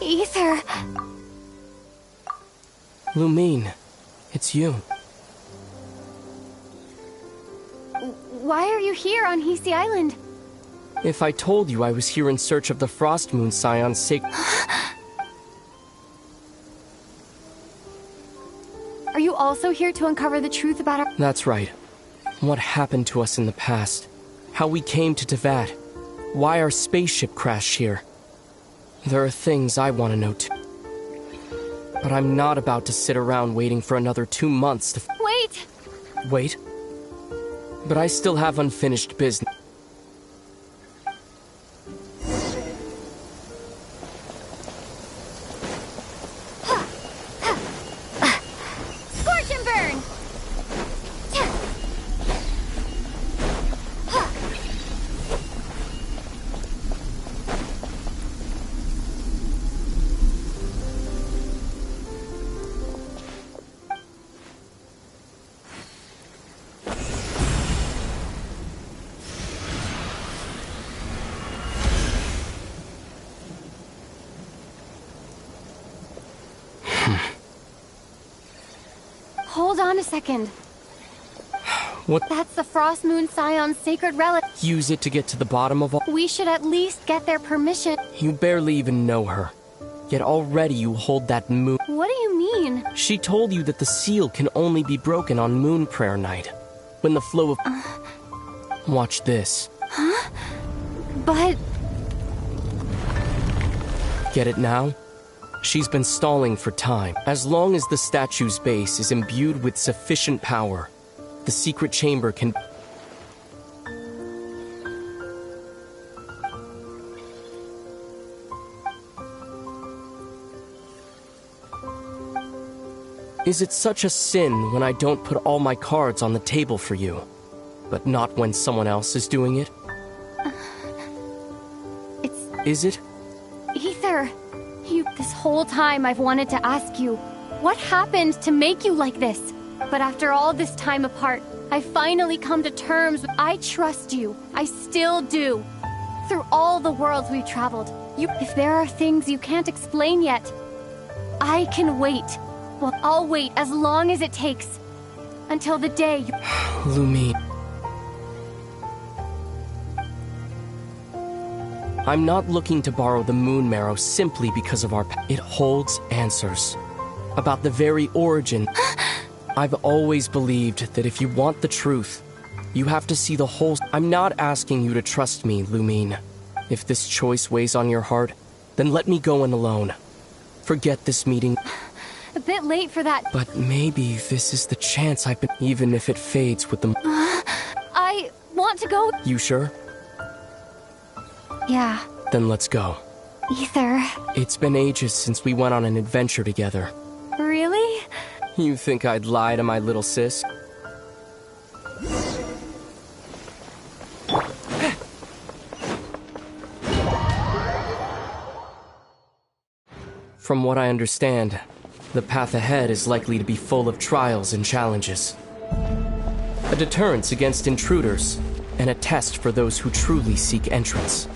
[SPEAKER 13] Ether!
[SPEAKER 6] Lumine, it's you.
[SPEAKER 13] Why are you here on Hisi Island?
[SPEAKER 6] If I told you I was here in search of the Frost Moon Scion's sake...
[SPEAKER 13] Are you also here to uncover the truth about our...
[SPEAKER 6] That's right. What happened to us in the past. How we came to Teyvat. Why our spaceship crashed here. There are things I want to know too. But I'm not about to sit around waiting for another 2 months to...
[SPEAKER 13] Wait!
[SPEAKER 6] Wait. But I still have unfinished business.
[SPEAKER 2] Scorch and burn!
[SPEAKER 13] Hold on a second.
[SPEAKER 6] What?
[SPEAKER 13] That's the Frost Moon Scion's sacred relic.
[SPEAKER 6] Use it to get to the bottom of all.
[SPEAKER 13] We should at least get their permission.
[SPEAKER 6] You barely even know her. Yet already you hold that moon.
[SPEAKER 13] What do you mean?
[SPEAKER 6] She told you that the seal can only be broken on Moon Prayer Night. When the flow of... Watch this.
[SPEAKER 13] Huh? But...
[SPEAKER 6] Get it now? She's been stalling for time. As long as the statue's base is imbued with sufficient power, the secret chamber can... Is it such a sin when I don't put all my cards on the table for you, but not when someone else is doing it? Is it?
[SPEAKER 13] Ether, this whole time I've wanted to ask you, what happened to make you like this? But after all this time apart, I finally come to terms with I trust you. I still do. Through all the worlds we've traveled, if there are things you can't explain yet, I can wait. Well, I'll wait as long as it takes. Until the day you...
[SPEAKER 6] Lumine. I'm not looking to borrow the Moon Marrow simply because of our... It holds answers. About the very origin. I've always believed that if you want the truth, you have to see the whole... I'm not asking you to trust me, Lumine. If this choice weighs on your heart, then let me go in alone. Forget this meeting.
[SPEAKER 13] A bit late for that.
[SPEAKER 6] But maybe this is the chance I've been... Even if it fades with the...
[SPEAKER 13] I want to go...
[SPEAKER 6] You sure?
[SPEAKER 13] Yeah.
[SPEAKER 6] Then let's go.
[SPEAKER 13] Ether.
[SPEAKER 6] It's been ages since we went on an adventure together.
[SPEAKER 13] Really?
[SPEAKER 6] You think I'd lie to my little sis? From what I understand, the path ahead is likely to be full of trials and challenges. A deterrence against intruders, and a test for those who truly seek entrance.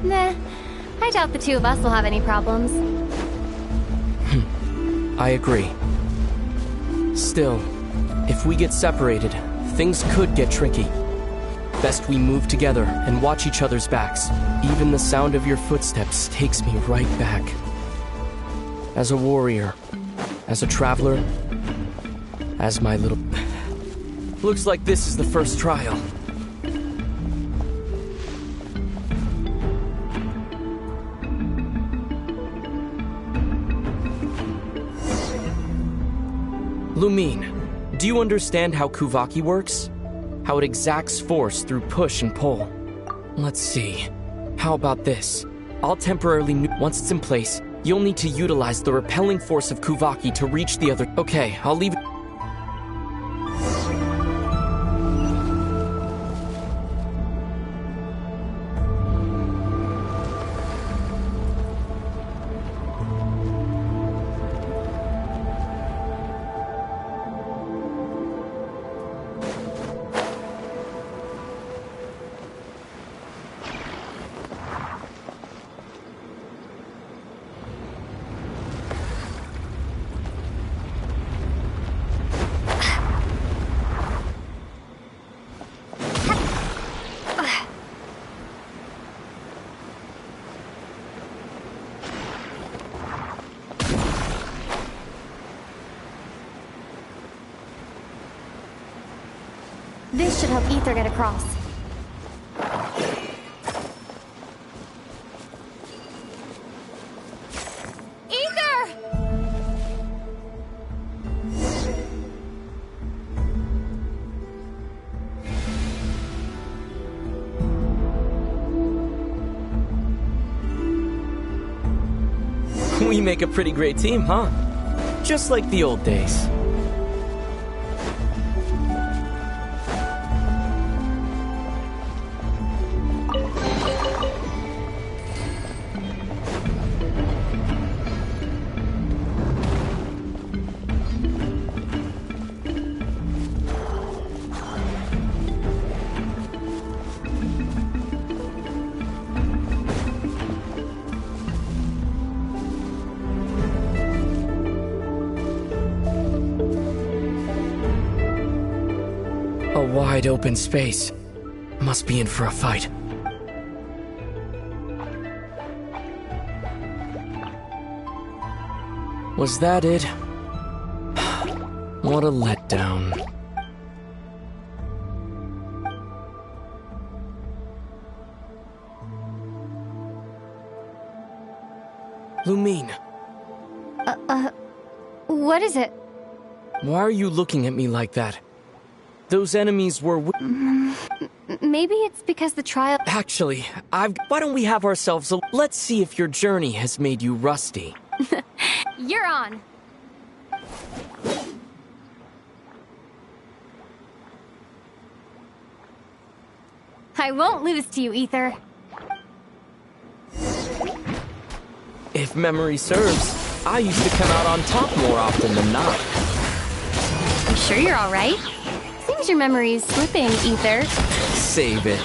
[SPEAKER 13] Nah, I doubt the two of us will have any problems.
[SPEAKER 6] I agree. Still, if we get separated, things could get tricky. Best we move together and watch each other's backs. Even the sound of your footsteps takes me right back. As a warrior, as a traveler, as my little... Looks like this is the first trial. Lumine, do you understand how Kuvaki works? How it exacts force through push and pull? Let's see. How about this? I'll temporarily... Once it's in place, you'll need to utilize the repelling force of Kuvaki to reach the other... Okay, I'll leave it...
[SPEAKER 13] This should help Ether get across. Ether!
[SPEAKER 6] We make a pretty great team, huh? Just like the old days. A wide open space. Must be in for a fight. Was that it? What a letdown. Lumine.
[SPEAKER 13] What is it?
[SPEAKER 6] Why are you looking at me like that? Those enemies were
[SPEAKER 13] Maybe it's because the trial...
[SPEAKER 6] Actually, why don't we have ourselves a... Let's see if your journey has made you rusty.
[SPEAKER 13] You're on. I won't lose to you, Ether.
[SPEAKER 6] If memory serves, I used to come out on top more often than not.
[SPEAKER 13] You sure you're all right? Seems your memory's slipping, Ether.
[SPEAKER 6] Save it.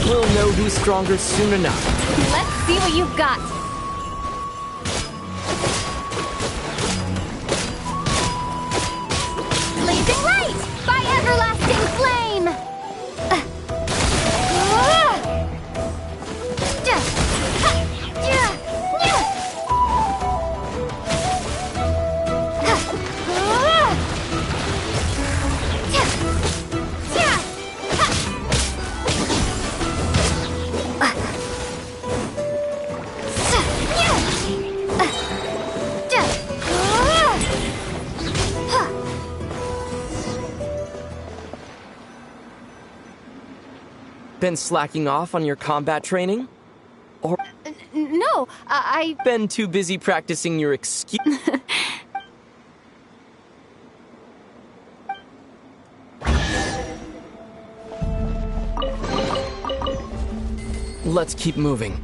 [SPEAKER 6] We'll know who's stronger soon enough.
[SPEAKER 13] Let's see what you've got. Blazing light! By everlasting flame!
[SPEAKER 6] Been slacking off on your combat training? Or
[SPEAKER 13] No, I...
[SPEAKER 6] Been too busy practicing your excuse... Let's keep moving.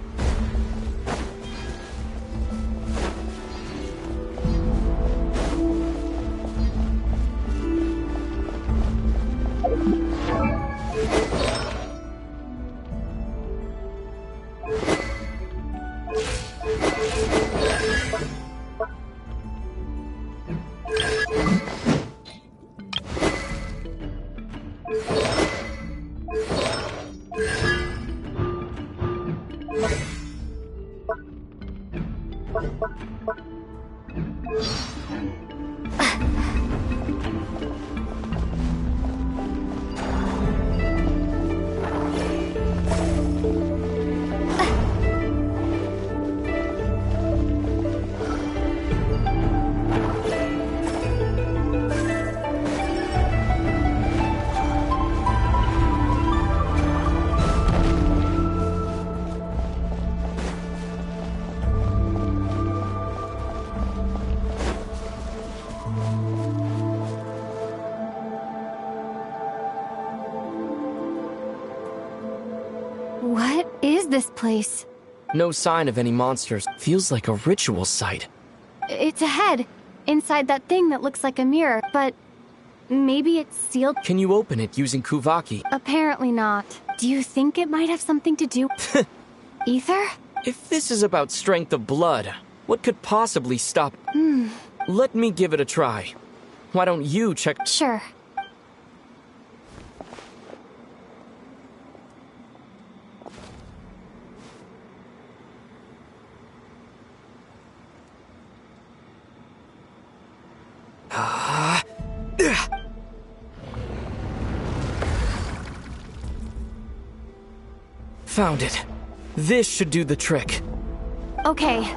[SPEAKER 13] What is this place?
[SPEAKER 6] No sign of any monsters. Feels like a ritual site.
[SPEAKER 13] It's a head, inside that thing that looks like a mirror, but maybe it's sealed.
[SPEAKER 6] Can you open it using Kuvaki?
[SPEAKER 13] Apparently not. Do you think it might have something to do... Ether?
[SPEAKER 6] If this is about strength of blood, what could possibly stop... Let me give it a try. Why don't you check...
[SPEAKER 13] Sure.
[SPEAKER 6] Found it. This should do the trick.
[SPEAKER 13] Okay.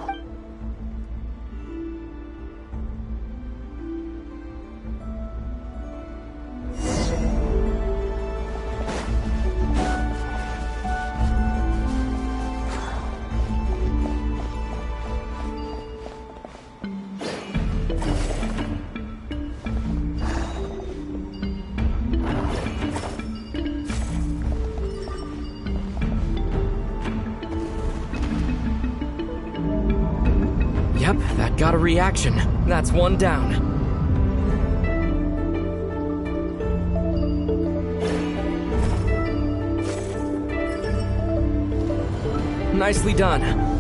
[SPEAKER 6] Yep, that got a reaction. That's one down. Nicely done.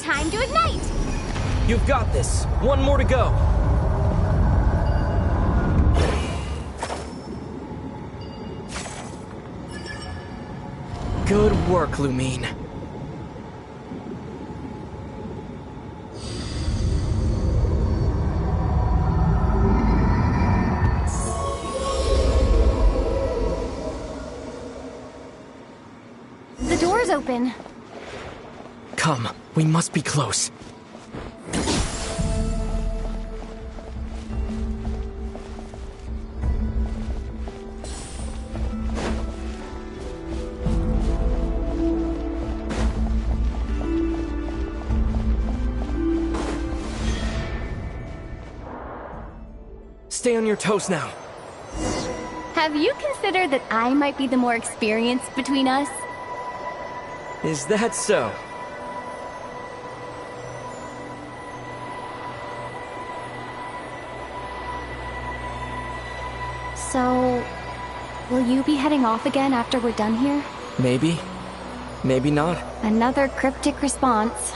[SPEAKER 13] Time to ignite!
[SPEAKER 6] You've got this. One more to go. Good work, Lumine.
[SPEAKER 13] The door's open.
[SPEAKER 6] Come, we must be close. Stay on your toes now.
[SPEAKER 13] Have you considered that I might be the more experienced between us?
[SPEAKER 6] Is that so?
[SPEAKER 13] So, will you be heading off again after we're done here?
[SPEAKER 6] Maybe. Maybe not.
[SPEAKER 13] Another cryptic response.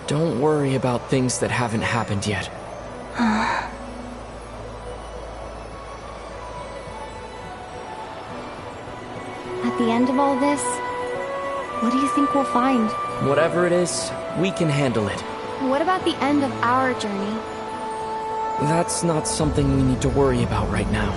[SPEAKER 6] Don't worry about things that haven't happened yet.
[SPEAKER 13] At the end of all this, what do you think we'll find?
[SPEAKER 6] Whatever it is, we can handle it.
[SPEAKER 13] What about the end of our journey?
[SPEAKER 6] That's not something we need to worry about right now.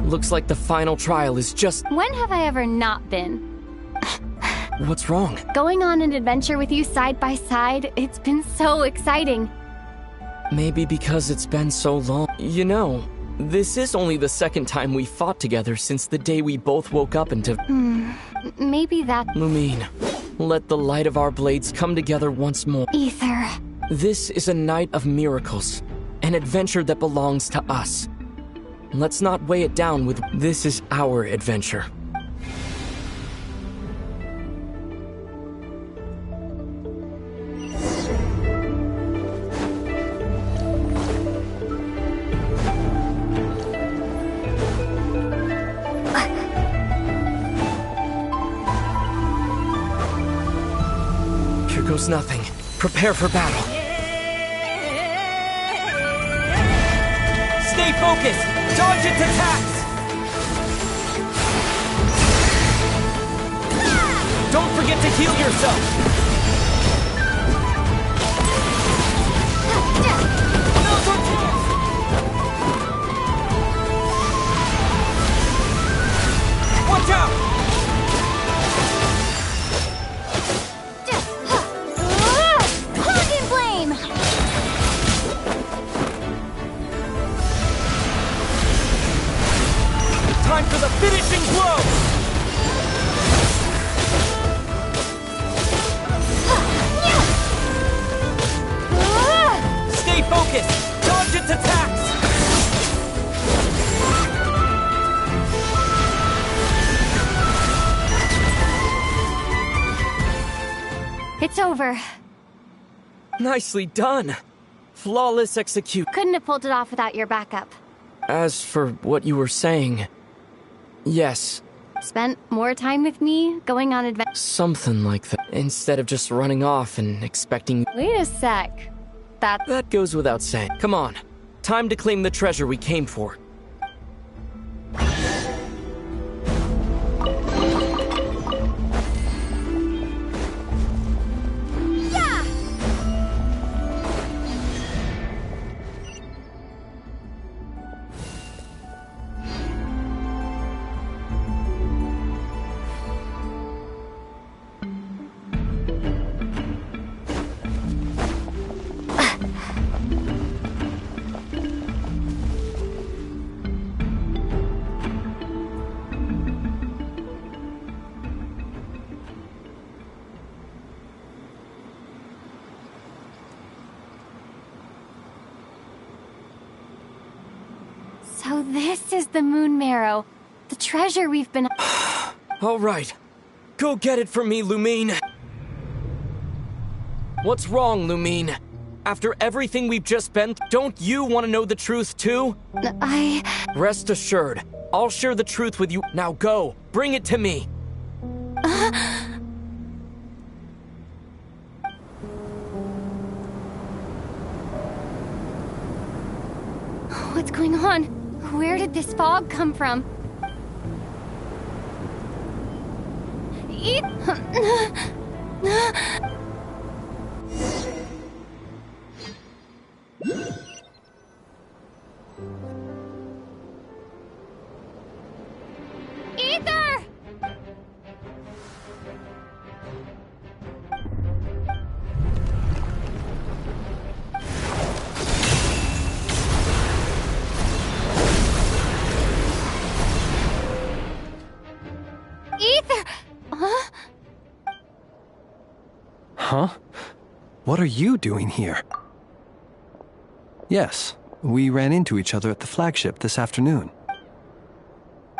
[SPEAKER 6] Looks like the final trial is just...
[SPEAKER 13] When have I ever not been?
[SPEAKER 6] What's wrong?
[SPEAKER 13] Going on an adventure with you side by side, it's been so exciting.
[SPEAKER 6] Maybe because it's been so long. You know, this is only the second time we fought together since the day we both woke up into...
[SPEAKER 13] Maybe that...
[SPEAKER 6] Lumine, let the light of our blades come together once more.
[SPEAKER 13] Ether.
[SPEAKER 6] This is a night of miracles, an adventure that belongs to us. Let's not weigh it down with, this is our adventure. Here goes nothing. Prepare for battle. Stay focused! Dodge its attacks! Don't forget to heal yourself! Watch out!
[SPEAKER 13] Dragon Flame!
[SPEAKER 6] Time for the finishing blow! Stay focused! Dodge its attacks!
[SPEAKER 13] It's over.
[SPEAKER 6] Nicely done. Flawless execute.
[SPEAKER 13] Couldn't have pulled it off without your backup.
[SPEAKER 6] As for what you were saying... Yes.
[SPEAKER 13] Spent more time with me, going on adventures.
[SPEAKER 6] Something like that. Instead of just running off and expecting...
[SPEAKER 13] Wait a sec.
[SPEAKER 6] That goes without saying. Come on. Time to claim the treasure we came for.
[SPEAKER 13] So this is the moon marrow. The treasure we've been...
[SPEAKER 6] All right. Go get it for me, Lumine. What's wrong, Lumine? After everything we've just been, don't you want to know the truth too? Rest assured, I'll share the truth with you. Now go, bring it to me.
[SPEAKER 13] What's going on? Where did this fog come from? Ether! Ether! Huh?
[SPEAKER 16] Huh? What are you doing here? Yes, we ran into each other at the flagship this afternoon.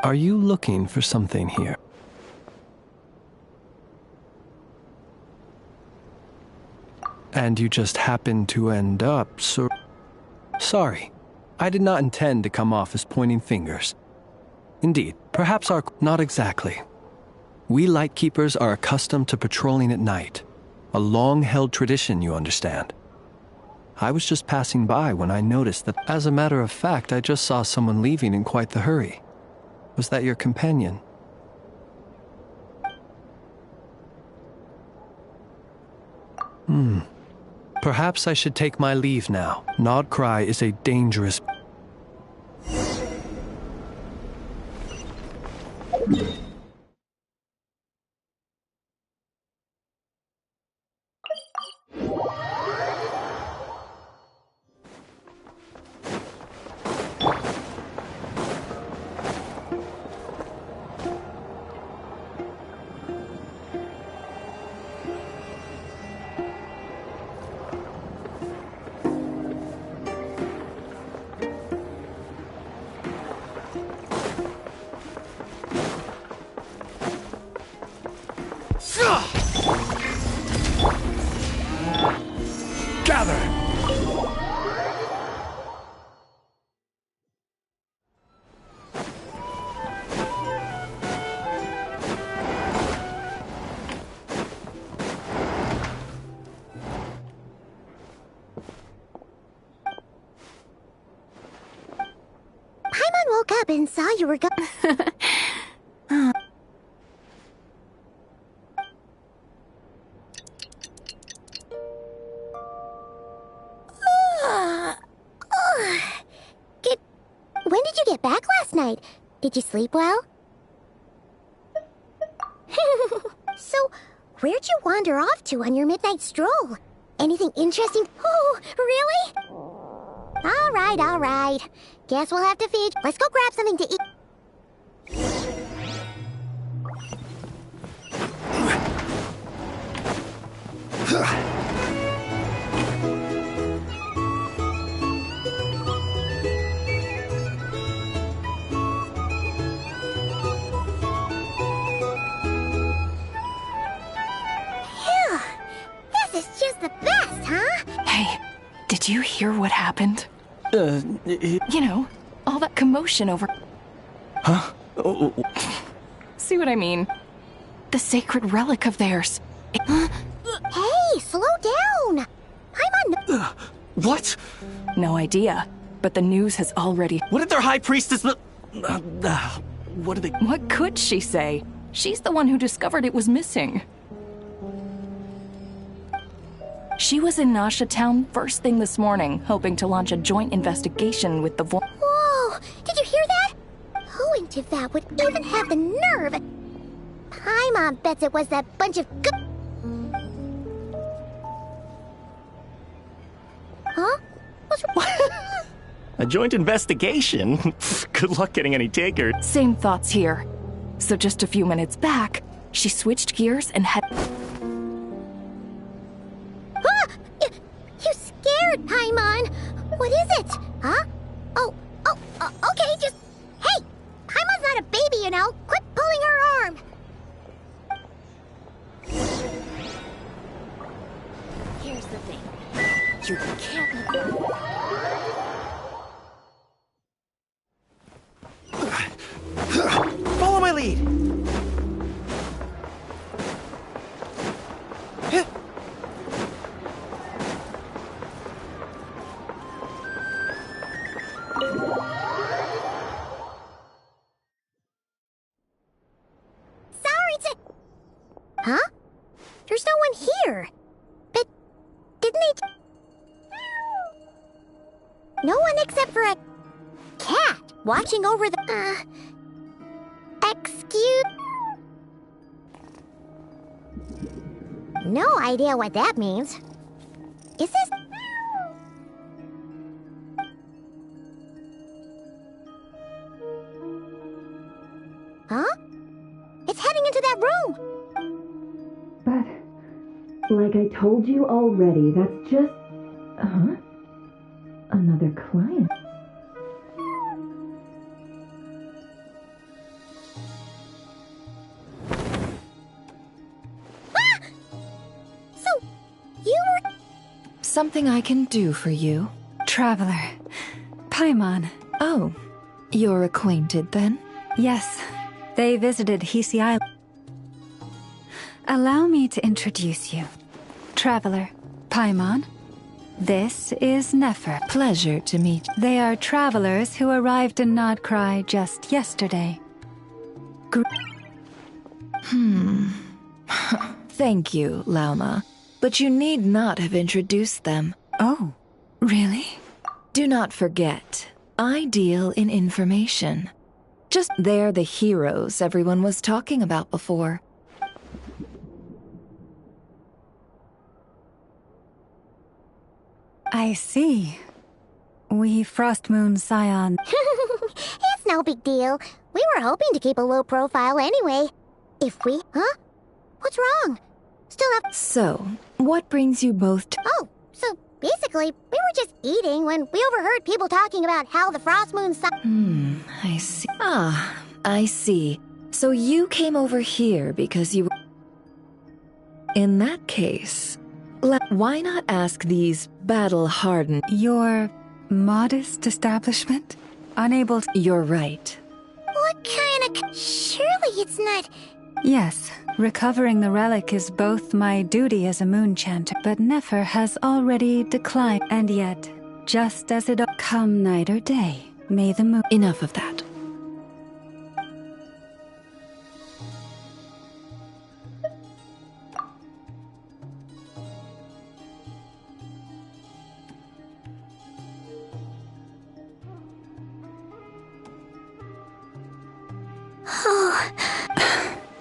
[SPEAKER 16] Are you looking for something here? And you just happened to end up so... Sorry, I did not intend to come off as pointing fingers. Indeed, perhaps our... Not exactly. We Lightkeepers are accustomed to patrolling at night. A long-held tradition, you understand. I was just passing by when I noticed that, as a matter of fact, I just saw someone leaving in quite the hurry. Was that your companion? Perhaps I should take my leave now. Nodcry is a dangerous...
[SPEAKER 18] Gather!
[SPEAKER 2] Paimon woke up and saw you were When did you get back last night? Did you sleep well? So, where'd you wander off to on your midnight stroll? Anything interesting? Oh, really? All right. Guess we'll have to feed. Let's go grab something to eat. Phew. This is just the best, huh?
[SPEAKER 12] Hey, did you hear what happened? You know, all that commotion over...
[SPEAKER 16] Huh?
[SPEAKER 12] See what I mean? The sacred relic of theirs.
[SPEAKER 2] Hey, slow down! I'm on...
[SPEAKER 16] What?
[SPEAKER 12] No idea. but the news has already...
[SPEAKER 14] What did their high priestess... What do they...
[SPEAKER 12] What could she say? She's the one who discovered it was missing. She was in Nasha Town first thing this morning, hoping to launch a joint investigation with the
[SPEAKER 2] Whoa! Did you hear that? Who in Tivat would even have the nerve? Paimon bets it was that bunch of Huh? What's wrong?
[SPEAKER 14] A joint investigation? Good luck getting any takers.
[SPEAKER 12] Same thoughts here. So just a few minutes back, she switched gears and had...
[SPEAKER 2] Ah! You scared, Paimon! What is it? Huh? Okay, just... Hey! Paimon's not a baby, you know! Quit pulling her arm!
[SPEAKER 10] Here's the thing. You can't be...
[SPEAKER 8] Follow my lead!
[SPEAKER 2] Huh? There's no one here. But didn't they... No one except for a cat watching over the... Excuse... No idea what that means. Is this... Huh? It's heading into that room!
[SPEAKER 15] Like I told you already, that's just... Another client.
[SPEAKER 2] Ah! So, you were...
[SPEAKER 23] Something I can do for you?
[SPEAKER 17] Traveler. Paimon.
[SPEAKER 23] Oh, you're acquainted then?
[SPEAKER 17] Yes, they visited Hisi Island. Allow me to introduce you. Traveler, Paimon. This is Nefer.
[SPEAKER 23] Pleasure to meet you.
[SPEAKER 17] They are travelers who arrived in Nodcry just yesterday.
[SPEAKER 23] Thank you, Lauma. But you need not have introduced them.
[SPEAKER 17] Oh, really?
[SPEAKER 23] Do not forget, I deal in information. Just they're the heroes everyone was talking about before.
[SPEAKER 17] I see. We Frostmoon Scion.
[SPEAKER 2] It's no big deal. We were hoping to keep a low profile anyway. If we... Huh? What's wrong? Still have...
[SPEAKER 23] So, what brings you both to...
[SPEAKER 2] Oh, so basically, we were just eating when we overheard people talking about how the Frostmoon Scion...
[SPEAKER 23] I see. Ah, I see. So you came over here because you... In that case... Why not ask these battle-hardened...
[SPEAKER 17] Your modest establishment? Unable to...
[SPEAKER 23] You're right.
[SPEAKER 2] What kind of... Surely it's not...
[SPEAKER 17] Yes, recovering the relic is both my duty as a moon chanter, but Nefer has already declined. And yet, just as it... Come night or day, may the moon...
[SPEAKER 23] Enough of that.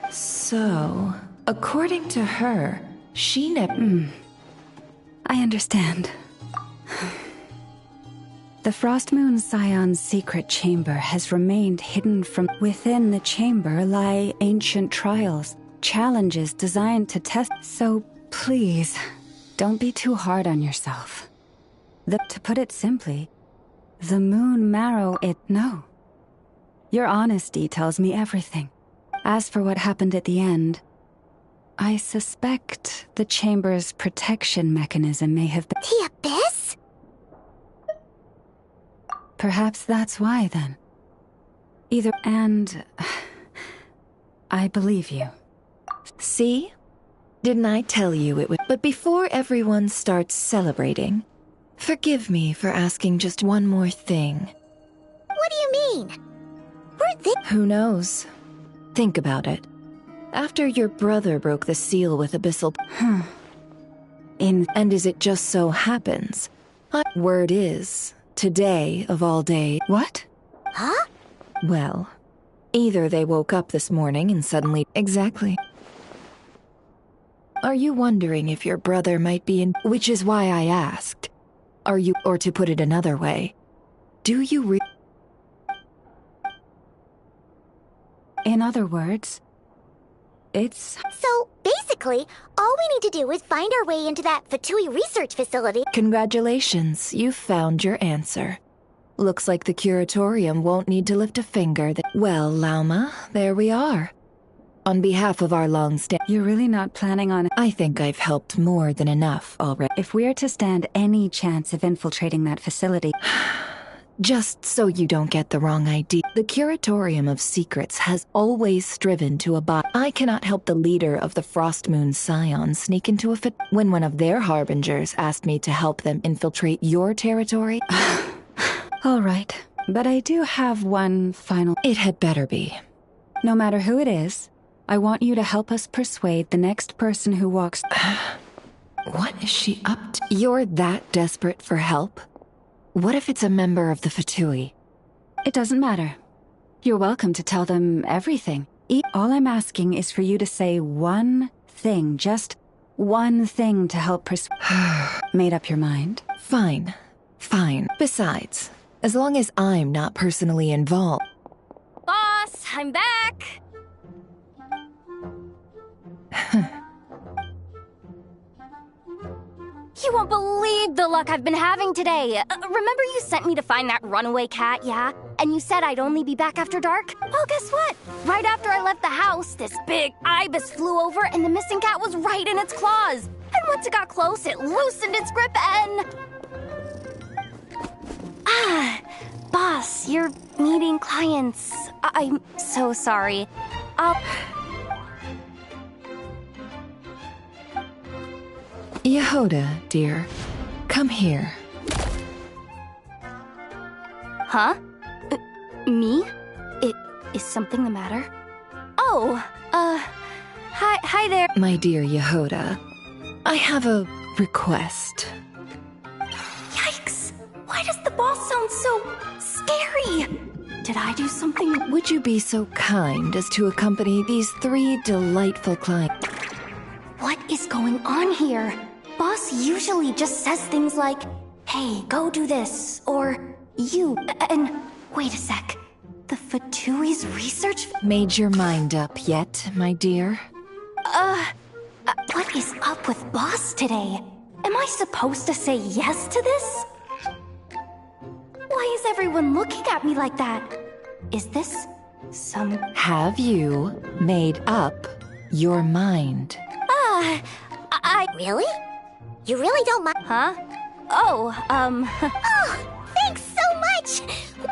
[SPEAKER 23] So, according to her, she never...
[SPEAKER 17] I understand. The Frostmoon Scion's secret chamber has remained hidden from... Within the chamber lie ancient trials, challenges designed to test... So, please, don't be too hard on yourself. To put it simply, the moon marrow No. Your honesty tells me everything. As for what happened at the end, I suspect the chamber's protection mechanism may have been...
[SPEAKER 2] The Abyss?
[SPEAKER 17] Perhaps that's why, then. Either... And... I believe you.
[SPEAKER 23] See? Didn't I tell you it would... But before everyone starts celebrating, Forgive me for asking just one more thing.
[SPEAKER 2] What do you mean?
[SPEAKER 23] Who knows? Think about it. After your brother broke the seal with Abyssal... And as it just so happens, word is, today of all days...
[SPEAKER 17] What?
[SPEAKER 2] Huh?
[SPEAKER 23] Well, either they woke up this morning and suddenly... Exactly. Are you wondering if your brother might be in... Which is why I asked. Are you... Or to put it another way, do you
[SPEAKER 17] In other words, it's...
[SPEAKER 2] So, basically, all we need to do is find our way into that Fatui research facility.
[SPEAKER 23] Congratulations, you found your answer. Looks like the curatorium won't need to lift a finger. Well, Lauma, there we are. On behalf of our
[SPEAKER 17] You're really not planning on...
[SPEAKER 23] I think I've helped more than enough already.
[SPEAKER 17] If we're to stand any chance of infiltrating that facility...
[SPEAKER 23] Just so you don't get the wrong idea, the Curatorium of Secrets has always striven to abide. I cannot help the leader of the Frostmoon Scions sneak into a fit when one of their harbingers asked me to help them infiltrate your territory.
[SPEAKER 17] All right, but I do have one final...
[SPEAKER 23] It had better be.
[SPEAKER 17] No matter who it is, I want you to help us persuade the next person who walks...
[SPEAKER 23] What is she up to? You're that desperate for help? What if it's a member of the Fatui?
[SPEAKER 17] It doesn't matter. You're welcome to tell them everything. All I'm asking is for you to say one thing, just one thing to help Made up your mind?
[SPEAKER 23] Fine. Fine. Besides, as long as I'm not personally involved...
[SPEAKER 13] Boss, I'm back! You won't believe the luck I've been having today. Remember you sent me to find that runaway cat, yeah? And you said I'd only be back after dark? Well, guess what? Right after I left the house, this big ibis flew over and the missing cat was right in its claws. And once it got close, it loosened its grip and... Boss, you're meeting clients. I'm so sorry.
[SPEAKER 23] Yehoda, dear, come here.
[SPEAKER 13] Huh? Me? Is something the matter? Oh, hi there.
[SPEAKER 23] My dear Yehoda, I have a request.
[SPEAKER 13] Yikes! Why does the boss sound so scary? Did I do something?
[SPEAKER 23] Would you be so kind as to accompany these 3 delightful clients?
[SPEAKER 13] What is going on here? Boss usually just says things like, hey, go do this, or you, and wait a sec. The Fatui's research...
[SPEAKER 23] Made your mind up yet, my dear?
[SPEAKER 13] What is up with Boss today? Am I supposed to say yes to this? Why is everyone looking at me like that? Is this some...
[SPEAKER 23] Have you made up your mind?
[SPEAKER 2] Really? You really don't mind?
[SPEAKER 13] Huh? Oh,
[SPEAKER 2] Oh, thanks so much!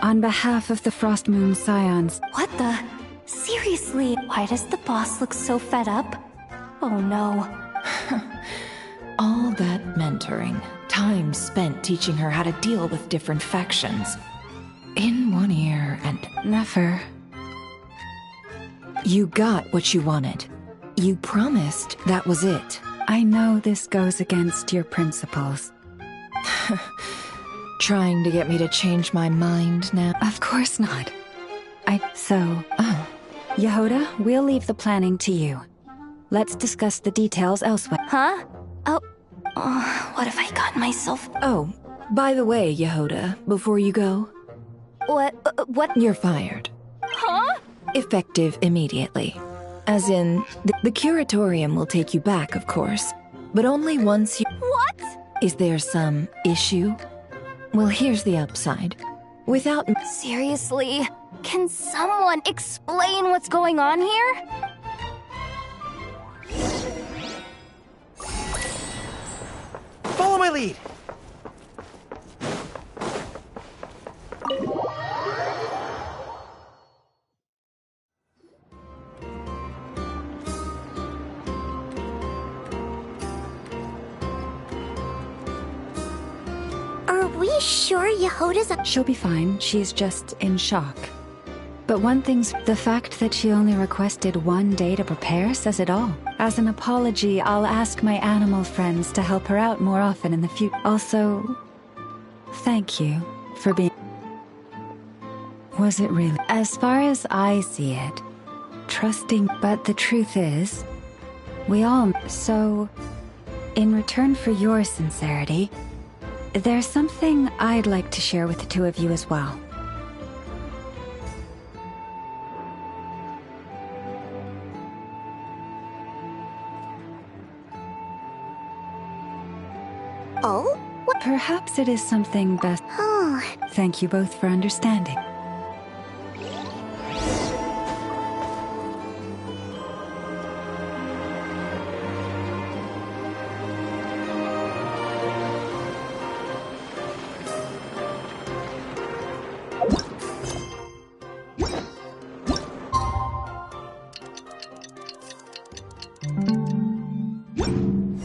[SPEAKER 17] On behalf of the Frostmoon Scions...
[SPEAKER 13] What the... Seriously, why does the boss look so fed up? Oh no.
[SPEAKER 23] All that mentoring, time spent teaching her how to deal with different factions. In one ear and...
[SPEAKER 17] Never.
[SPEAKER 23] You got what you wanted. You promised that was it.
[SPEAKER 17] I know this goes against your principles.
[SPEAKER 23] Trying to get me to change my mind now?
[SPEAKER 17] Of course not. Yehoda, we'll leave the planning to you. Let's discuss the details elsewhere.
[SPEAKER 13] Huh? Oh, what have I gotten myself...
[SPEAKER 23] Oh, by the way, Yehoda, before you go...
[SPEAKER 13] What?
[SPEAKER 23] You're fired.
[SPEAKER 13] Huh?
[SPEAKER 23] Effective immediately. As in, the Curatorium will take you back, of course. But only once you...
[SPEAKER 13] What?
[SPEAKER 23] Is there some issue? Well, here's the upside. Without...
[SPEAKER 13] Seriously? Can someone explain what's going on here?
[SPEAKER 5] Follow my lead!
[SPEAKER 2] we sure Yehoda's a—
[SPEAKER 17] She'll be fine. She's just in shock. But one thing's the fact that she only requested 1 day to prepare says it all. As an apology, I'll ask my animal friends to help her out more often in the future. Also, thank you for being... Was it really? As far as I see it, trusting, but the truth is, we all... So, in return for your sincerity, there's something I'd like to share with the two of you as well.
[SPEAKER 2] Oh?
[SPEAKER 17] What? Perhaps it is something best.
[SPEAKER 2] Oh.
[SPEAKER 17] Thank you both for understanding.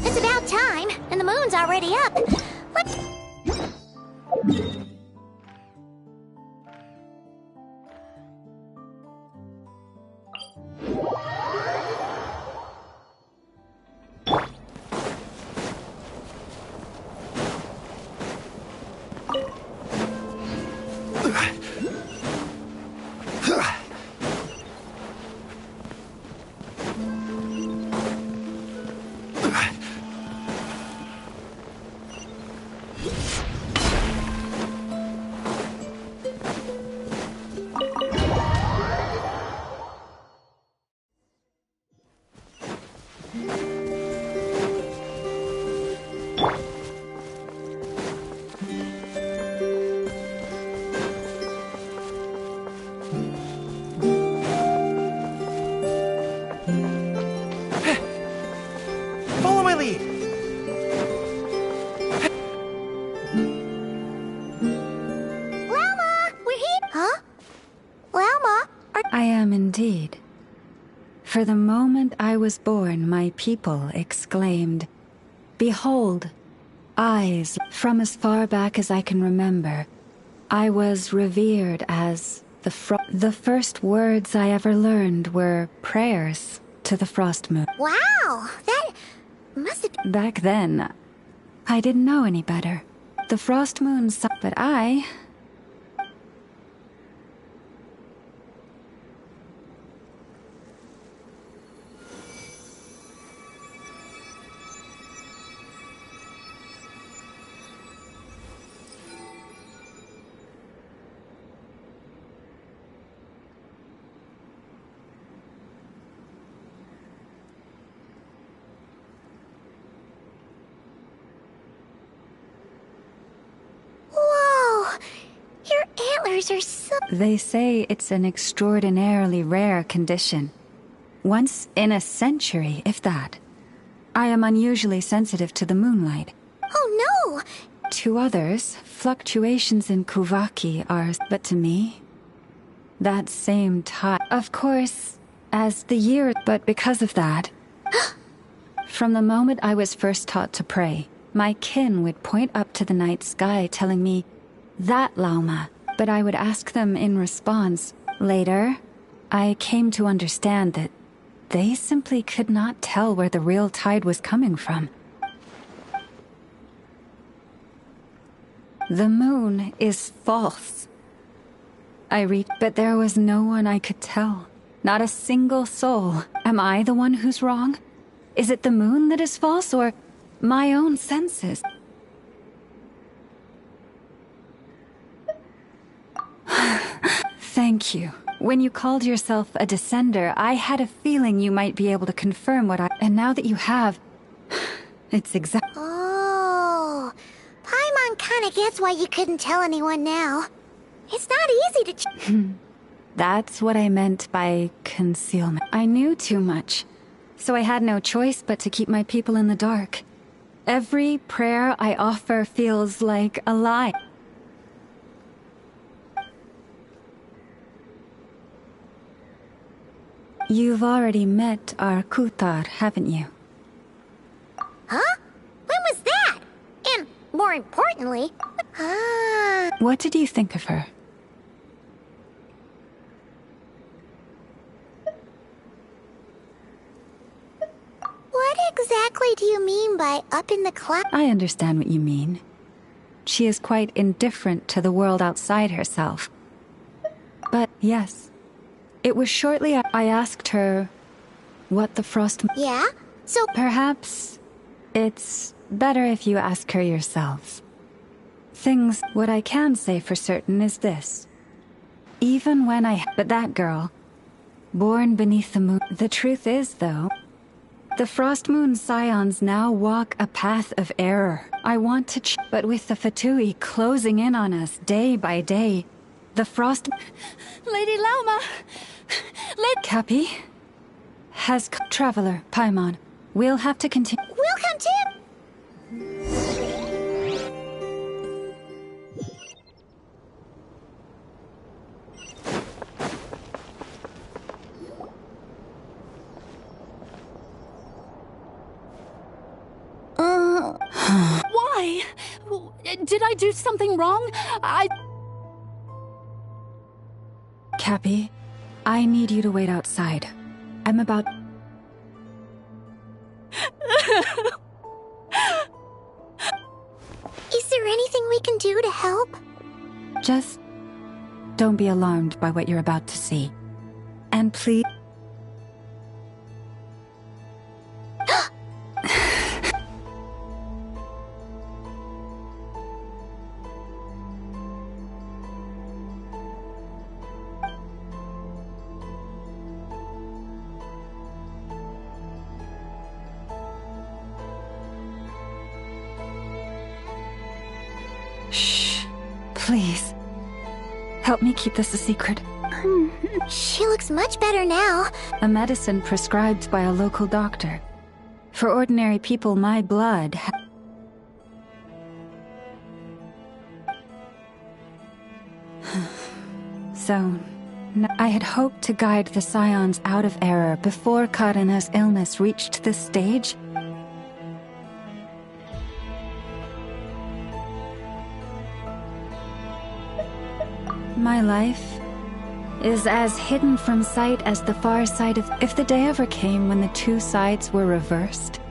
[SPEAKER 2] It's about time, and the moon's already up.
[SPEAKER 8] Follow my lead.
[SPEAKER 2] Llama, we're here. Huh? Llama,
[SPEAKER 17] I am indeed. For the moment I was born, my people exclaimed, "Behold, eyes!" From as far back as I can remember, I was revered as the first words I ever learned were prayers to the frost moon.
[SPEAKER 2] Wow, that must have been...
[SPEAKER 17] Back then, I didn't know any better. The frost moon saw, but I...
[SPEAKER 2] Whoa! Your antlers are so...
[SPEAKER 17] They say it's an extraordinarily rare condition. Once in a century, if that. I am unusually sensitive to the moonlight.
[SPEAKER 2] Oh no!
[SPEAKER 17] To others, fluctuations in Kuvaki are... But to me, that same time... Of course, as the year... But because of that, from the moment I was first taught to pray, my kin would point up to the night sky telling me, "That Lauma," but I would ask them in response. Later, I came to understand that they simply could not tell where the real tide was coming from. The moon is false. I but there was no one I could tell. Not a single soul. Am I the one who's wrong? Is it the moon that is false, or my own senses? Thank you. When you called yourself a descender, I had a feeling you might be able to confirm what I... And now that you have, it's exact...
[SPEAKER 2] Oh, Paimon kinda gets why you couldn't tell anyone now. It's not easy to...
[SPEAKER 17] That's what I meant by concealment. I knew too much, so I had no choice but to keep my people in the dark. Every prayer I offer feels like a lie. You've already met our Kutar, haven't you?
[SPEAKER 2] Huh? When was that? And more importantly...
[SPEAKER 17] What did you think of her?
[SPEAKER 2] What exactly do you mean by up in the cloud?
[SPEAKER 17] I understand what you mean. She is quite indifferent to the world outside herself. But yes, it was shortly I asked her what the frost...
[SPEAKER 2] Yeah? So...
[SPEAKER 17] Perhaps it's better if you ask her yourself. What I can say for certain is this. Even when But that girl, born beneath the moon... The truth is, though, the Frost Moon Scions now walk a path of error. I want to but with the Fatui closing in on us day by day, the Frost...
[SPEAKER 1] Lady Lauma!
[SPEAKER 17] Cappy? Traveler, Paimon. We'll have to continue...
[SPEAKER 2] We'll come too!
[SPEAKER 1] Why? Did I do something wrong?
[SPEAKER 17] Cappy, I need you to wait outside. I'm about...
[SPEAKER 2] Is there anything we can do to help?
[SPEAKER 17] Just don't be alarmed by what you're about to see. And please... Please, help me keep this a secret.
[SPEAKER 2] She looks much better now.
[SPEAKER 17] A medicine prescribed by a local doctor. For ordinary people, my blood... So, I had hoped to guide the Scions out of error before Karina's illness reached this stage. My life is as hidden from sight as the far side of... If the day ever came when the two sides were reversed...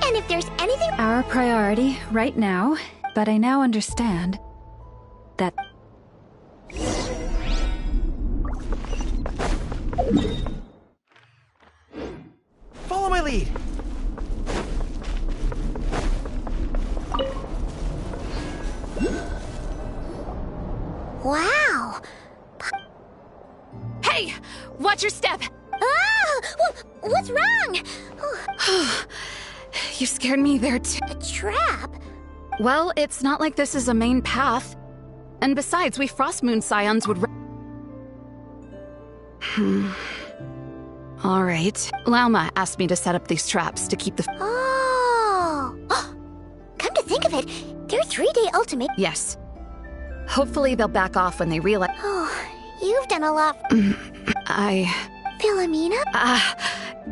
[SPEAKER 2] And if there's anything...
[SPEAKER 17] Our priority, right now, but I now understand that...
[SPEAKER 5] Follow my lead!
[SPEAKER 2] Wow!
[SPEAKER 1] Hey! Watch your step!
[SPEAKER 2] Ah! What's wrong?
[SPEAKER 20] You scared me there too.
[SPEAKER 2] A trap?
[SPEAKER 20] Well, it's not like this is a main path. And besides, we Frost Moon Scions would... All right. Lauma asked me to set up these traps to keep the...
[SPEAKER 2] Oh! Come to think of it, they're 3-day ultimate...
[SPEAKER 20] Yes. Hopefully they'll back off when they realize...
[SPEAKER 2] Oh, you've done a lot... Philomena?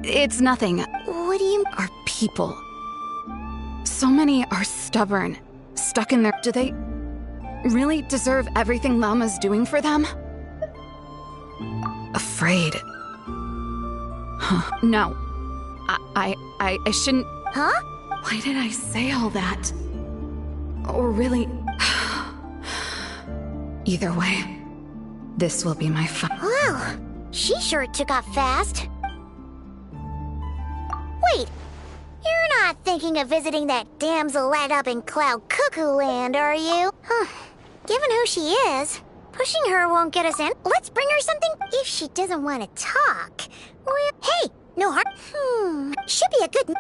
[SPEAKER 20] It's nothing.
[SPEAKER 2] What do you...
[SPEAKER 20] Our people. So many are stubborn, stuck in their... Do they really deserve everything Lauma's doing for them? Afraid. Huh. No. I shouldn't...
[SPEAKER 2] Huh?
[SPEAKER 20] Why did I say all that? Or really... Either way, this will be my fun.
[SPEAKER 2] Wow, she sure took off fast. Wait, you're not thinking of visiting that damselette up in Cloud Cuckoo Land, are you? Given who she is, pushing her won't get us in. Let's bring her something if she doesn't want to talk. Well, hey, no harm. Should be a good...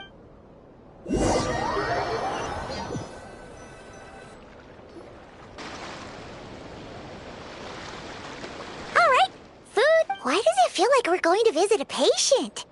[SPEAKER 2] Alright, food. Why does it feel like we're going to visit a patient?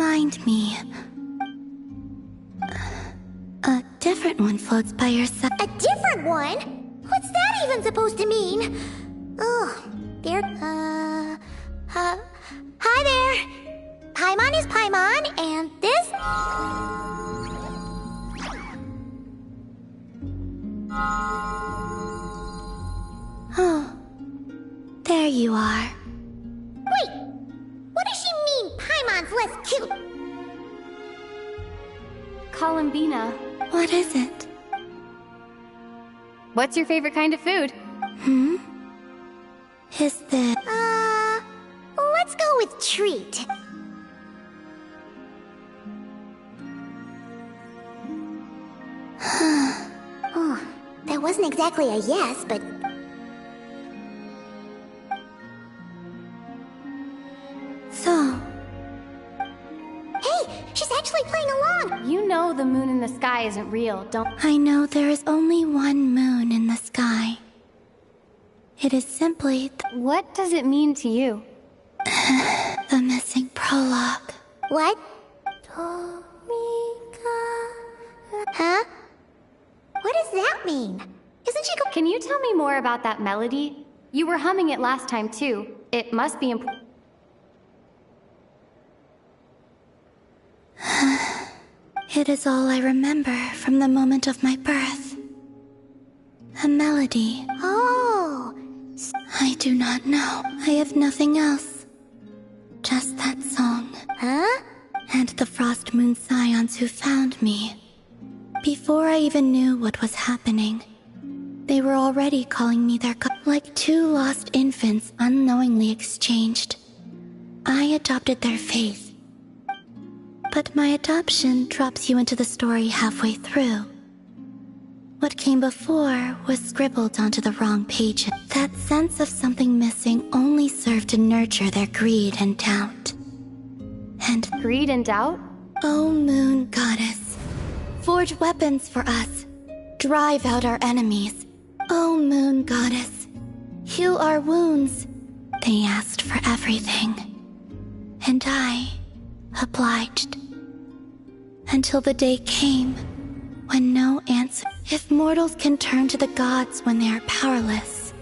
[SPEAKER 2] Remind me. A different one floats by your side. A different one? What's that even supposed to mean? Oh, there. Hi there. Paimon is Paimon, and this. Oh, there you are. Wait, what does she mean Paimon's less cute?
[SPEAKER 13] Columbina.
[SPEAKER 2] What is it?
[SPEAKER 13] What's your favorite kind of food?
[SPEAKER 2] Is this... let's go with treat. Oh, that wasn't exactly a yes, but... So... Hey, she's actually playing along!
[SPEAKER 13] You know the moon in the sky isn't real, don't...
[SPEAKER 2] I know there is only one moon in the sky. It is simply...
[SPEAKER 13] What does it mean to you?
[SPEAKER 2] The missing prologue. What? Huh? What does that mean? Isn't she
[SPEAKER 13] Can you tell me more about that melody? You were humming it last time too. It must be important.
[SPEAKER 2] It is all I remember from the moment of my birth. A melody. Oh! I do not know. I have nothing else. Just that song. Huh? And the Frost Moon Scions who found me. Before I even knew what was happening, they were already calling me their like two lost infants unknowingly exchanged. I adopted their faith. But my adoption drops you into the story halfway through. What came before was scribbled onto the wrong pages. That sense of something missing only served to nurture their greed and doubt. And
[SPEAKER 13] greed and doubt?
[SPEAKER 2] Oh, Moon Goddess, forge weapons for us. Drive out our enemies. Oh, Moon Goddess, heal our wounds. They asked for everything. And I obliged. Until the day came when no answer. If mortals can turn to the gods when they are powerless,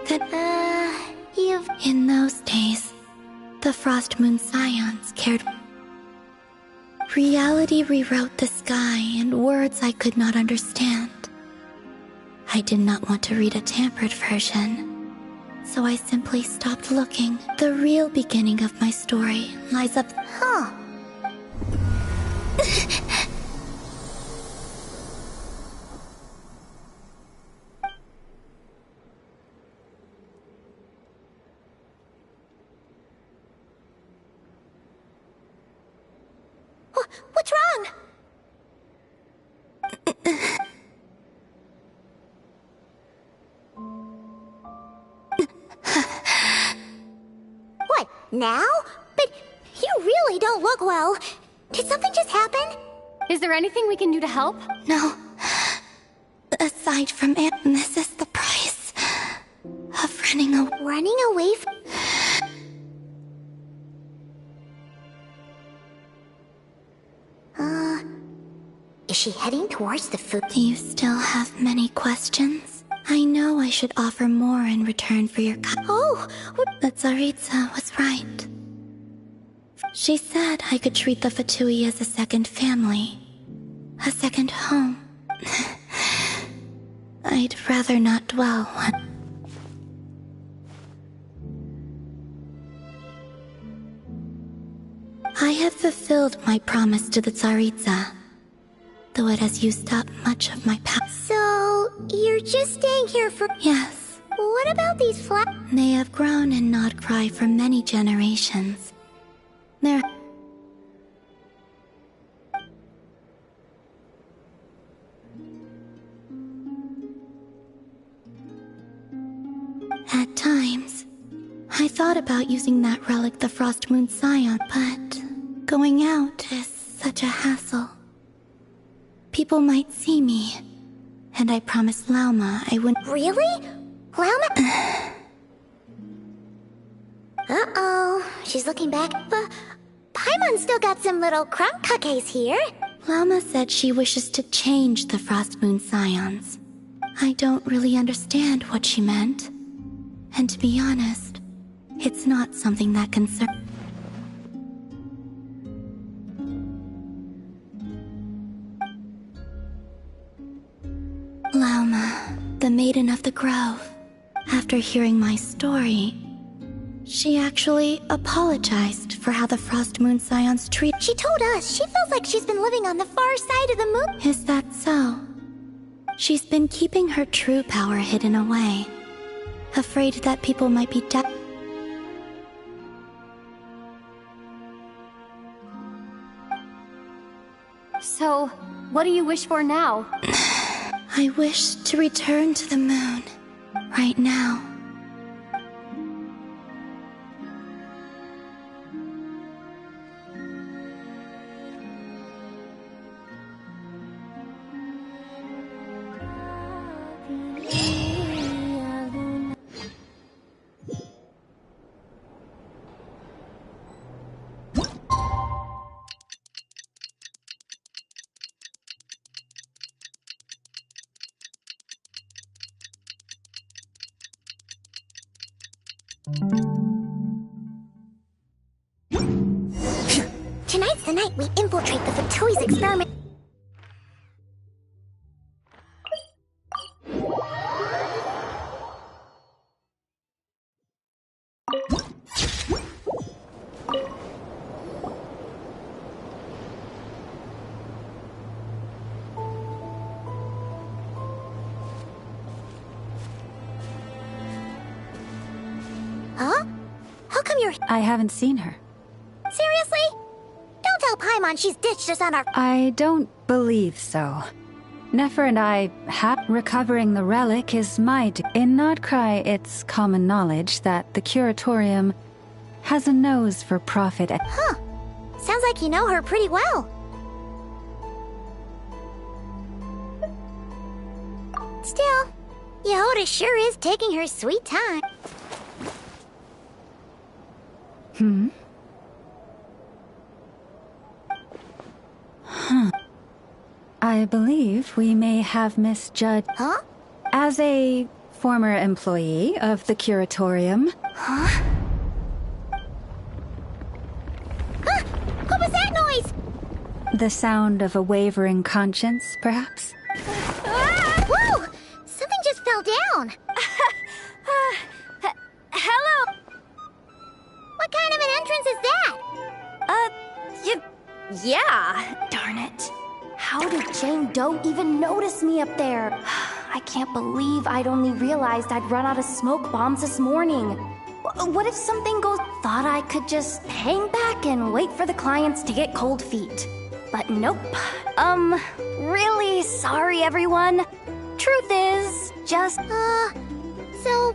[SPEAKER 2] then, In those days, the Frost Moon Scions cared. Reality rewrote the sky in words I could not understand. I did not want to read a tampered version, so I simply stopped looking. The real beginning of my story lies up. Huh. What's wrong? What, now? But you really don't look well. Did something just happen?
[SPEAKER 13] Is there anything we can do to help?
[SPEAKER 2] No. Aside from it, this is the price of running away. Running away from... Is she heading towards the food? Do you still have many questions? I know I should offer more in return for your Oh! The Tsaritsa was right. She said I could treat the Fatui as a second family. A second home. I'd rather not dwell on... I have fulfilled my promise to the Tsaritsa, though it has used up much of my power. So, you're just staying here for... Yes. What about these flowers? They have grown in Nod Cry for many generations. They're... At times, I thought about using that relic the Frost Moon Scion, but going out is such a hassle. People might see me, and I promised Lauma I wouldn't... Really? Lauma? Uh-oh, she's looking back. Paimon Paimon still got some little crumb cookies here.
[SPEAKER 10] Llama said she wishes to change the Frost Moon Scions. I don't really understand what she meant. And to be honest, it's not something that concerns... Lauma, the Maiden of the Grove, after hearing my story, she actually apologized for how the Frost Moon Scions treat...
[SPEAKER 2] She told us she feels like she's been living on the far side of the moon.
[SPEAKER 10] Is that so? She's been keeping her true power hidden away, afraid that people might be
[SPEAKER 13] So, what do you wish for now?
[SPEAKER 10] I wish to return to the moon, right now.
[SPEAKER 2] Tonight's the night we infiltrate the Fatoi's experiment. Huh? How come you're...
[SPEAKER 17] I haven't seen her.
[SPEAKER 2] Seriously? Don't tell Paimon she's ditched us on our...
[SPEAKER 17] I don't believe so. Nefer and I have... Recovering the relic is my... In Nodcry, it's common knowledge that the Curatorium has a nose for profit.
[SPEAKER 2] Huh. Sounds like you know her pretty well. Still, Yehoda sure is taking her sweet time.
[SPEAKER 17] Huh. I believe we may have misjudged...
[SPEAKER 2] Huh?
[SPEAKER 17] As a former employee of the Curatorium...
[SPEAKER 2] Huh? Huh? What was that noise?
[SPEAKER 17] The sound of a wavering conscience, perhaps?
[SPEAKER 2] Whoa! Something just fell down.
[SPEAKER 13] Hello!
[SPEAKER 2] What kind of an entrance is that?
[SPEAKER 13] Yeah. Darn it. How did Jane Doe even notice me up there? I can't believe I'd only realized I'd run out of smoke bombs this morning. What if something goes... Thought I could just hang back and wait for the clients to get cold feet. But nope. Really sorry, everyone. Truth is, just...
[SPEAKER 2] So...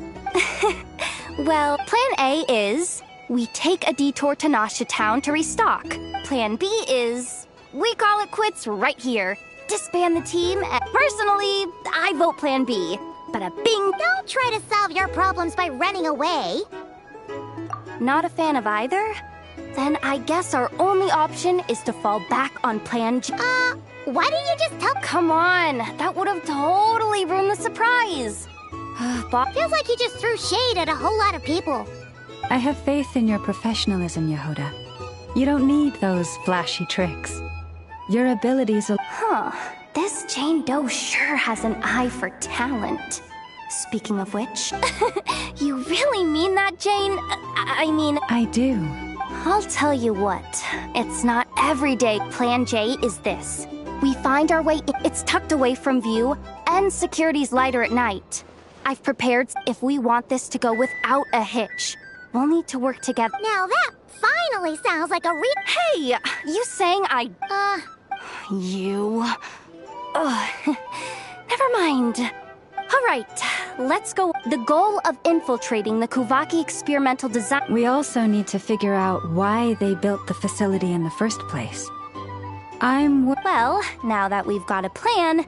[SPEAKER 13] Well, plan A is... we take a detour to Nasha Town to restock. Plan B is... we call it quits right here. Disband the team, and personally, I vote Plan B. But a bing...
[SPEAKER 2] Don't try to solve your problems by running away.
[SPEAKER 13] Not a fan of either? Then I guess our only option is to fall back on Plan G.
[SPEAKER 2] Why didn't you just tell...
[SPEAKER 13] Come on, that would have totally ruined the surprise.
[SPEAKER 2] Feels like you just threw shade at a whole lot of people.
[SPEAKER 17] I have faith in your professionalism, Yehoda. You don't need those flashy tricks. Your abilities are...
[SPEAKER 13] Huh. This Jane Doe sure has an eye for talent. Speaking of which... You really mean that, Jane? I mean...
[SPEAKER 17] I do.
[SPEAKER 13] I'll tell you what. It's not every day. Plan J is this. We find our way... It's tucked away from view, and security's lighter at night. I've prepared if we want this to go without a hitch. We'll need to work together.
[SPEAKER 2] Now that finally sounds like a
[SPEAKER 13] Hey! You saying I... You... Never mind. Alright, let's go. The goal of infiltrating the Kuvaki experimental design...
[SPEAKER 17] We also need to figure out why they built the facility in the first place.
[SPEAKER 13] Well, now that we've got a plan,